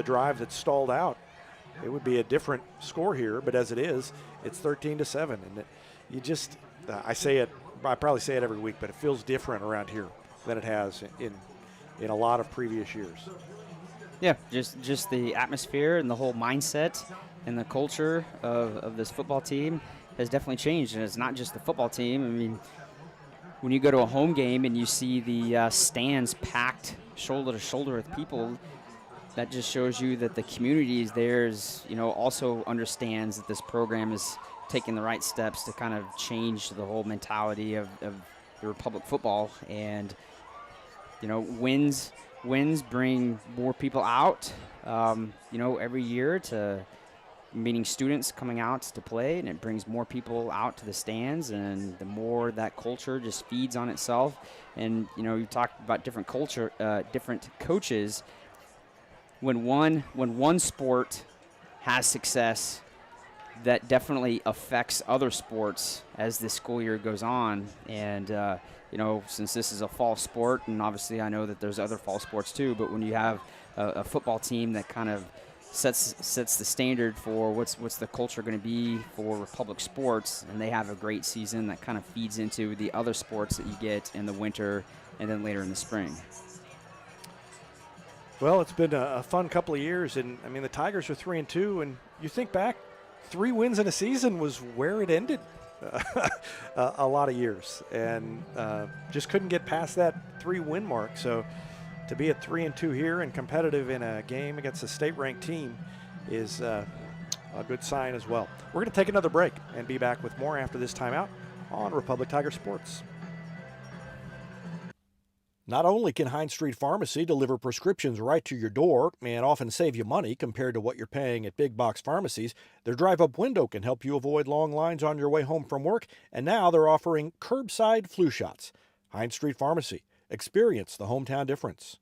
drive that stalled out, it would be a different score here. But as it is, it's 13-7, and you just I probably say it every week, but it feels different around here than it has in a lot of previous years. Yeah, just the atmosphere and the whole mindset and the culture of this football team has definitely changed. And it's not just the football team. I mean, when you go to a home game and you see the stands packed shoulder to shoulder with people, that just shows you that the community is there, also understands that this program is taking the right steps to kind of change the whole mentality of the Republic football. And, wins bring more people out, every year, to meeting students coming out to play, and it brings more people out to the stands, and the more that culture just feeds on itself. And, you talked about different coaches. When one sport has success, that definitely affects other sports as the school year goes on. And, since this is a fall sport, and obviously I know that there's other fall sports too, but when you have a football team that kind of sets the standard for what's the culture going to be for Republic sports, and they have a great season, that kind of feeds into the other sports that you get in the winter and then later in the spring. Well, it's been a fun couple of years, and I mean the Tigers are 3-2, and you think back, 3 wins in a season was where it ended a lot of years, and just couldn't get past that 3-win mark. So to be at 3-2 here and competitive in a game against a state-ranked team is a good sign as well. We're going to take another break and be back with more after this timeout on Republic Tiger Sports. Not only can Hines Street Pharmacy deliver prescriptions right to your door and often save you money compared to what you're paying at big box pharmacies, their drive-up window can help you avoid long lines on your way home from work, and now they're offering curbside flu shots. Hines Street Pharmacy. Experience the hometown difference.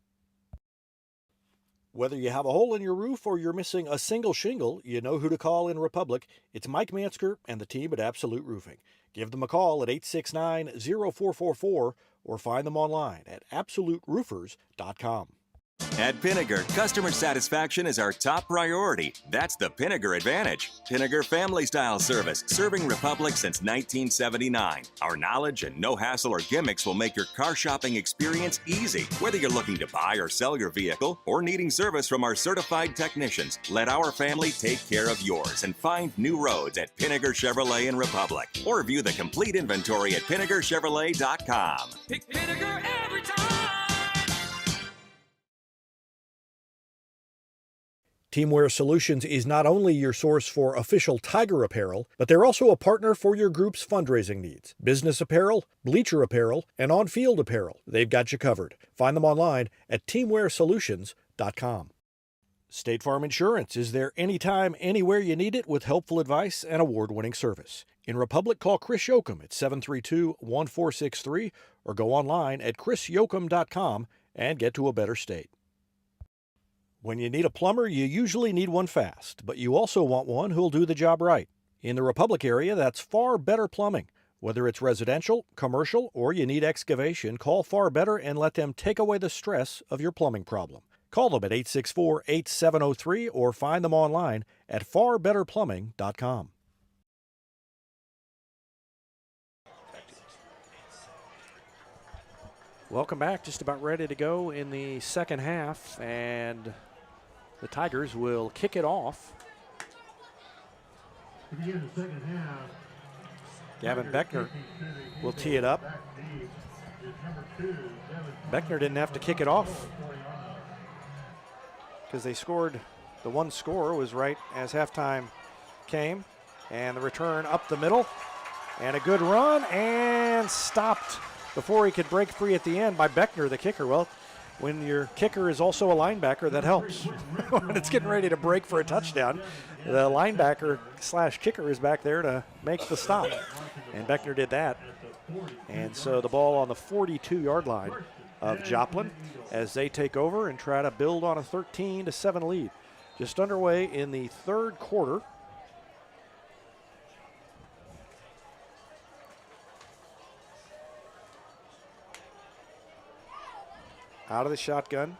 Whether you have a hole in your roof or you're missing a single shingle, you know who to call in Republic. It's Mike Mansker and the team at Absolute Roofing. Give them a call at 869-0444 or find them online at absoluteroofers.com. At Pinnaker, customer satisfaction is our top priority. That's the Pinnaker Advantage. Pinnaker Family Style Service, serving Republic since 1979. Our knowledge and no hassle or gimmicks will make your car shopping experience easy. Whether you're looking to buy or sell your vehicle or needing service from our certified technicians, let our family take care of yours and find new roads at Pinnaker Chevrolet in Republic. Or view the complete inventory at PinnakerChevrolet.com. Pick Pinnaker every time. Teamwear Solutions is not only your source for official Tiger apparel, but they're also a partner for your group's fundraising needs. Business apparel, bleacher apparel, and on-field apparel. They've got you covered. Find them online at teamwearsolutions.com. State Farm Insurance is there anytime, anywhere you need it with helpful advice and award-winning service. In Republic, call Chris Yoakum at 732-1463 or go online at chrisyoakum.com and get to a better state. When you need a plumber, you usually need one fast, but you also want one who'll do the job right. In the Republic area, that's Far Better Plumbing. Whether it's residential, commercial, or you need excavation, call Far Better and let them take away the stress of your plumbing problem. Call them at 864-8703 or find them online at farbetterplumbing.com. Welcome back. Just about ready to go in the second half, and the Tigers will kick it off. To begin the second half, Gavin Beckner will tee it up. Beckner didn't have to kick it off because they scored. The one score was right as halftime came, and the return up the middle, and a good run, and stopped before he could break free at the end by Beckner, the kicker. Well, when your kicker is also a linebacker, that helps. When it's getting ready to break for a touchdown, the linebacker / kicker is back there to make the stop. And Beckner did that. And so the ball on the 42-yard line of Joplin as they take over and try to build on a 13-7 lead. Just underway in the third quarter. Out of the shotgun.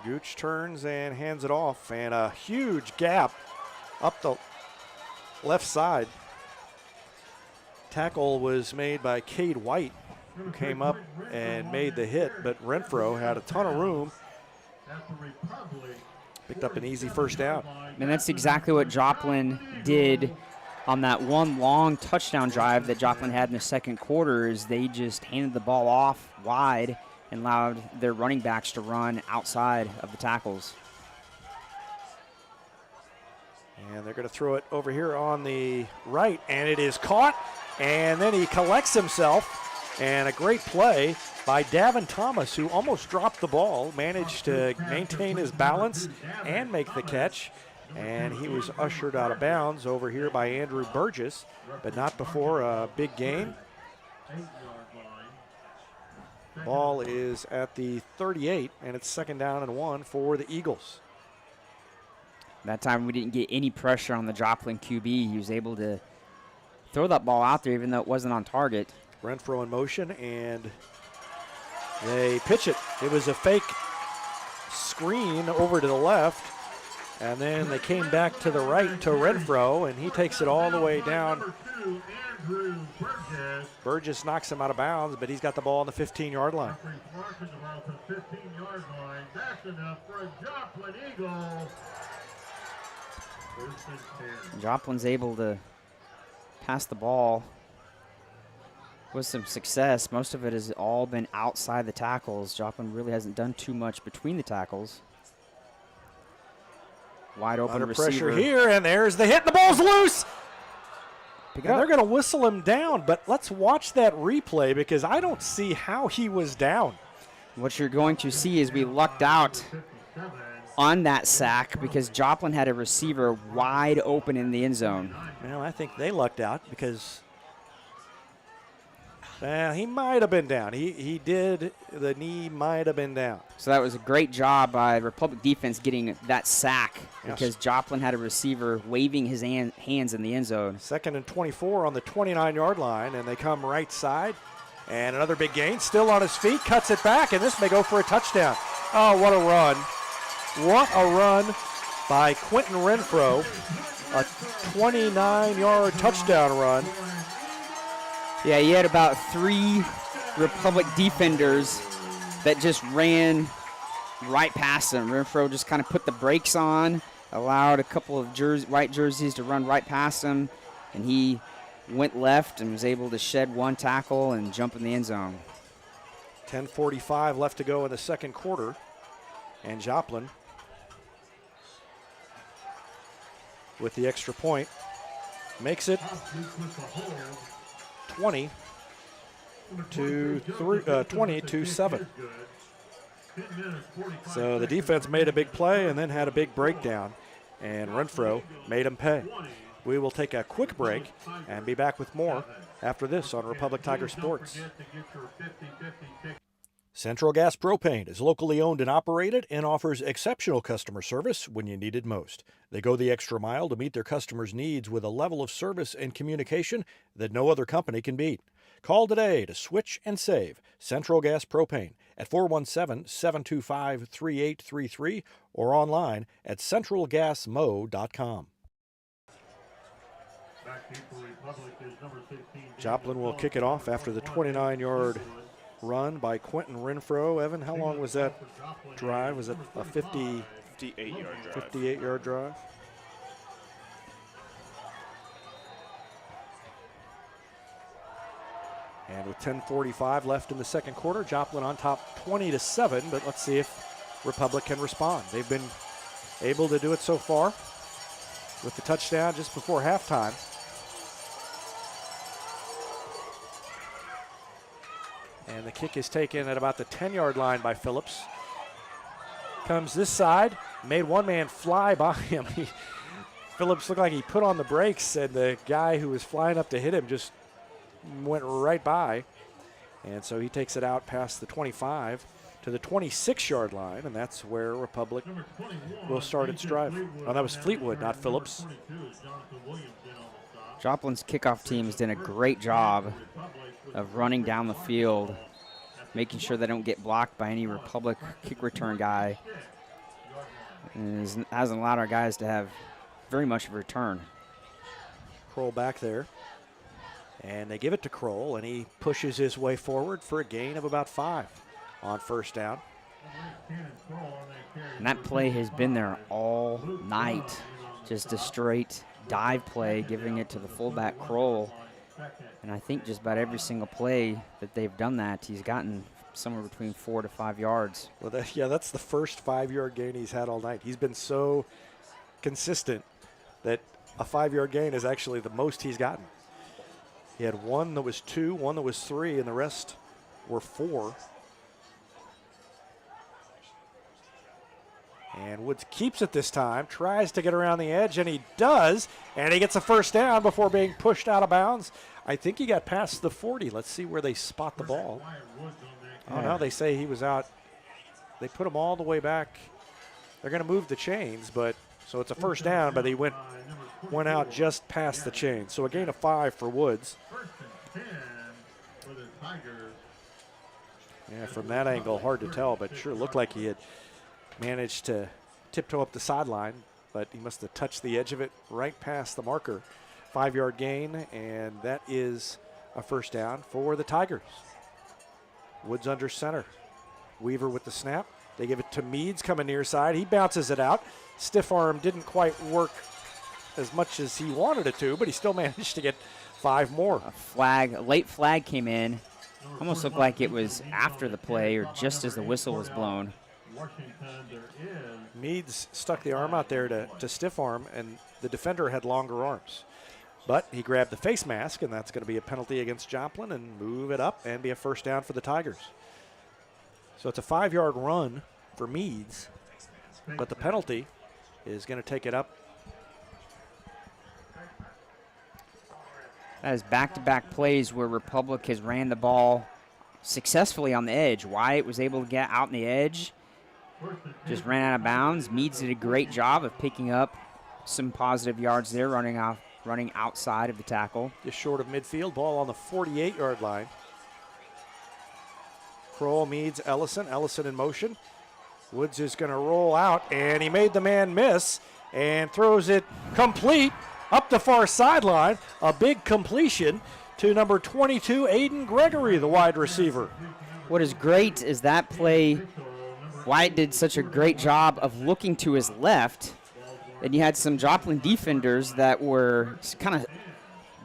Gooch turns and hands it off, and a huge gap up the left side. Tackle was made by Cade White, who came up and made the hit, but Renfrow had a ton of room. Picked up an easy first down. And that's exactly what Joplin did on that one long touchdown drive that Joplin had in the second quarter. Is they just handed the ball off wide and allowed their running backs to run outside of the tackles. And they're going to throw it over here on the right, and it is caught, and then he collects himself, and a great play by Davin Thomas, who almost dropped the ball, managed to maintain his balance and make the catch, and he was ushered out of bounds over here by Andrew Burgess, but not before a big gain. Ball is at the 38, and it's 2nd down and 1 for the Eagles. That time we didn't get any pressure on the Joplin QB. He was able to throw that ball out there even though it wasn't on target. Renfrow in motion, and they pitch it. It was a fake screen over to the left, and then they came back to the right to Renfrow, and he takes it all the way down. Burgess knocks him out of bounds, but he's got the ball on the 15-yard line. Joplin's able to pass the ball with some success. Most of it has all been outside the tackles. Joplin really hasn't done too much between the tackles. Wide open Under receiver. pressure here, and there's the hit. The ball's loose. And they're going to whistle him down, but let's watch that replay because I don't see how he was down. What you're going to see is we lucked out on that sack because Joplin had a receiver wide open in the end zone. Well, I think they lucked out because he might have been down. He did. The knee might have been down. So that was a great job by Republic defense getting that sack because Joplin had a receiver waving his hands in the end zone. 2nd and 24 on the 29-yard line, and they come right side. And another big gain, still on his feet, cuts it back, and this may go for a touchdown. Oh, what a run. What a run by Quentin Renfrow. A 29-yard touchdown run. Yeah, he had about 3 Republic defenders that just ran right past him. Renfrow just kind of put the brakes on, allowed a couple of white jerseys to run right past him, and he went left and was able to shed 1 tackle and jump in the end zone. 10:45 left to go in the second quarter, and Joplin with the extra point makes it 20-7. So the defense made a big play and then had a big breakdown, and Renfrow made him pay. We will take a quick break and be back with more after this on Republic Tiger Sports. Central Gas Propane is locally owned and operated and offers exceptional customer service when you need it most. They go the extra mile to meet their customers' needs with a level of service and communication that no other company can beat. Call today to switch and save Central Gas Propane at 417-725-3833 or online at centralgasmo.com. Joplin will kick it off after the 29-yard run by Quentin Renfrow. Evan, how long was that drive? Was it a 58-yard drive. 58-yard drive? And with 10:45 left in the second quarter, Joplin on top 20-7, but let's see if Republic can respond. They've been able to do it so far with the touchdown just before halftime. And the kick is taken at about the 10-yard line by Phillips. Comes this side, made one man fly by him. Phillips looked like he put on the brakes, and the guy who was flying up to hit him just went right by. And so he takes it out past the 25 to the 26-yard line, and that's where Republic will start its drive. Oh, that was Fleetwood, not Phillips. Joplin's kickoff team has done a great job of running down the field, making sure they don't get blocked by any Republic kick return guy. And hasn't allowed our guys to have very much of a return. Kroll back there. And they give it to Kroll, and he pushes his way forward for a gain of about 5 on first down. And that play has been there all night. Just a straight dive play, giving it to the fullback Kroll. And I think just about every single play that they've done that, he's gotten somewhere between 4 to 5 yards. Well, that's the first 5-yard gain he's had all night. He's been so consistent that a 5-yard gain is actually the most he's gotten. He had one that was 2, one that was 3, and the rest were 4. And Woods keeps it this time, tries to get around the edge, and he does, and he gets a first down before being pushed out of bounds. I think he got past the 40. Let's see where they spot the ball. Oh, no, they say he was out. They put him all the way back. They're going to move the chains, but so it's a first down, but he went out just past the chain. So a gain of 5 for Woods. Yeah, from that angle, hard to tell, but sure looked like he had managed to tiptoe up the sideline, but he must have touched the edge of it right past the marker. 5-yard gain, and that is a first down for the Tigers. Woods under center. Weaver with the snap. They give it to Meads coming near side. He bounces it out. Stiff arm didn't quite work as much as he wanted it to, but he still managed to get 5 more. A late flag came in. Almost looked like it was after the play or just as the whistle was blown. Meads stuck the arm out there to stiff arm, and the defender had longer arms. But he grabbed the face mask, and that's going to be a penalty against Joplin and move it up and be a first down for the Tigers. So it's a 5-yard run for Meads, but the penalty is going to take it up. That is back-to-back plays where Republic has ran the ball successfully on the edge. Wyatt was able to get out on the edge, just ran out of bounds. Meads did a great job of picking up some positive yards there, running outside of the tackle. Just short of midfield, ball on the 48-yard line. Kroll, Meads, Ellison in motion. Woods is going to roll out, and he made the man miss and throws it complete up the far sideline. A big completion to number 22, Aiden Gregory, the wide receiver. What is great is that play, Wyatt did such a great job of looking to his left, and you had some Joplin defenders that were kind of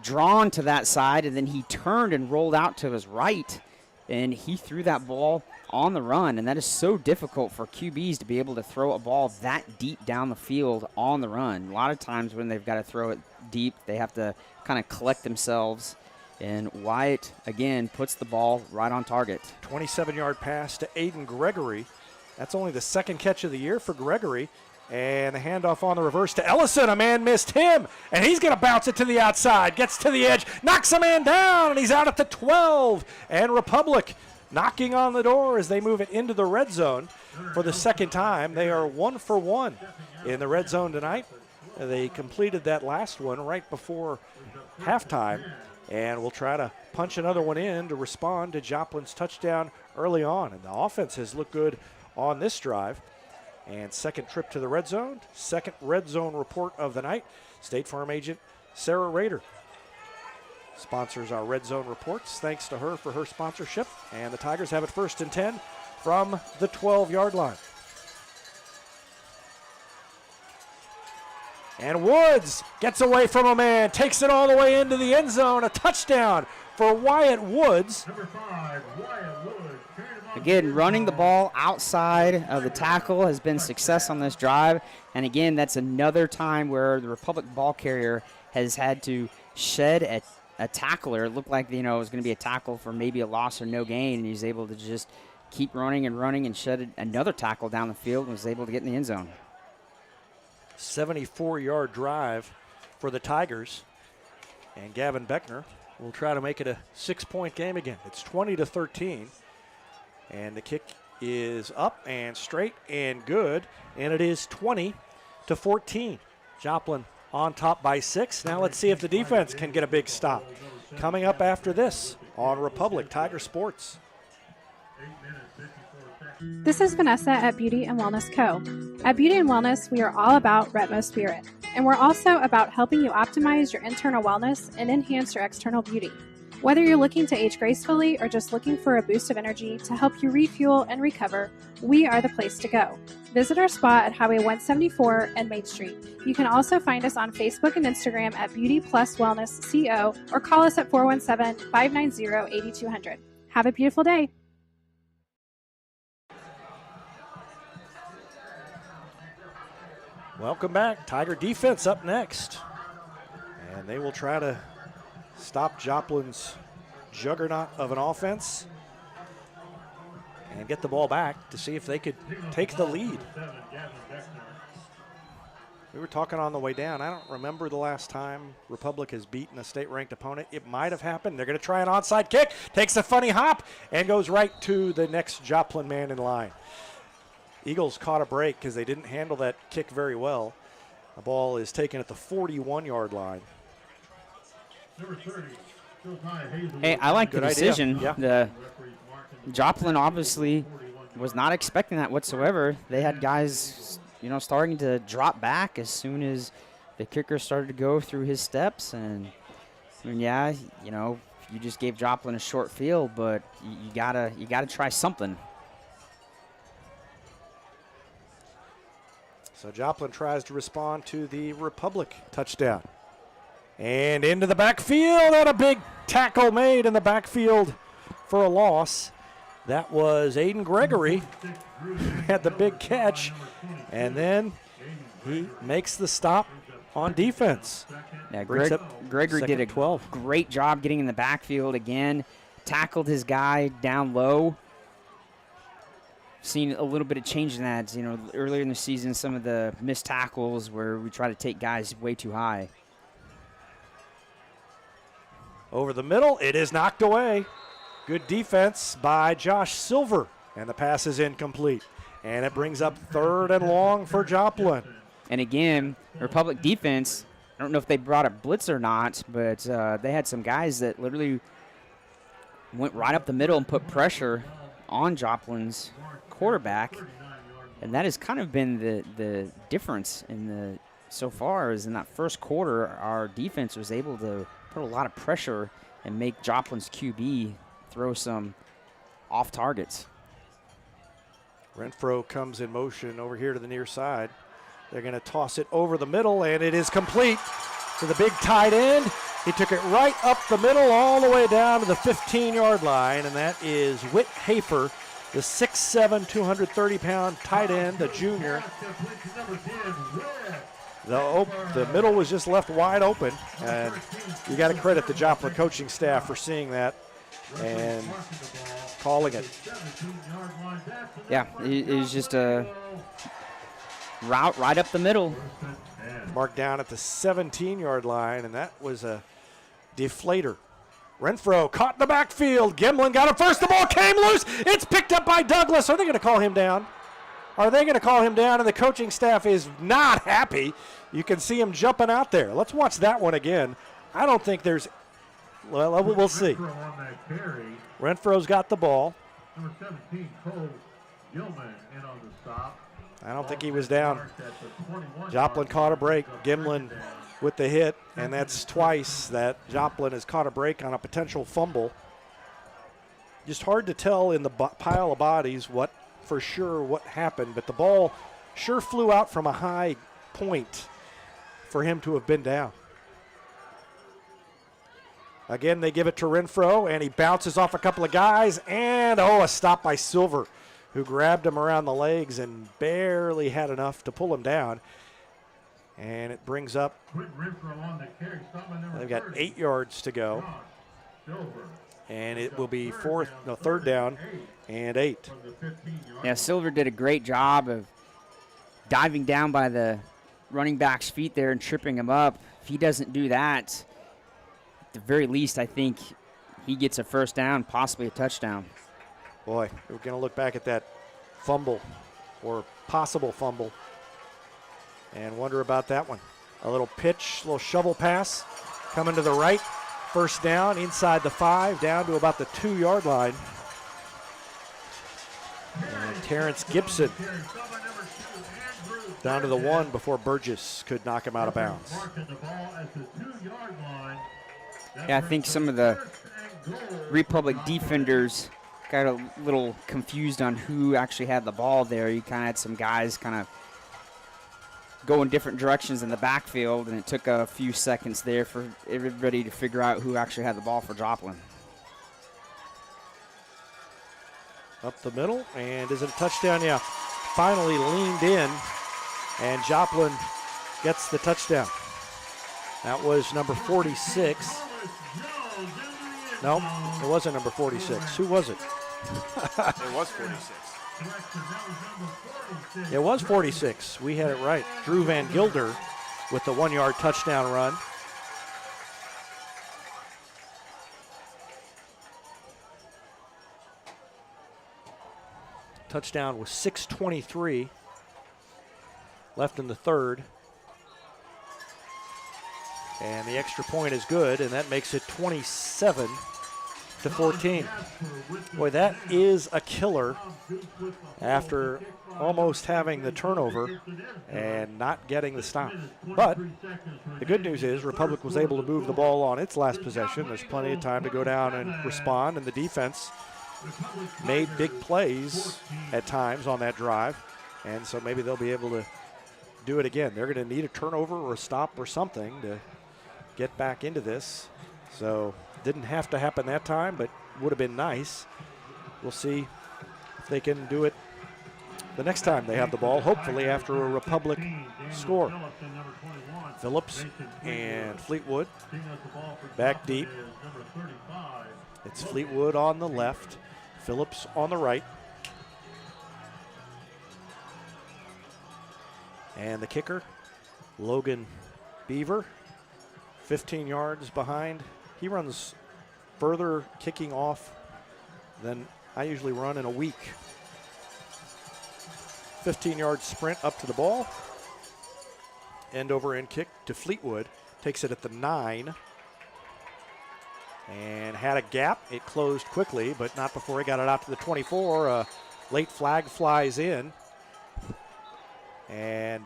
drawn to that side, and then he turned and rolled out to his right, and he threw that ball on the run, and that is so difficult for QBs to be able to throw a ball that deep down the field on the run. A lot of times when they've got to throw it deep, they have to kind of collect themselves, and Wyatt, again, puts the ball right on target. 27-yard pass to Aiden Gregory. That's only the second catch of the year for Gregory. And the handoff on the reverse to Ellison. A man missed him, and he's going to bounce it to the outside. Gets to the edge, knocks a man down, and he's out at the 12. And Republic knocking on the door as they move it into the red zone for the second time. They are 1 for 1 in the red zone tonight. They completed that last one right before halftime, and we'll try to punch another one in to respond to Joplin's touchdown early on. And the offense has looked good on this drive. And second trip to the red zone, second red zone report of the night. State Farm agent Sarah Rader. sponsors our Red Zone reports. Thanks to her for her sponsorship. And the Tigers have it 1st and 10 from the 12-yard line. And Woods gets away from a man, takes it all the way into the end zone. A touchdown for Wyatt Woods. Number 5, Wyatt Woods. Again, running the ball outside of the tackle has been success on this drive. And again, that's another time where the Republic ball carrier has had to shed a tackler. It looked like, it was going to be a tackle for maybe a loss or no gain, and he's able to just keep running and shed another tackle down the field and was able to get in the end zone. 74-yard drive for the Tigers. And Gavin Beckner will try to make it a 6-point game again. It's 20-13. And the kick is up and straight and good. And it is 20-14. Joplin on top by 6. Now let's see if the defense can get a big stop. Coming up after this on Republic Tiger Sports. This is Vanessa at Beauty and Wellness Co. At Beauty and Wellness, we are all about Retmo Spirit, and we're also about helping you optimize your internal wellness and enhance your external beauty. Whether you're looking to age gracefully or just looking for a boost of energy to help you refuel and recover, we are the place to go. Visit our spot at Highway 174 and Main Street. You can also find us on Facebook and Instagram at Beauty Plus Wellness CO or call us at 417-590-8200. Have a beautiful day. Welcome back. Tiger defense up next. And they will try to stop Joplin's juggernaut of an offense and get the ball back to see if they could take the lead. We were talking on the way down. I don't remember the last time Republic has beaten a state-ranked opponent. It might have happened. They're going to try an onside kick. Takes a funny hop and goes right to the next Joplin man in line. Eagles caught a break because they didn't handle that kick very well. The ball is taken at the 41-yard line. Hey, I like the decision. Yeah. The Joplin obviously was not expecting that whatsoever. They had guys, starting to drop back as soon as the kicker started to go through his steps. And you just gave Joplin a short field, but you gotta try something. So Joplin tries to respond to the Republic touchdown. And into the backfield, and a big tackle made in the backfield for a loss. That was Aiden Gregory, had the big catch, and then he makes the stop on defense. Yeah, Gregory did a great job getting in the backfield again, tackled his guy down low. Seen a little bit of change in that. Earlier in the season, some of the missed tackles where we try to take guys way too high. Over the middle, it is knocked away. Good defense by Josh Silver, and the pass is incomplete. And it brings up 3rd and long for Joplin. And again, Republic defense, I don't know if they brought a blitz or not, but they had some guys that literally went right up the middle and put pressure on Joplin's quarterback, and that has kind of been the difference so far is in that first quarter, our defense was able to put a lot of pressure and make Joplin's QB throw some off targets. Renfrow comes in motion over here to the near side. They're going to toss it over the middle, and it is complete to the big tight end. He took it right up the middle all the way down to the 15-yard line, and that is Whit Hafer, the 6'7", 230-pound tight end, the junior. The middle was just left wide open, and you got to credit the Joplin coaching staff for seeing that and calling it. Yeah, it was just a route right up the middle. Marked down at the 17-yard line, and that was a deflator. Renfrow caught in the backfield. Gimlin got it first. The ball came loose. It's picked up by Douglas. Are they going to call him down? Are they going to call him down? And the coaching staff is not happy. You can see him jumping out there. Let's watch that one again. I don't think there's – well, we'll see. Renfrow's got the ball. Number 17, Cole Gilman in on the stop. I don't think he was down. Joplin caught a break. Gimlin with the hit, and that's twice that Joplin has caught a break on a potential fumble. Just hard to tell in the pile of bodies what happened, but the ball sure flew out from a high point for him to have been down. Again, they give it to Renfrow, and he bounces off a couple of guys, and a stop by Silver, who grabbed him around the legs and barely had enough to pull him down. And it brings up, they've got 8 yards to go. And it will be third down and 8. Yeah, Silver did a great job of diving down by the running back's feet there and tripping him up. If he doesn't do that, at the very least, I think he gets a first down, possibly a touchdown. Boy, we're going to look back at that fumble or possible fumble and wonder about that one. A little pitch, little shovel pass coming to the right. First down inside the 5, down to about the 2-yard line. And Terrence Gibson down to the 1 before Burgess could knock him out of bounds. Yeah, I think some of the Republic defenders got a little confused on who actually had the ball there. You kind of had some guys kind of go in different directions in the backfield, and it took a few seconds there for everybody to figure out who actually had the ball for Joplin. Up the middle, and is it a touchdown? Yeah, finally leaned in, and Joplin gets the touchdown. That was number 46. No, it wasn't number 46. Who was it? It was 46. It was 46. We had it right. Drew Van Gilder with the 1-yard touchdown run. Touchdown was 6:23 left in the third. And the extra point is good, and that makes it 27-14. Boy, that is a killer after almost having the turnover and not getting the stop. But the good news is Republic was able to move the ball on its last possession. There's plenty of time to go down and respond, and the defense made big plays at times on that drive, and so maybe they'll be able to do it again. They're going to need a turnover or a stop or something to get back into this. So didn't have to happen that time, but would have been nice. We'll see if they can do it the next time they have the ball, hopefully after a Republic score. Phillips and Fleetwood back deep. It's Fleetwood on the left, Phillips on the right. And the kicker, Logan Beaver, 15 yards behind. He runs further kicking off than I usually run in a week. 15-yard sprint up to the ball. End over end kick to Fleetwood. Takes it at the 9. And had a gap. It closed quickly, but not before he got it out to the 24. A late flag flies in. And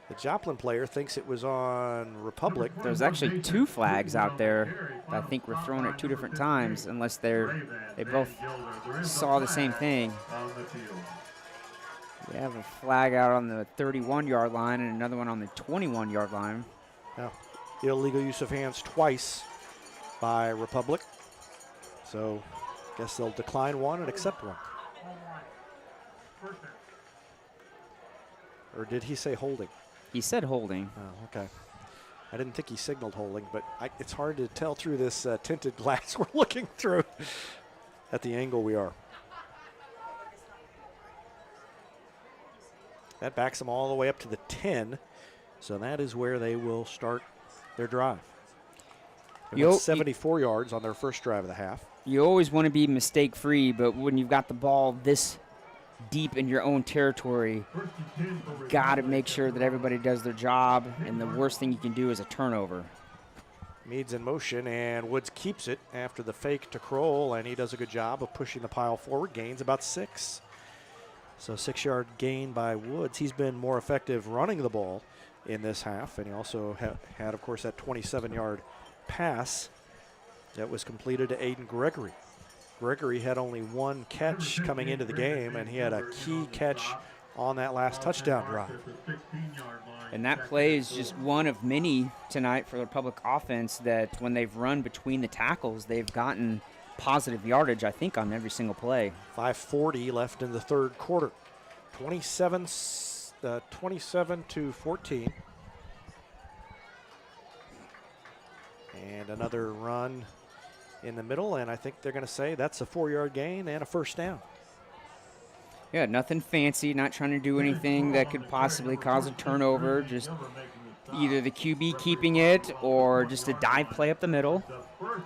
the Joplin player thinks it was on Republic. There's actually 2 flags out there that I think were thrown at 2 different times, unless they both saw the same thing. We have a flag out on the 31-yard line and another one on the 21-yard line. Yeah. Illegal use of hands twice by Republic. So I guess they'll decline one and accept one. Or did he say holding? He said holding. Oh, okay. I didn't think he signaled holding, but it's hard to tell through this tinted glass we're looking through at the angle we are. That backs them all the way up to the 10, so that is where they will start their drive. They went 74 yards on their first drive of the half. You always want to be mistake-free, but when you've got the ball this deep in your own territory, got to make sure that everybody does their job, and the worst thing you can do is a turnover. Meads in motion, and Woods keeps it after the fake to Kroll, and he does a good job of pushing the pile forward. Gains about 6. So 6-yard gain by Woods. He's been more effective running the ball in this half, and he also had, of course, that 27-yard pass that was completed to Aiden Gregory. Gregory had only 1 catch coming into the game, and he had a key catch on that last touchdown drive. And that play is just one of many tonight for the Republic offense that when they've run between the tackles, they've gotten positive yardage, I think, on every single play. 5:40 left in the third quarter. 27 to 14. And another run in the middle, and I think they're going to say that's a 4-yard gain and a first down. Yeah, nothing fancy, not trying to do anything that could possibly cause a turnover, just either the QB keeping it or just a dive play up the middle.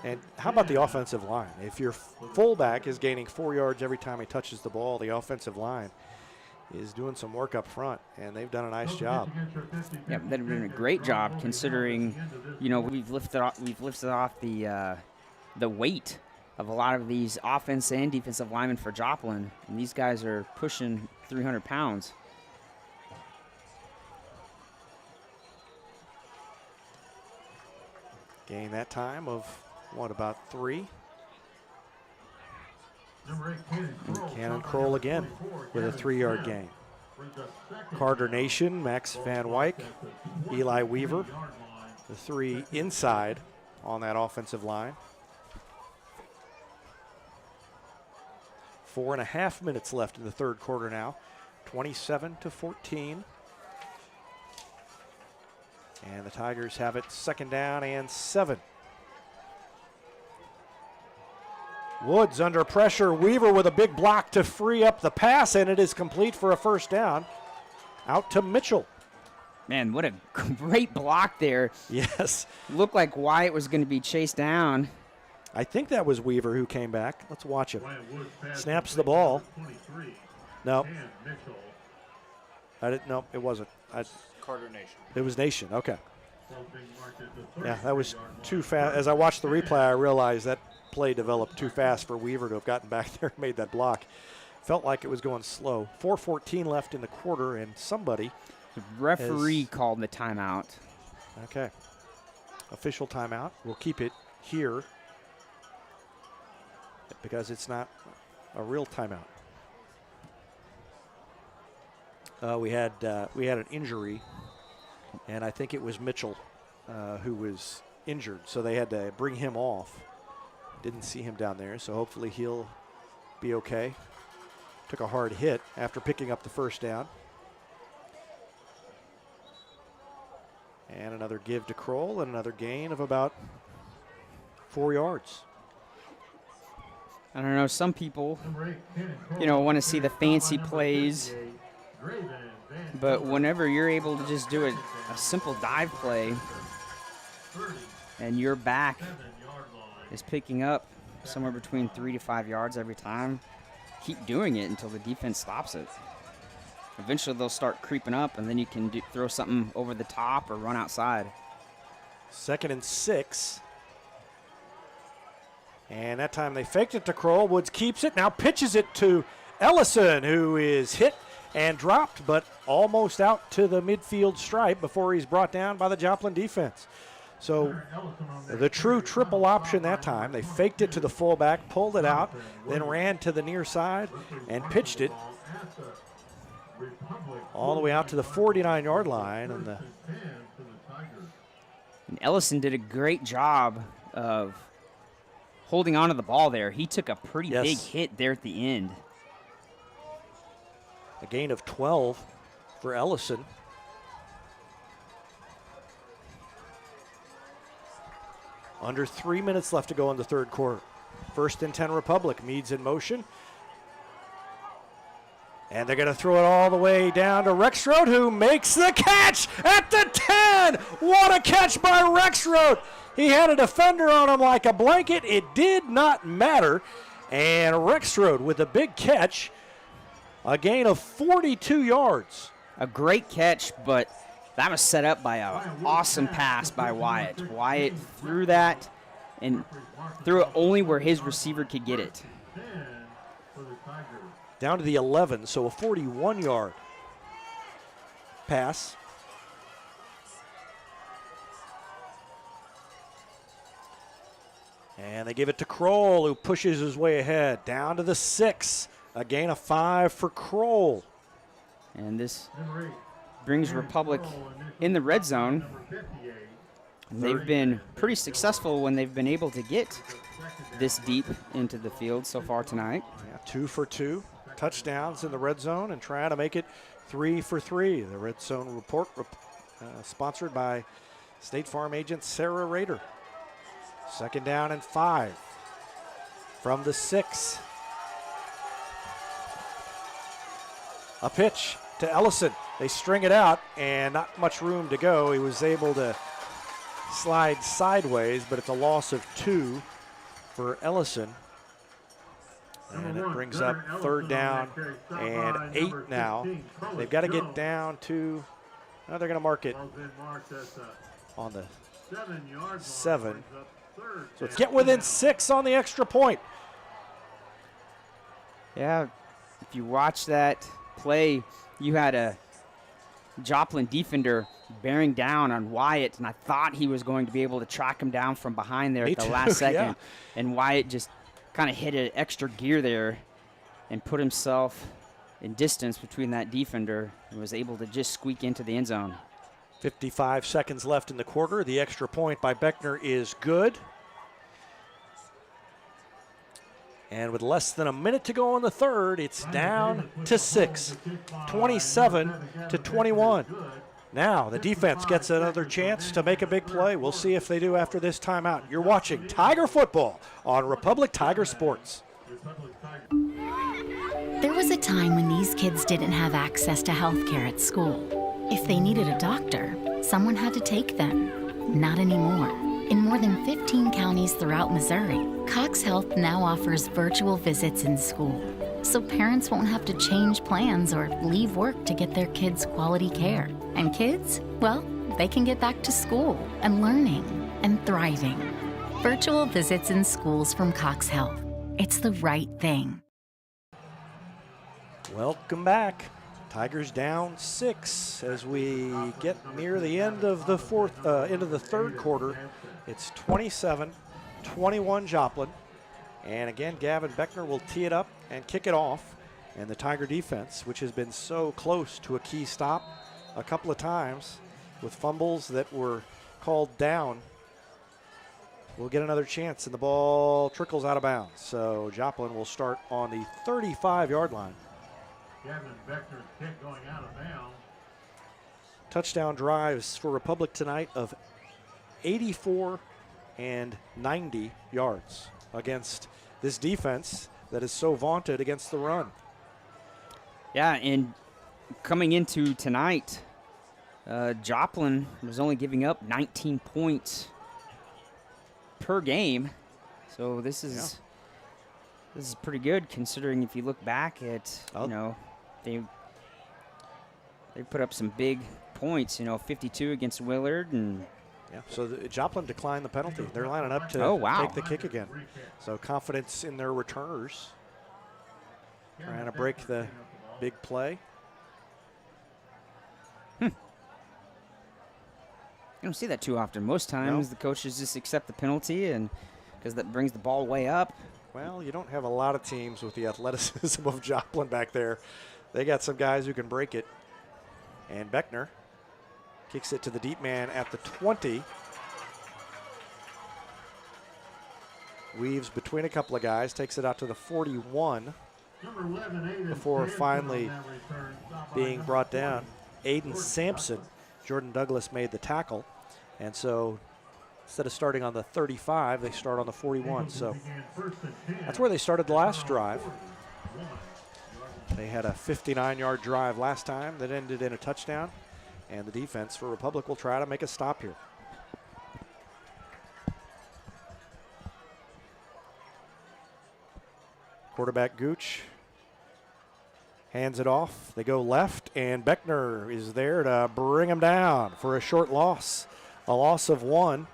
And how about the offensive line? If your fullback is gaining 4 yards every time he touches the ball, the offensive line is doing some work up front, and they've done a nice job. Yeah, they've done a great job considering, you know, we've lifted off the weight of a lot of these offense and defensive linemen for Joplin, and these guys are pushing 300 pounds. Gain that time of, about 3? Cannon Kroll again with a 3-yard gain. Carter Nation, Max Van Wyk, Eli Weaver, the 3 inside on that offensive line. 4.5 minutes left in the third quarter now. 27 to 14. And the Tigers have it 2nd down and 7. Woods under pressure. Weaver with a big block to free up the pass, and it is complete for a first down. Out to Mitchell. Man, what a great block there. Yes. Looked like Wyatt was going to be chased down. I think that was Weaver who came back. Let's watch him. Snaps the ball. No. I didn't. No, it wasn't. Carter Nation. It was Nation. Okay. Yeah, that was too fast. As I watched the replay, I realized that play developed too fast for Weaver to have gotten back there and made that block. Felt like it was going slow. 4:14 left in the quarter, and somebody. The referee called the timeout. Okay. Official timeout. We'll keep it here because it's not a real timeout. We had an injury, and I think it was Mitchell who was injured, so they had to bring him off. Didn't see him down there, so hopefully he'll be okay. Took a hard hit after picking up the first down. And another give to Kroll, and another gain of about 4 yards. I don't know, some people, want to see the fancy plays, but whenever you're able to just do a simple dive play and your back is picking up somewhere between 3 to 5 yards every time, keep doing it until the defense stops it. Eventually they'll start creeping up, and then you can throw something over the top or run outside. 2nd and 6. And that time they faked it to Kroll. Woods keeps it, now pitches it to Ellison, who is hit and dropped, but almost out to the midfield stripe before he's brought down by the Joplin defense. So the true triple option that time. They faked it to the fullback, pulled it out, then ran to the near side and pitched it all the way out to the 49-yard line. And Ellison did a great job of holding on to the ball there. He took a pretty big hit there at the end. A gain of 12 for Ellison. Under 3 minutes left to go in the third quarter. 1st and 10 Republic. Meads in motion. And they're going to throw it all the way down to Rexroad, who makes the catch at the 10. What a catch by Rexroad. He had a defender on him like a blanket. It did not matter. And Rexroad with a big catch. A gain of 42 yards. A great catch, but That was set up by an awesome pass by Wyatt. Wyatt threw that and threw it only where his receiver could get it. Down to the 11, so a 41-yard pass. And they give it to Kroll, who pushes his way ahead. Down to the 6. A gain of 5 for Kroll. And this brings Republic in the red zone. And they've been pretty successful when they've been able to get this deep into the field so far tonight. Yeah, 2 for 2 touchdowns in the red zone and trying to make it 3 for 3. The Red Zone Report sponsored by State Farm agent Sarah Rader. 2nd down and 5 from the 6. A pitch to Ellison. They string it out and not much room to go. He was able to slide sideways, but it's a loss of 2 for Ellison. And it brings up 3rd down and 8 now. They've got to get down to, they're going to mark it on the 7. So it's get within 6 on the extra point. Yeah, if you watch that play, you had a Joplin defender bearing down on Wyatt, and I thought he was going to be able to track him down from behind there at the last second. Yeah. And Wyatt just kind of hit an extra gear there and put himself in distance between that defender and was able to just squeak into the end zone. 55 seconds left in the quarter. The extra point by Beckner is good. And with less than a minute to go in the third, it's down to 6, 27-21. Now the defense gets another chance to make a big play. We'll see if they do after this timeout. You're watching Tiger Football on Republic Tiger Sports. There was a time when these kids didn't have access to health care at school. If they needed a doctor, someone had to take them. Not anymore. In more than 15 counties throughout Missouri, Cox Health now offers virtual visits in school, so parents won't have to change plans or leave work to get their kids quality care. And kids, well, they can get back to school and learning and thriving. Virtual visits in schools from Cox Health. It's the right thing. Welcome back. Tigers down 6 as we get near the end of the into the third quarter. It's 27-21 Joplin. And again, Gavin Beckner will tee it up and kick it off. And the Tiger defense, which has been so close to a key stop a couple of times with fumbles that were called down, will get another chance, and the ball trickles out of bounds. So Joplin will start on the 35-yard line. Gavin Beckner's kick going out of bounds. Touchdown drives for Republic tonight of 84 and 90 yards against this defense that is so vaunted against the run. Yeah, and coming into tonight, Joplin was only giving up 19 points per game. So this is pretty good considering if you look back at, they put up some big points, 52 against Willard. And yeah, so Joplin declined the penalty. They're lining up to take the kick again. So confidence in their returners. Trying to break the big play. You don't see that too often. Most times the coaches just accept the penalty, and because that brings the ball way up. Well, you don't have a lot of teams with the athleticism of Joplin back there. They got some guys who can break it. And Beckner kicks it to the deep man at the 20. Weaves between a couple of guys, takes it out to the 41 before finally being brought down. Aiden Sampson, Jordan Douglas made the tackle. And so instead of starting on the 35, they start on the 41. So that's where they started the last drive. They had a 59-yard drive last time that ended in a touchdown. And the defense for Republic will try to make a stop here. Quarterback Gooch Hands it off. They go left, and Beckner is there to bring him down for a short loss. A loss of 1.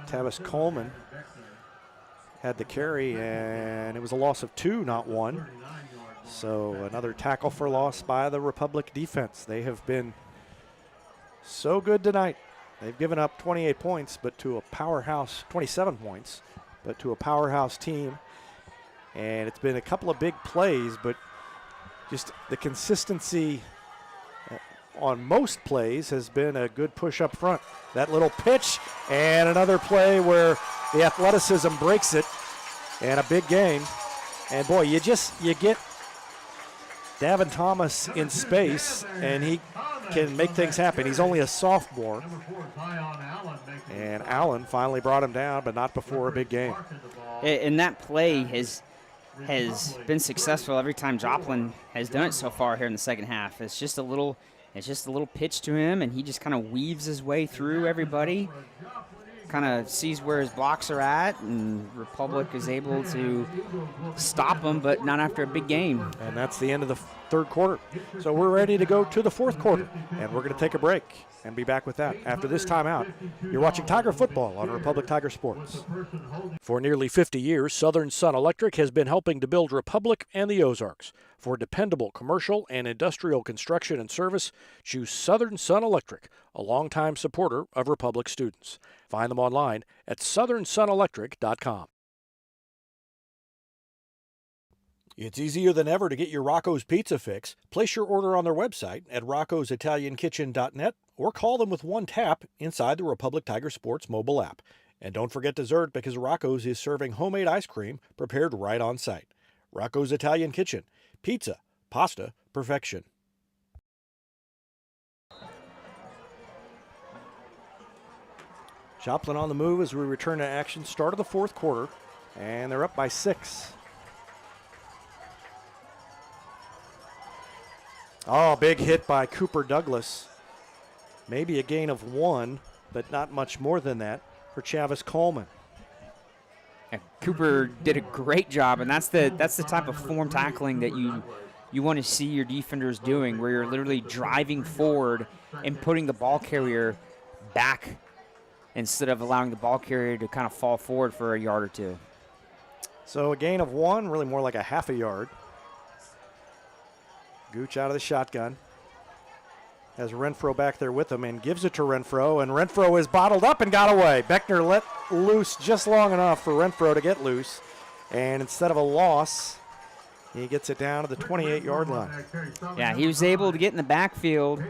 Tavis Coleman had the carry, and it was a loss of 2, not 1. So another tackle for loss by the Republic defense. They have been so good tonight. They've given up 28 points, but to a powerhouse, 27 points, but to a powerhouse team. And it's been a couple of big plays, but just the consistency on most plays has been a good push up front. That little pitch and another play where the athleticism breaks it, and a big gain. And boy, you get Davin Thomas in space, and he can make things happen. He's only a sophomore. And Allen finally brought him down, but not before a big game. And that play has been successful every time Joplin has done it so far here in the second half. It's just a little pitch to him, and he just kind of weaves his way through everybody, kind of sees where his blocks are at, and Republic is able to stop him, but not after a big game. And that's the end of the third quarter. So we're ready to go to the fourth quarter, and we're going to take a break and be back with that after this timeout. You're watching Tiger Football on Republic Tiger Sports. For nearly 50 years, Southern Sun Electric has been helping to build Republic and the Ozarks. For dependable commercial and industrial construction and service, choose Southern Sun Electric, a longtime supporter of Republic students. Find them online at southernsunelectric.com. It's easier than ever to get your Rocco's Pizza fix. Place your order on their website at roccositaliankitchen.net or call them with one tap inside the Republic Tiger Sports mobile app. And don't forget dessert, because Rocco's is serving homemade ice cream prepared right on site. Rocco's Italian Kitchen. Pizza, pasta, perfection. Joplin on the move as we return to action. Start of the fourth quarter, and they're up by 6. Oh, big hit by Cooper Douglas. Maybe a gain of 1, but not much more than that for Chavis Coleman. And Cooper did a great job, and that's the type of form tackling that you want to see your defenders doing, where you're literally driving forward and putting the ball carrier back instead of allowing the ball carrier to kind of fall forward for a yard or 2. So a gain of 1, really more like a half a yard. Gooch out of the shotgun. Has Renfrow back there with him and gives it to Renfrow, and Renfrow is bottled up and got away. Beckner let loose just long enough for Renfrow to get loose, and instead of a loss, he gets it down to the 28-yard line. Yeah, he was able to get in the backfield,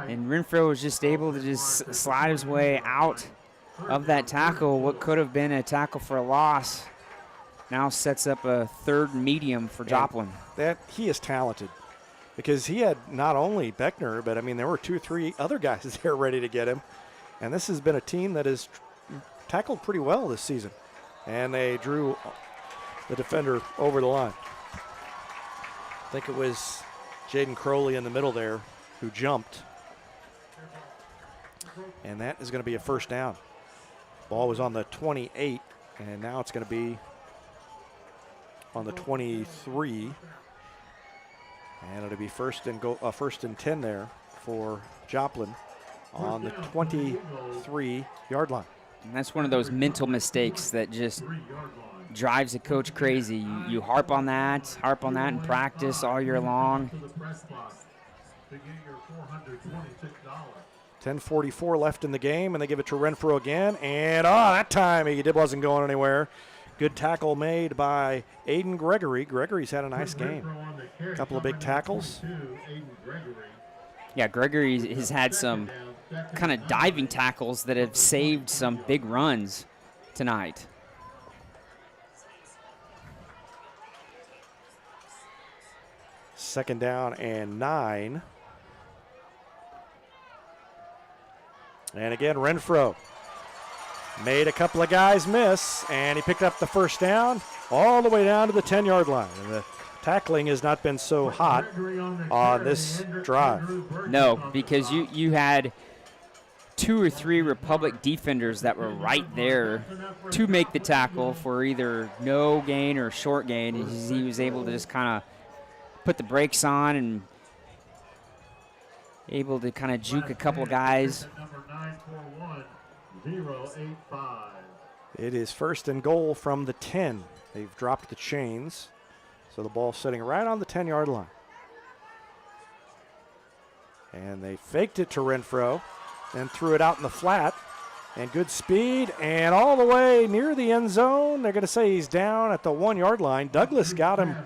and Renfrow was just able to just slide his way out of that tackle. What could have been a tackle for a loss now sets up a third medium for Joplin. That he is talented, because he had not only Beckner, but, I mean, there were 2 or 3 other guys there ready to get him. And this has been a team that has tackled pretty well this season. And they drew the defender over the line. I think it was Jaden Crowley in the middle there who jumped. And that is going to be a first down. Ball was on the 28, and now it's going to be on the 23. And it'll be first and 10 there for Joplin on the 23-yard line. And that's one of those mental mistakes that just drives a coach crazy. You harp on that in practice all year long. 10:44 left in the game, and they give it to Renfrow again. And, that time he wasn't going anywhere. Good tackle made by Aiden Gregory. Gregory's had a nice game. A couple of big tackles. Yeah, Gregory has had some kind of diving tackles that have saved some big runs tonight. Second down and 9. And again, Renfrow made a couple of guys miss, and he picked up the first down all the way down to the 10-yard line. And the tackling has not been so hot on this drive. No, because you had 2 or 3 Republic defenders that were right there to make the tackle for either no gain or short gain. He was able to just kind of put the brakes on and able to kind of juke a couple guys. It is 1st and goal from the 10. They've dropped the chains, so the ball's sitting right on the 10-yard line. And they faked it to Renfrow and threw it out in the flat. And good speed and all the way near the end zone. They're going to say he's down at the 1-yard line. Douglas got him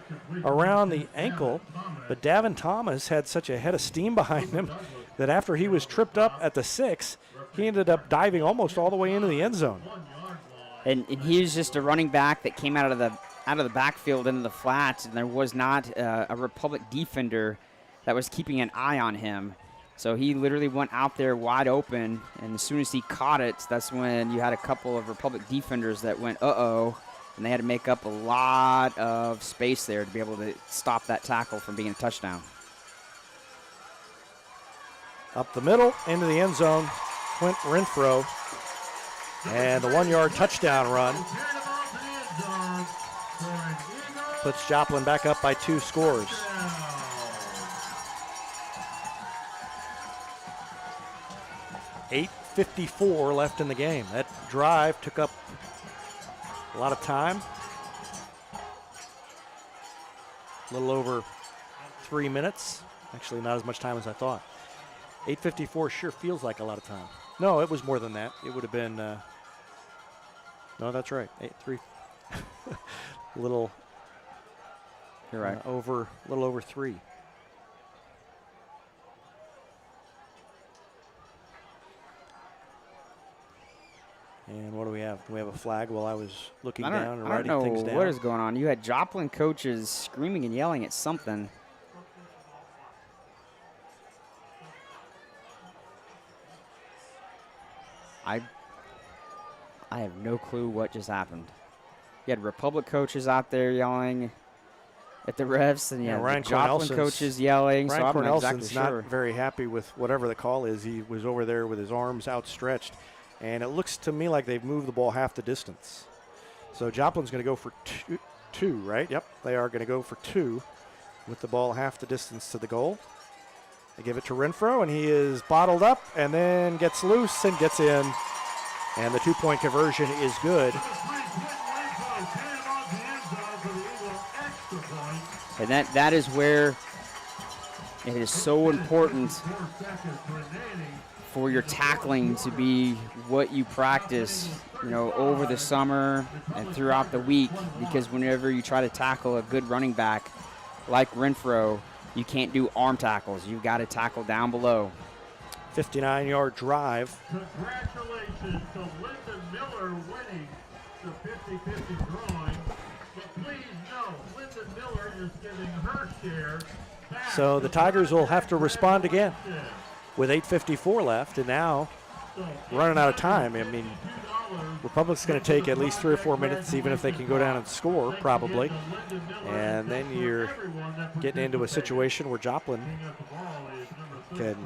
around the ankle, but Davin Thomas had such a head of steam behind him that after he was tripped up at the 6, he ended up diving almost all the way into the end zone. And he was just a running back that came out of the backfield into the flats, and there was not a Republic defender that was keeping an eye on him. So he literally went out there wide open, and as soon as he caught it, that's when you had a couple of Republic defenders that went, uh-oh, and they had to make up a lot of space there to be able to stop that tackle from being a touchdown. Up the middle, into the end zone, Quentin Renfrow, and the 1-yard touchdown run puts Joplin back up by 2 scores. .8:54 left in the game. That drive took up a lot of time. A little over 3 minutes. Actually, not as much time as I thought. 8:54 sure feels like a lot of time. No, it was more than that. It would have been, no, that's right, 8-3. Little, you're right. A little over 3. And what do we have? Do we have a flag while I was looking down and writing things down? I don't know what is going on. You had Joplin coaches screaming and yelling at something. I have no clue what just happened. You had Republic coaches out there yelling at the refs, and you had Joplin coaches yelling. Ryan so I'm not Cornelson's exactly sure. not very happy with whatever the call is. He was over there with his arms outstretched. And it looks to me like they've moved the ball half the distance. So Joplin's going to go for two, right? Yep, they are going to go for 2 with the ball half the distance to the goal. They give it to Renfrow, and he is bottled up and then gets loose and gets in. And the 2-point conversion is good. And that is where it is so important for your tackling to be what you practice, over the summer and throughout the week, because whenever you try to tackle a good running back like Renfrow, you can't do arm tackles. You've got to tackle down below. 59-yard drive. Congratulations to Linda Miller winning the 50-50 drawing. But please know, Linda Miller is giving her share back. So the Tigers will have to respond again with 8:54 left, and now running out of time. I mean, Republic's going to take at least 3 or 4 minutes, even if they can go down and score, probably. And then you're getting into a situation where Joplin can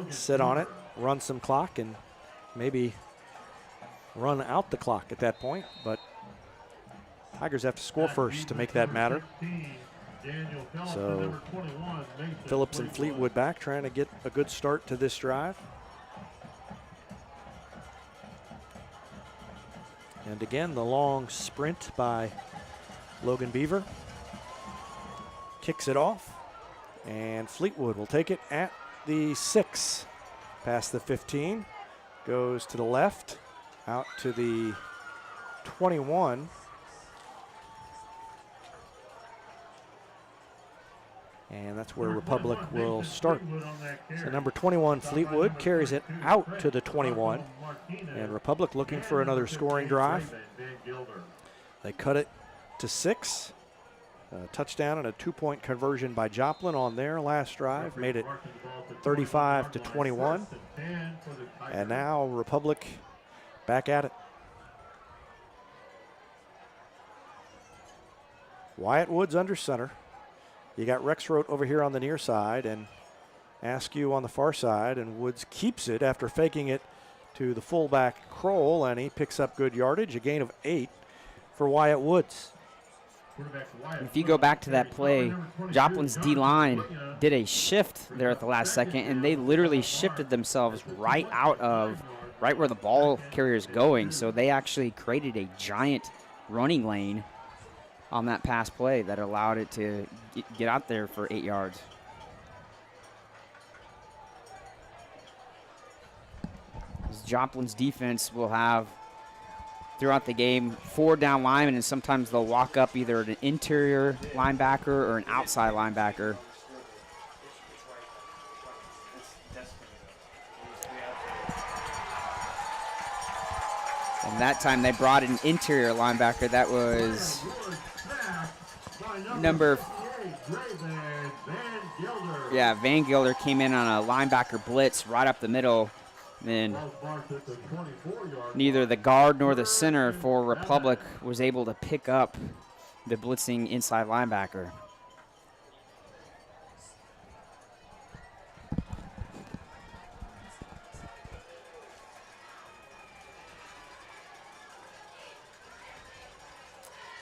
sit on it, run some clock, and maybe run out the clock at that point. But Tigers have to score first to make that matter. So Phillips and Fleetwood back, trying to get a good start to this drive. And again, the long sprint by Logan Beaver. Kicks it off, and Fleetwood will take it at the 6. Past the 15, goes to the left, out to the 21. And that's where Republic will start. So number 21, Fleetwood, carries it out to the 21. And Republic looking for another scoring drive. They cut it to 6. A touchdown and a 2-point conversion by Joplin on their last drive. Made it 35-21. And now Republic back at it. Wyatt Woods under center. You got Rex Rote over here on the near side, and Askew on the far side, and Woods keeps it after faking it to the fullback Kroll, and he picks up good yardage, a gain of 8 for Wyatt Woods. If you go back to that play, Joplin's D-line did a shift there at the last second, and they literally shifted themselves right where the ball carrier is going. So they actually created a giant running lane on that pass play that allowed it to get out there for 8 yards. Joplin's defense will have, throughout the game, 4 down linemen, and sometimes they'll walk up either an interior linebacker or an outside linebacker. And that time they brought an interior linebacker. That was Van Gilder came in on a linebacker blitz right up the middle. Then neither the guard nor the center for Republic was able to pick up the blitzing inside linebacker.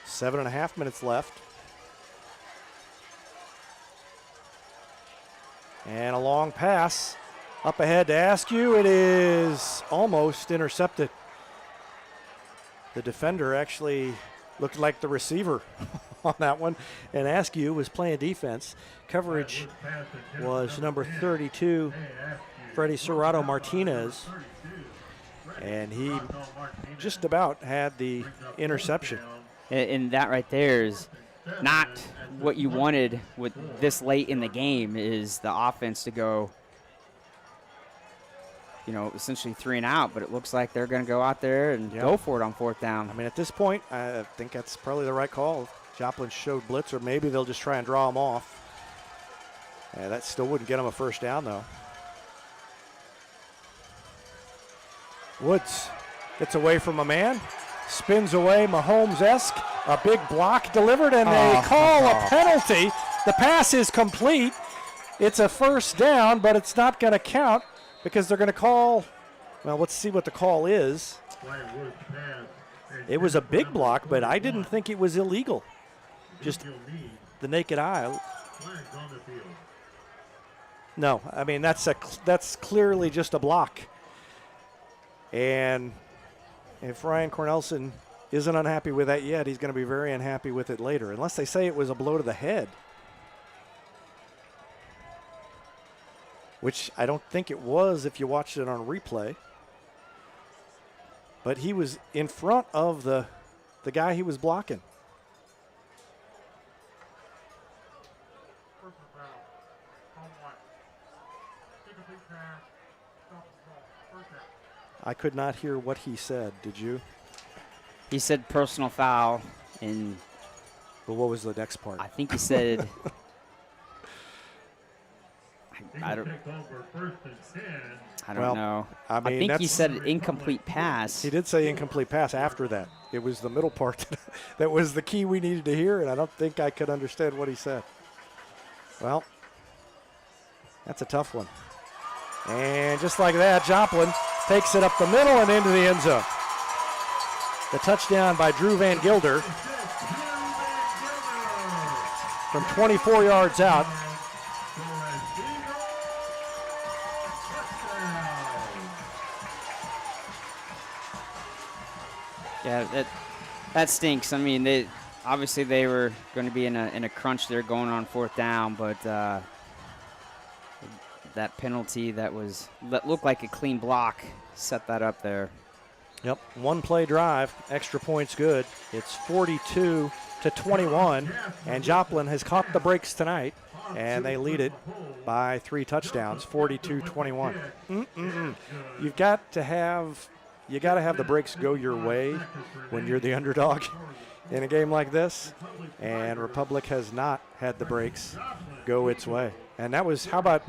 Seven and a half minutes left. And a long pass. Up ahead to Askew, it is almost intercepted. The defender actually looked like the receiver on that one, and Askew was playing defense. Coverage was number 32, Freddie Serrato Martinez, and he just about had the interception. And that right there is not what you wanted with this late in the game, is the offense to go, essentially 3 and out, but it looks like they're going to go out there and go for it on 4th down. I mean, at this point, I think that's probably the right call. Joplin showed blitz, or maybe they'll just try and draw them off. That still wouldn't get them a 1st down, though. Woods gets away from a man, spins away, Mahomes-esque, a big block delivered, and they call a penalty. The pass is complete. It's a 1st down, but it's not going to count, because they're going to call, well, let's see what the call is. It was a big block, but I didn't think it was illegal. Just the naked eye. No, I mean, that's clearly just a block. And if Ryan Cornelson isn't unhappy with that yet, he's going to be very unhappy with it later, unless they say it was a blow to the head. Which I don't think it was if you watched it on replay. But he was in front of the guy he was blocking. I could not hear what he said. Did you? He said personal foul, and but what was the next part? I think he said I don't know. I mean, I think he said incomplete pass. He did say incomplete pass after that. It was the middle part that was the key we needed to hear, and I don't think I could understand what he said. Well, that's a tough one. And just like that, Joplin takes it up the middle and into the end zone. The touchdown by Drew Van Gilder from 24 yards out. Yeah, that stinks. I mean, they were going to be in a crunch there going on 4th down, but that penalty that looked like a clean block set that up there. Yep, 1-play drive, extra points good. It's 42-21, and Joplin has caught the brakes tonight, and they lead it by 3 touchdowns, 42-21. You got to have the brakes go your way when you're the underdog in a game like this, and Republic has not had the brakes go its way. And that was, how about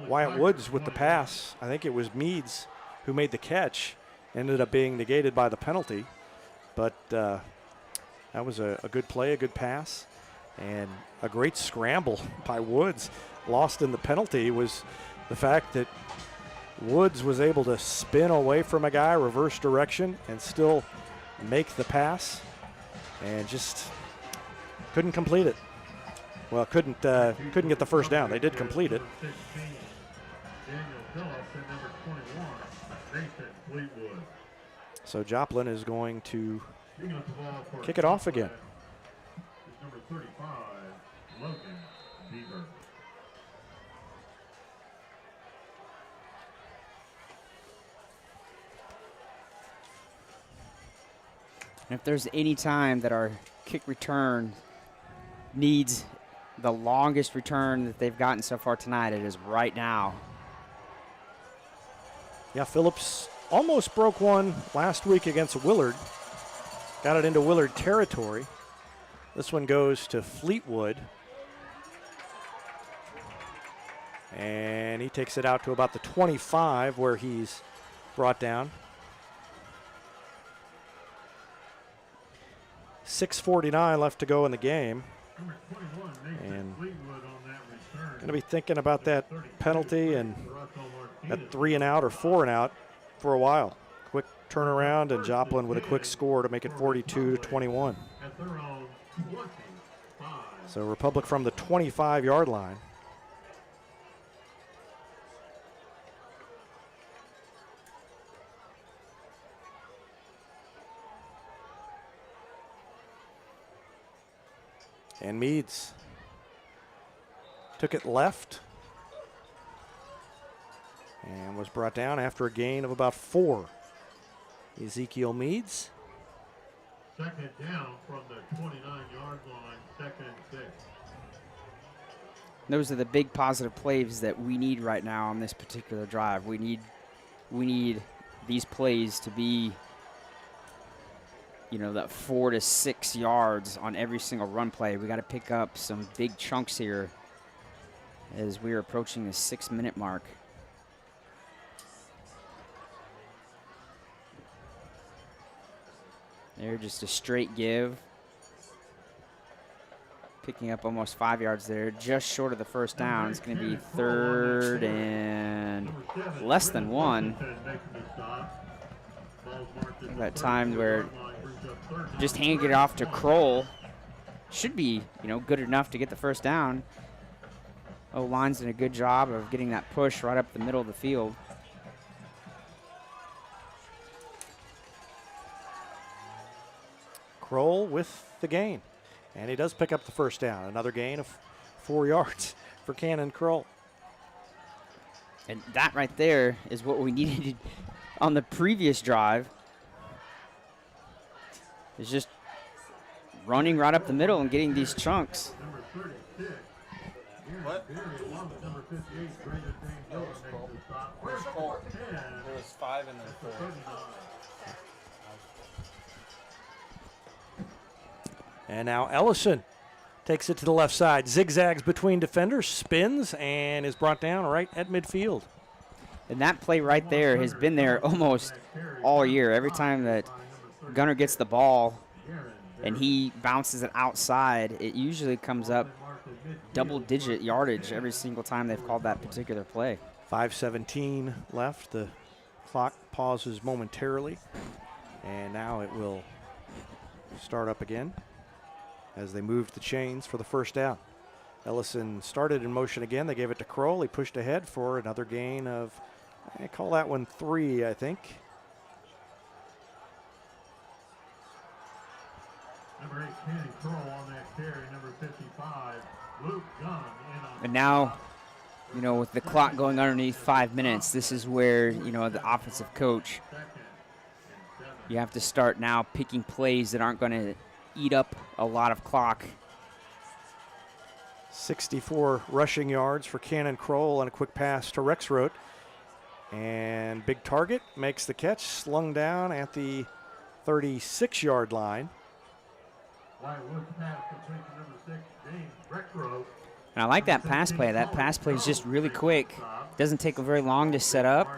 Wyatt Woods with the pass? I think it was Meads who made the catch. Ended up being negated by the penalty, but that was a good play, a good pass. And a great scramble by Woods. Lost in the penalty was the fact that Woods was able to spin away from a guy, reverse direction, and still make the pass, and just couldn't complete it. Well, couldn't get the first down. They did complete it. So Joplin is going to kick it off again. Number 35, Logan Bieber. And if there's any time that our kick return needs the longest return that they've gotten so far tonight, it is right now. Yeah, Phillips almost broke one last week against Willard. Got it into Willard territory. This one goes to Fleetwood. And he takes it out to about the 25 where he's brought down. 6:49 left to go in the game. And going to be thinking about that penalty and that 3 and out or 4 and out for a while. Quick turnaround, and Joplin with a quick score to make it 42-21. So Republic from the 25-yard line. And Meads took it left and was brought down after a gain of about 4. Ezekiel Meads. Second down from the 29-yard line, 2nd and 6. Those are the big positive plays that we need right now on this particular drive. We need these plays to be, you know, that 4 to 6 yards on every single run play. We got to pick up some big chunks here as we're approaching the 6-minute mark. There, just a straight give. Picking up almost 5 yards there, just short of the first down. It's going to be 3rd and less than 1. That time where just handing it off to Kroll should be, you know, good enough to get the first down. O-line's done a good job of getting that push right up the middle of the field. Kroll with the gain. And he does pick up the first down. Another gain of 4 yards for Cannon Kroll. And that right there is what we needed on the previous drive. It's just running right up the middle and getting these chunks. What? Where's Cole? There was 5 and then 4. And now Ellison takes it to the left side, zigzags between defenders, spins, and is brought down right at midfield. And that play right there has been there almost all year. Every time that Gunner gets the ball and he bounces it outside, it usually comes up double-digit yardage every single time they've called that particular play. 5:17 left. The clock pauses momentarily, and now it will start up again as they moved the chains for the first down. Ellison started in motion again. They gave it to Kroll. He pushed ahead for another gain of, I call that one 3, I think. Number 8, Kenny Kroll on that carry. Number 55, Luke Gunn in on. And now, you know, with the clock going underneath 5 minutes, this is where, you know, the offensive coach, you have to start now picking plays that aren't going to eat up a lot of clock. 64 rushing yards for Cannon Kroll and a quick pass to Rexroth. And big target makes the catch, slung down at the 36-yard line. And I like that pass play. That pass play is just really quick. Doesn't take very long to set up.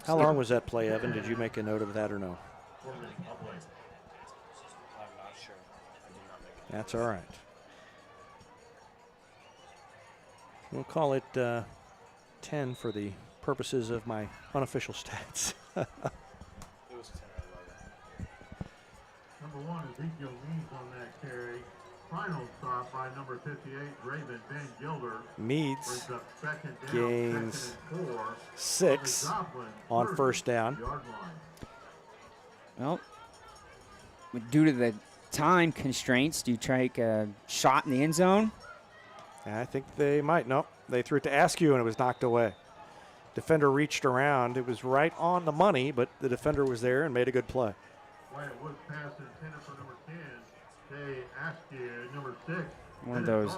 How long was that play, Evan? Did you make a note of that or no? That's all right. We'll call it 10 for the purposes of my unofficial stats. It was 10 or 11. Number 1, Ezekiel Meads on that carry. Final stop by number 58, Raven Ben Gilder. Meads gains gains 6 on first down. Well, due to the time constraints, do you take a shot in the end zone? I think they might. Nope. They threw it to Askew and it was knocked away. Defender reached around. It was right on the money, but the defender was there and made a good play. Wyatt Woods pass intended for number 10. They Askew, number 6. One of those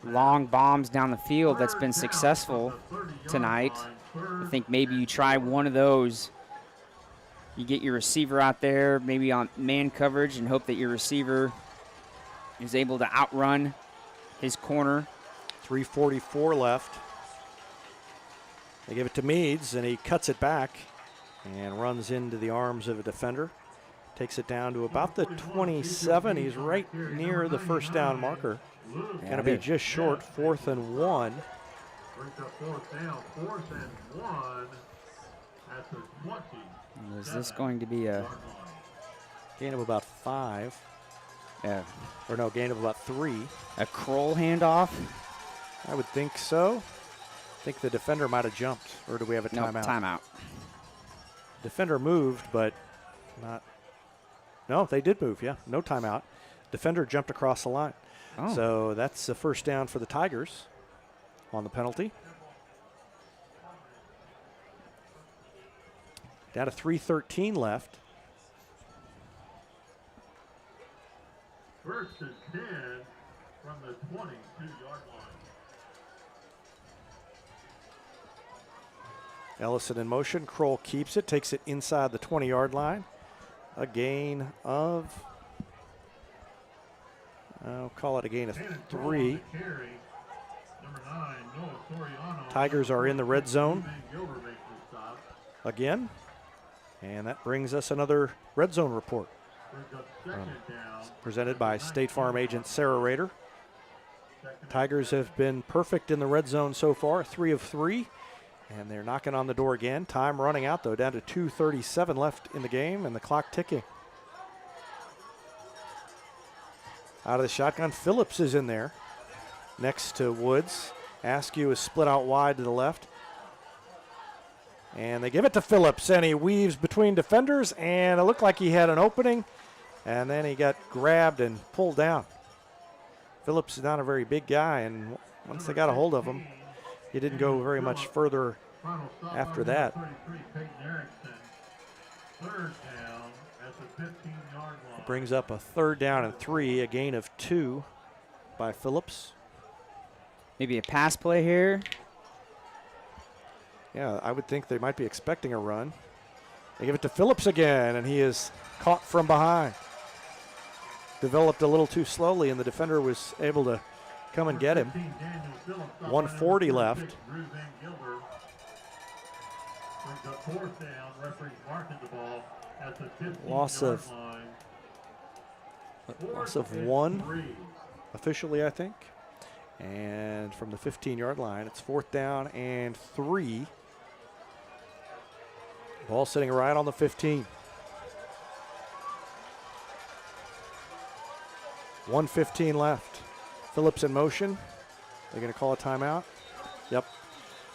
long bombs down the field that's been successful tonight. I think maybe you try one of those. You get your receiver out there, maybe on man coverage, and hope that your receiver is able to outrun his corner. 3:44 left. They give it to Meads, and he cuts it back and runs into the arms of a defender. Takes it down to about the 27. He's right near the first down marker. Going to be just short, 4th and 1. Brings up 4th down, 4th and 1 at the 20. Is this going to be a gain of about 5? Yeah. Or no, gain of about 3. A Kroll handoff? I would think so. I think the defender might have jumped. Or do we have a timeout? No, timeout. Defender moved, but not. No, they did move, yeah. No timeout. Defender jumped across the line. Oh. So that's the first down for the Tigers on the penalty. Down to 3:13 left. First and 10 from the 22-yard line. Ellison in motion. Kroll keeps it, takes it inside the 20-yard line. A gain of, I'll call it a gain of 3. Tigers are in the red zone again. And that brings us another red zone report. Presented by State Farm agent Sarah Rader. Tigers have been perfect in the red zone so far, 3 of 3. And they're knocking on the door again. Time running out, though, down to 2:37 left in the game, and the clock ticking. Out of the shotgun, Phillips is in there next to Woods. Askew is split out wide to the left. And they give it to Phillips, and he weaves between defenders, and it looked like he had an opening, and then he got grabbed and pulled down. Phillips is not a very big guy, and once they got a hold of him, he didn't go very much further after that. Brings up a 3rd down and 3, a gain of 2 by Phillips. Maybe a pass play here. Yeah, I would think they might be expecting a run. They give it to Phillips again, and he is caught from behind. Developed a little too slowly, and the defender was able to come and get him. 1:40 left. Loss of 1 officially, I think. And from the 15-yard line, it's 4th down and 3. Ball sitting right on the 15. 1:15 left. Phillips in motion. They're going to call a timeout. Yep.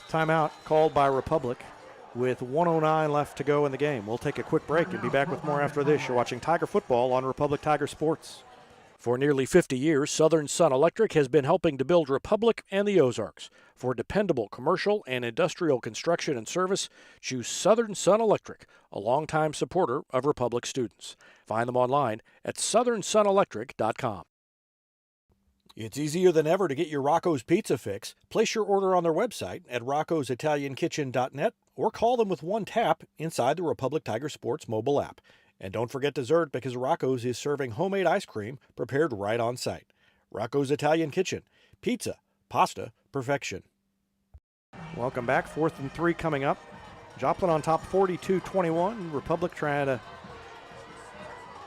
Timeout called by Republic with 1:09 left to go in the game. We'll take a quick break and be back with more after this. You're watching Tiger Football on Republic Tiger Sports. For nearly 50 years, Southern Sun Electric has been helping to build Republic and the Ozarks. For dependable commercial and industrial construction and service, choose Southern Sun Electric, a longtime supporter of Republic students. Find them online at southernsunelectric.com. It's easier than ever to get your Rocco's Pizza fix. Place your order on their website at roccositaliankitchen.net or call them with one tap inside the Republic Tiger Sports mobile app. And don't forget dessert, because Rocco's is serving homemade ice cream prepared right on site. Rocco's Italian Kitchen. Pizza, pasta, perfection. Welcome back. 4th and 3 coming up. Joplin on top 42-21. Republic trying to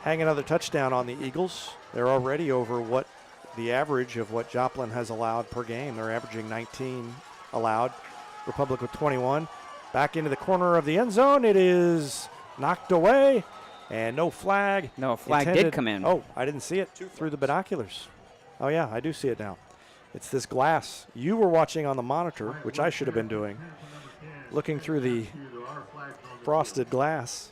hang another touchdown on the Eagles. They're already over what the average of what Joplin has allowed per game. They're averaging 19 allowed. Republic with 21. Back into the corner of the end zone. It is knocked away, and no flag. No, a flag intended. did come in. Oh, I didn't see it through the binoculars. Oh, yeah, I do see it now. It's this glass. You were watching on the monitor, which I should have been doing, looking through the frosted glass.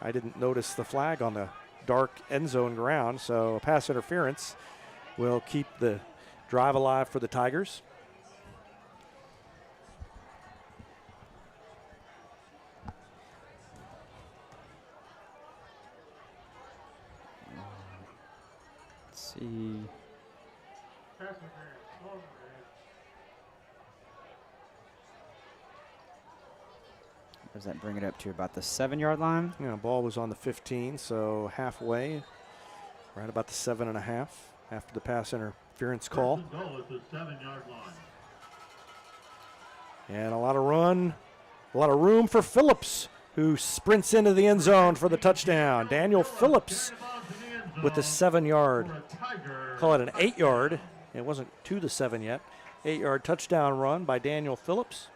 I didn't notice the flag on the dark end zone ground, so pass interference will keep the drive alive for the Tigers. Let's see. Does that bring it up to about the 7-yard line? Yeah, ball was on the 15, so halfway, right about the 7.5 after the pass interference call. Goal at the 7-yard line. And a lot of run, a lot of room for Phillips, who sprints into the end zone for the touchdown. Daniel Phillips with the 7-yard, call it an 8-yard. It wasn't to the 7 yet. 8-yard touchdown run by Daniel Phillips.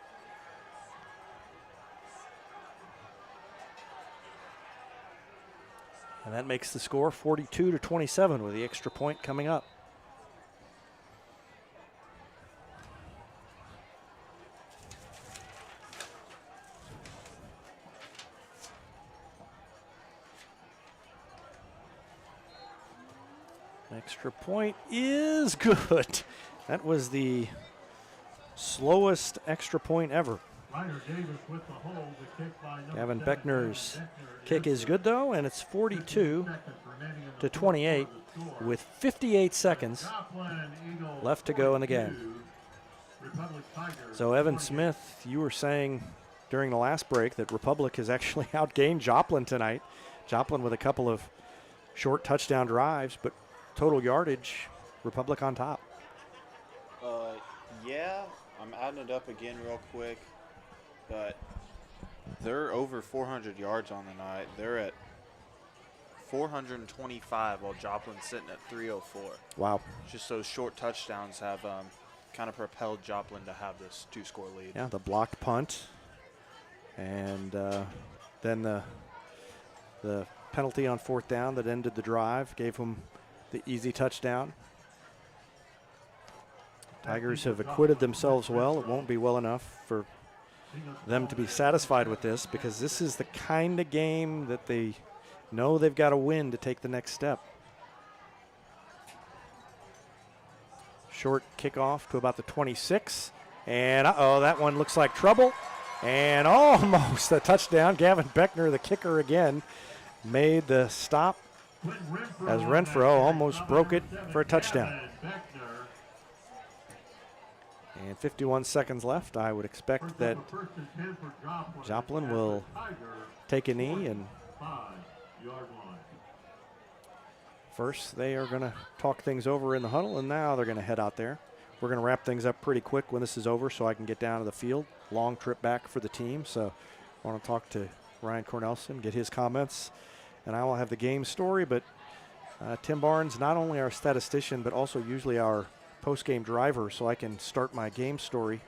And that makes the score 42-27 with the extra point coming up. Extra point is good. That was the slowest extra point ever. Gavin Beckner's kick is good, though, and it's 42-28 with 58 seconds left to go in the game. So, Evan Smith, you were saying during the last break that Republic has actually outgained Joplin tonight. Joplin with a couple of short touchdown drives, but total yardage, Republic on top. Yeah, I'm adding it up again real quick, but they're over 400 yards on the night. They're at 425 while Joplin's sitting at 304. Wow. Just those short touchdowns have kind of propelled Joplin to have this 2-score lead. Yeah, the blocked punt, and then the penalty on 4th down that ended the drive, gave them the easy touchdown. Tigers have acquitted themselves well. It won't be well enough for them to be satisfied with this, because this is the kind of game that they know they've got to win to take the next step. Short kickoff to about the 26, and that one looks like trouble, and almost a touchdown. Gavin Beckner, the kicker again, made the stop as Renfrow almost broke it for a touchdown. And 51 seconds left. I would expect that Joplin will take a knee, and first they are going to talk things over in the huddle, and now they're going to head out there. We're going to wrap things up pretty quick when this is over so I can get down to the field. Long trip back for the team, so I want to talk to Ryan Cornelson, get his comments, and I will have the game story. But Tim Barnes, not only our statistician, but also usually our post-game driver, so I can start my game story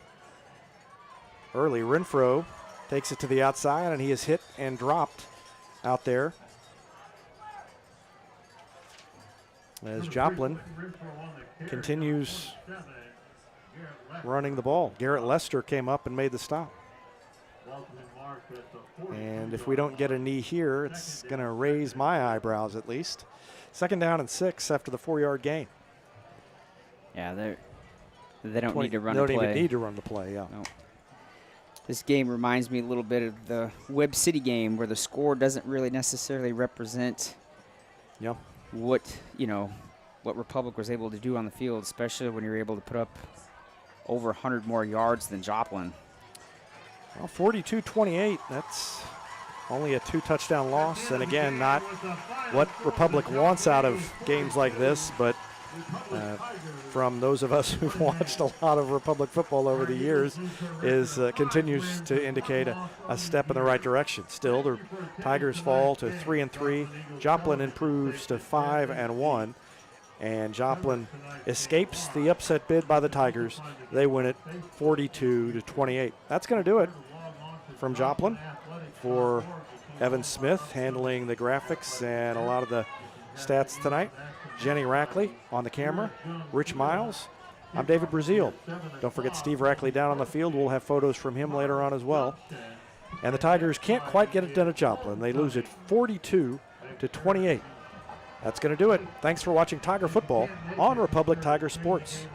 early. Renfrow takes it to the outside, and he is hit and dropped out there as Joplin continues running the ball. Garrett Lester came up and made the stop. And if we don't get a knee here, it's going to raise my eyebrows at least. 2nd down and 6 after the 4-yard gain. Yeah, they don't need to run the play. They don't even need to run the play, yeah. No. This game reminds me a little bit of the Webb City game, where the score doesn't really necessarily represent what Republic was able to do on the field, especially when you're able to put up over 100 more yards than Joplin. Well, 42-28, that's only a 2-touchdown loss, and again, not what Republic wants out of games like this, but from those of us who've watched a lot of Republic football over the years, continues to indicate a step in the right direction. Still, the Tigers fall to 3-3. Joplin improves to 5-1. And Joplin escapes the upset bid by the Tigers. They win it 42-28. That's going to do it from Joplin. For Evan Smith handling the graphics and a lot of the stats tonight. Jenny Rackley on the camera. Rich Miles. I'm David Brazil. Don't forget Steve Rackley down on the field. We'll have photos from him later on as well. And the Tigers can't quite get it done at Joplin. They lose it 42-28. That's going to do it. Thanks for watching Tiger football on Republic Tiger Sports.